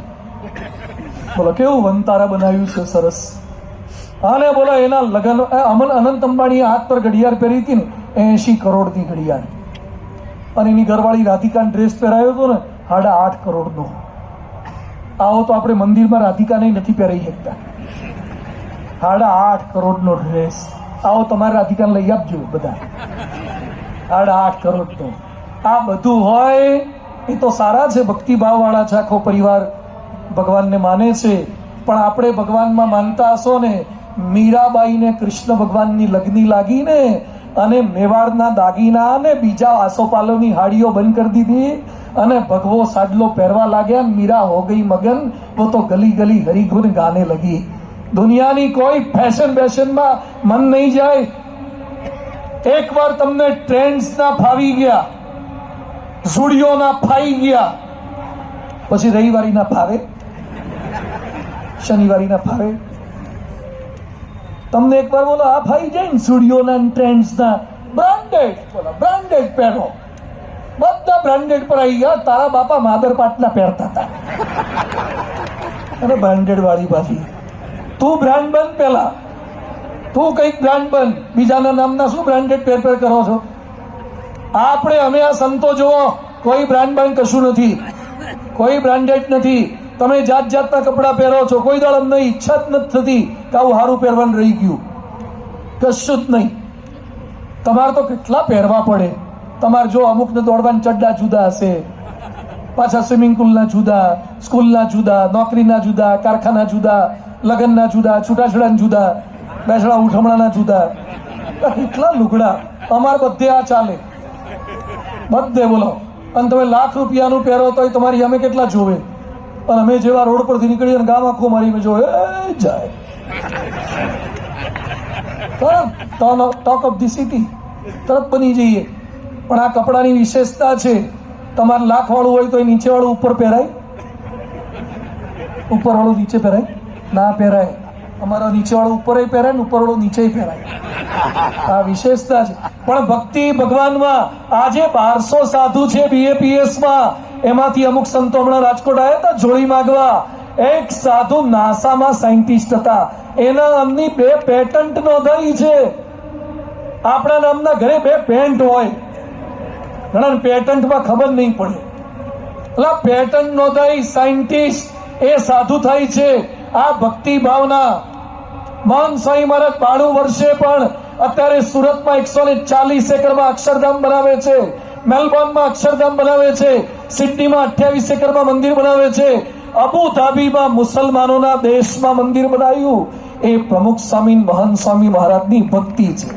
બોલો કેવું વંતારા બનાવ્યું છે, સરસ. અને બોલો એના લગ્ન, અનંત અંબાણીએ હાથ પર ઘડિયાળ પહેરી હતી ને, 80 કરોડની ઘડિયાળ. અને એની ઘરવાળી રાધિકાને ડ્રેસ પહેરાયો હતો ને, 8.5 કરોડનો. આવો તો આપણે મંદિરમાં રાધિકાને નથી પહેરાઈ શકતા. 8.5 કરોડનો ડ્રેસ. આવો તમારે રાધિકાને લઈ આપજો બધા. 8.5 કરોડનો. આ બધું હોય એ તો સારા છે, ભક્તિભાવવાળા છે, આખો પરિવાર ભગવાનને માને છે. પણ આપણે ભગવાનમાં માનતા હશો ને, મીરાબાઈને કૃષ્ણ ભગવાનની લગ્ની લાગીને અને મેવાડના દાગીના અને બીજા આસોપાલોની હાડીઓ બંધ કરી દીધી, અને ભગવો સાડલો પહેરવા લાગ્યા. મીરા હો ગઈ મગન, वो तो गली गली हरिगुण गाने लगी. દુનિયાની કોઈ ફેશન બેશનમાં મન નહીં જાય. એકવાર તમને ટ્રેન્ડ્સના ફાવી ગયા, ઝુડિયોના ફાઈ ગયા, પછી રવિવારીના ફાવે, શનિવારીના ફાવે. તમને એકવાર બોલો આ ફાઈ જાય ને ઝુડિયોના ટ્રેન્ડ્સના, બ્રાન્ડેડ, બોલો બ્રાન્ડેડ પહેરો, બધા બ્રાન્ડેડ પર આવી ગયા. તારા બાપા માદર પાટલા પહેરતા હતા અને બ્રાન્ડેડ વાળી પાછી. તું બ્રાન્ડ બન, પેલા તું કઈક બ્રાન્ડ બન. બીજાના નામના શું બ્રાન્ડેડ પહેર કરો છો? આપણે અમે આ સંતો જુઓ, કોઈ બ્રાન્ડ બાન્ડ કશું નથી, કોઈ બ્રાન્ડેડ નથી. તમે જાત જાતના કપડાં પહેરો છો, કોઈ દાળ અમને ઈચ્છા જ નથી થતી કે આવું સારું પહેરવાનું રહી ગયું, કશું જ નહીં. તમારે તો કેટલા પહેરવા પડે. તમારે જો અમુકને દોડવાના ચડ્ડા જુદા હશે, પાછા સ્વિમિંગ પુલના જુદા, સ્કૂલના જુદા, નોકરીના જુદા, કારખાના જુદા, લગ્નના જુદા, છૂટાછેડાના જુદા, બેસણા ઉઠમણાના જુદા, કેટલા લુગડા. અમારે બધે આ ચાલે, બધે બોલો. અને તમે લાખ રૂપિયાનું પહેરો તો તમારી અમે કેટલા જોવે. અને અમે જેવા રોડ પરથી નીકળીએ અને ગામ આખું મારી અમે જોવે જાય, ટોક ઓફ ધી સિટી તરત બની જઈએ. પણ આ કપડાની વિશેષતા છે. તમારે લાખવાળું હોય તો એ નીચેવાળું ઉપર પહેરાય, ઉપરવાળું નીચે પહેરાય ના પહેરાય. અમારો નીચેવાળો ઉપર પહેરાય ને ઉપરવાળો નીચે પહેરાય, આ વિશેષતા છે. પણ ભક્તિ ભગવાનમાં આજે 1200 સાધુ છે BAPS માં, એમાંથી અમુક સંતો હમણાં રાજકોટ આવ્યા હતા જોડી માંગવા. એક સાધુ નાસામાં સાયન્ટિસ્ટ હતા, એના નામની 2 પેટન્ટ નોંધાઈ છે. આપણા નામના ઘરે 2 પેન્ટ હોય, ઘણા પેટન્ટમાં ખબર નહીં પડે, એટલે પેટન્ટ નોંધાઈ સાયન્ટિસ્ટ એ સાધુ થાય છે. આ ભક્તિ ભાવના મહાન સ્વામી મહારાજ 92 વર્ષે પણ અત્યારે સુરતમાં 140 એકરમાં અક્ષરધામ બનાવે છે, મેલબોર્નમાં અક્ષરધામ બનાવે છે, સિડનીમાં 28 એકરમાં મંદિર બનાવે છે, અબુધાબીમાં મુસલમાનોના દેશમાં મંદિર બનાવ્યું. એ પ્રમુખ સ્વામી મહાન સ્વામી મહારાજની ભક્તિ છે,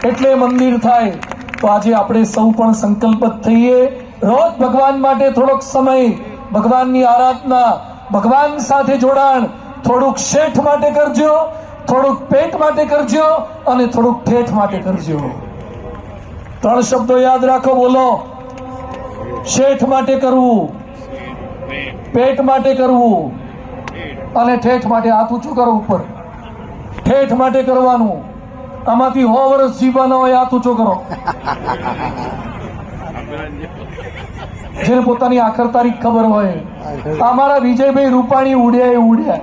એટલે મંદિર થાય. તો આજે આપણે સૌ પણ સંકલ્પિત થઈએ, રોજ ભગવાન માટે થોડોક સમય, ભગવાનની આરાધના, ભગવાન સાથે જોડાણ. થોડુંક શેઠ માટે કરજો, થોડુંક પેટ માટે કરજો અને થોડુંક ઠેઠ માટે કરજો. 3 શબ્દો યાદ રાખો, બોલો. શેઠ માટે કરવું, પેટ માટે કરવું અને ઠેઠ માટે. હાથ ઊંચું કરો ઉપર. ઠેઠ માટે કરવાનું, આમાંથી 100 વર્ષ જીવવાના હોય, હાથ ઊંચો કરો. જેને પોતાની આખર તારીખ ખબર હોય. અમારા વિજયભાઈ રૂપાણી ઉડ્યા એ ઉડ્યા,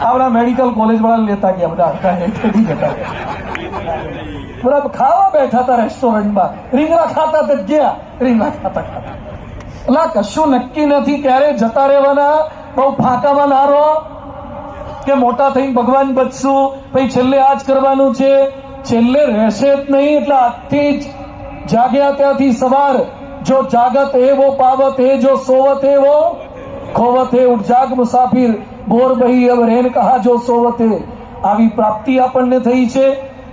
આપણા મેડિકલ કોલેજ વાળા લેતા ગયા બધા. બરાબર, ખાવા બેઠા હતા રેસ્ટોરન્ટમાં, રીંગણા ખાતા તો ગયા, રીંગણા ખાતા ખાતા. એટલે કશું નક્કી નથી ક્યારે જતા રહેવાના. બહુ ફાંકામાં ના રહો કે મોટા થઈને ભગવાન બચશું, પછી છેલ્લે આ જ કરવાનું છે. છેલ્લે રહેશે જ નહીં. એટલે આજથી જ જાગ્યા ત્યાંથી સવાર, જો જાગત એવો પાવત એ, જો સોવત એવો ખોવત એ. ઉઠ જાગ મુસાફિર, બોર બહી અબ રેન કહા જો સોવત એ. આવી પ્રાપ્તિ આપણને થઈ છે.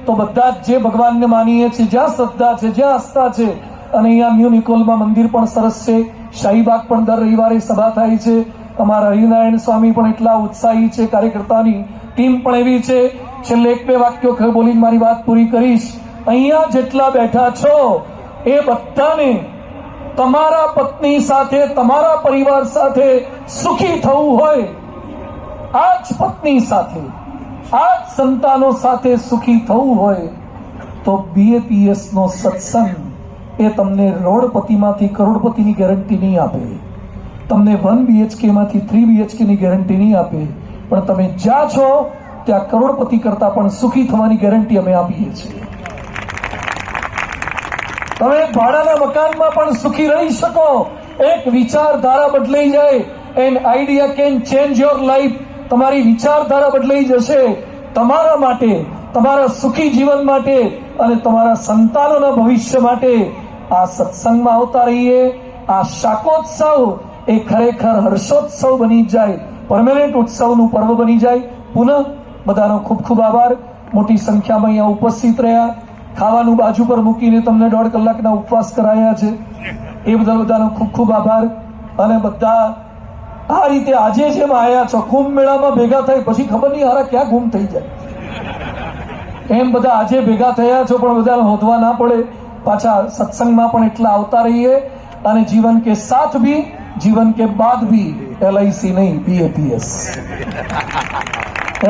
તો બધા જ જે ભગવાનને માનીએ છીએ, જ્યાં શ્રદ્ધા છે, જ્યાં આસ્થા છે. અને અહીંયા ન્યૂ નિકોલમાં મંદિર પણ સરસ છે, શાહીબાગ પણ દર રવિવારે સભા થાય છે. અમારા હરિનારાયણ સ્વામી પણ એટલા ઉત્સાહી છે, કાર્યકર્તાની ટીમ પણ એવી છે. છેલ્લે 1-2 વાક્યો બોલીને મારી વાત પૂરી કરીશ. અહીંયા જેટલા બેઠા છો એ બધાને તમારા પત્ની સાથે, તમારા પરિવાર સાથે સુખી થવું હોય, આ જ પત્ની સાથે, આ જ સંતાનો સાથે સુખી થવું હોય, તો BAPS નો સત્સંગ એ તમને રોડપતિમાંથી કરોડપતિની ગેરંટી નહીં આપે, તમને 1 BHK માંથી 3 BHK ની ગેરંટી નહીં આપે, પણ તમે જ્યાં છો ત્યાં કરોડપતિ કરતા પણ સુખી થવાની ગેરંટી અમે આપીએ છીએ. તમે ભાડાના મકાનમાં પણ સુખી રહી શકો. એક વિચારધારા બદલાઈ જાય, an idea can change your life. તમારી વિચારધારા બદલાઈ જશે તમારા માટે, તમારા સુખી જીવન માટે અને તમારા સંતાનોના ભવિષ્ય માટે. આ સત્સંગમાં આવતા રહીએ. આ શાકોત્સવ એ ખરેખર હર્ષોત્સવ બની જાય, પરમેનન્ટ ઉત્સવનું પર્વ બની જાય. પુનઃ બધાનો ખૂબ ખૂબ આભાર. મોટી સંખ્યામાં અહીંયા ઉપસ્થિત રહ્યા, ખાવાનું બાજુ પર મૂકીને તમને 1.5 કલાકના ઉપવાસ કરાયા છે, એ બધાનો ખૂબ ખૂબ આભાર. અને બધા આ રીતે આજે જેમ આવ્યા છો, કુંભ મેળામાં ભેગા થઈ પછી ખબર નહીં હારા ક્યાં ગુમ થઈ જાય, એમ બધા આજે ભેગા થયા છો. પણ બધાને હોદવા ના પડે, પાછા સત્સંગમાં પણ એટલા આવતા રહીએ. અને જીવન કે સાથ ભી, જીવન કે બાદ ભી LIC નહીં, BAPS.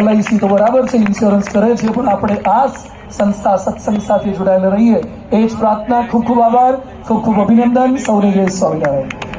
LIC તો બરાબર છે, ઇન્સ્યોરન્સ કરે છે, પણ આપણે આ સંસ્થા સત્સંગ સાથે જોડાયેલા રહીએ, એ જ પ્રાર્થના. ખૂબ ખૂબ આભાર, ખૂબ ખૂબ અભિનંદન. સૌને જય સ્વામિનારાયણ.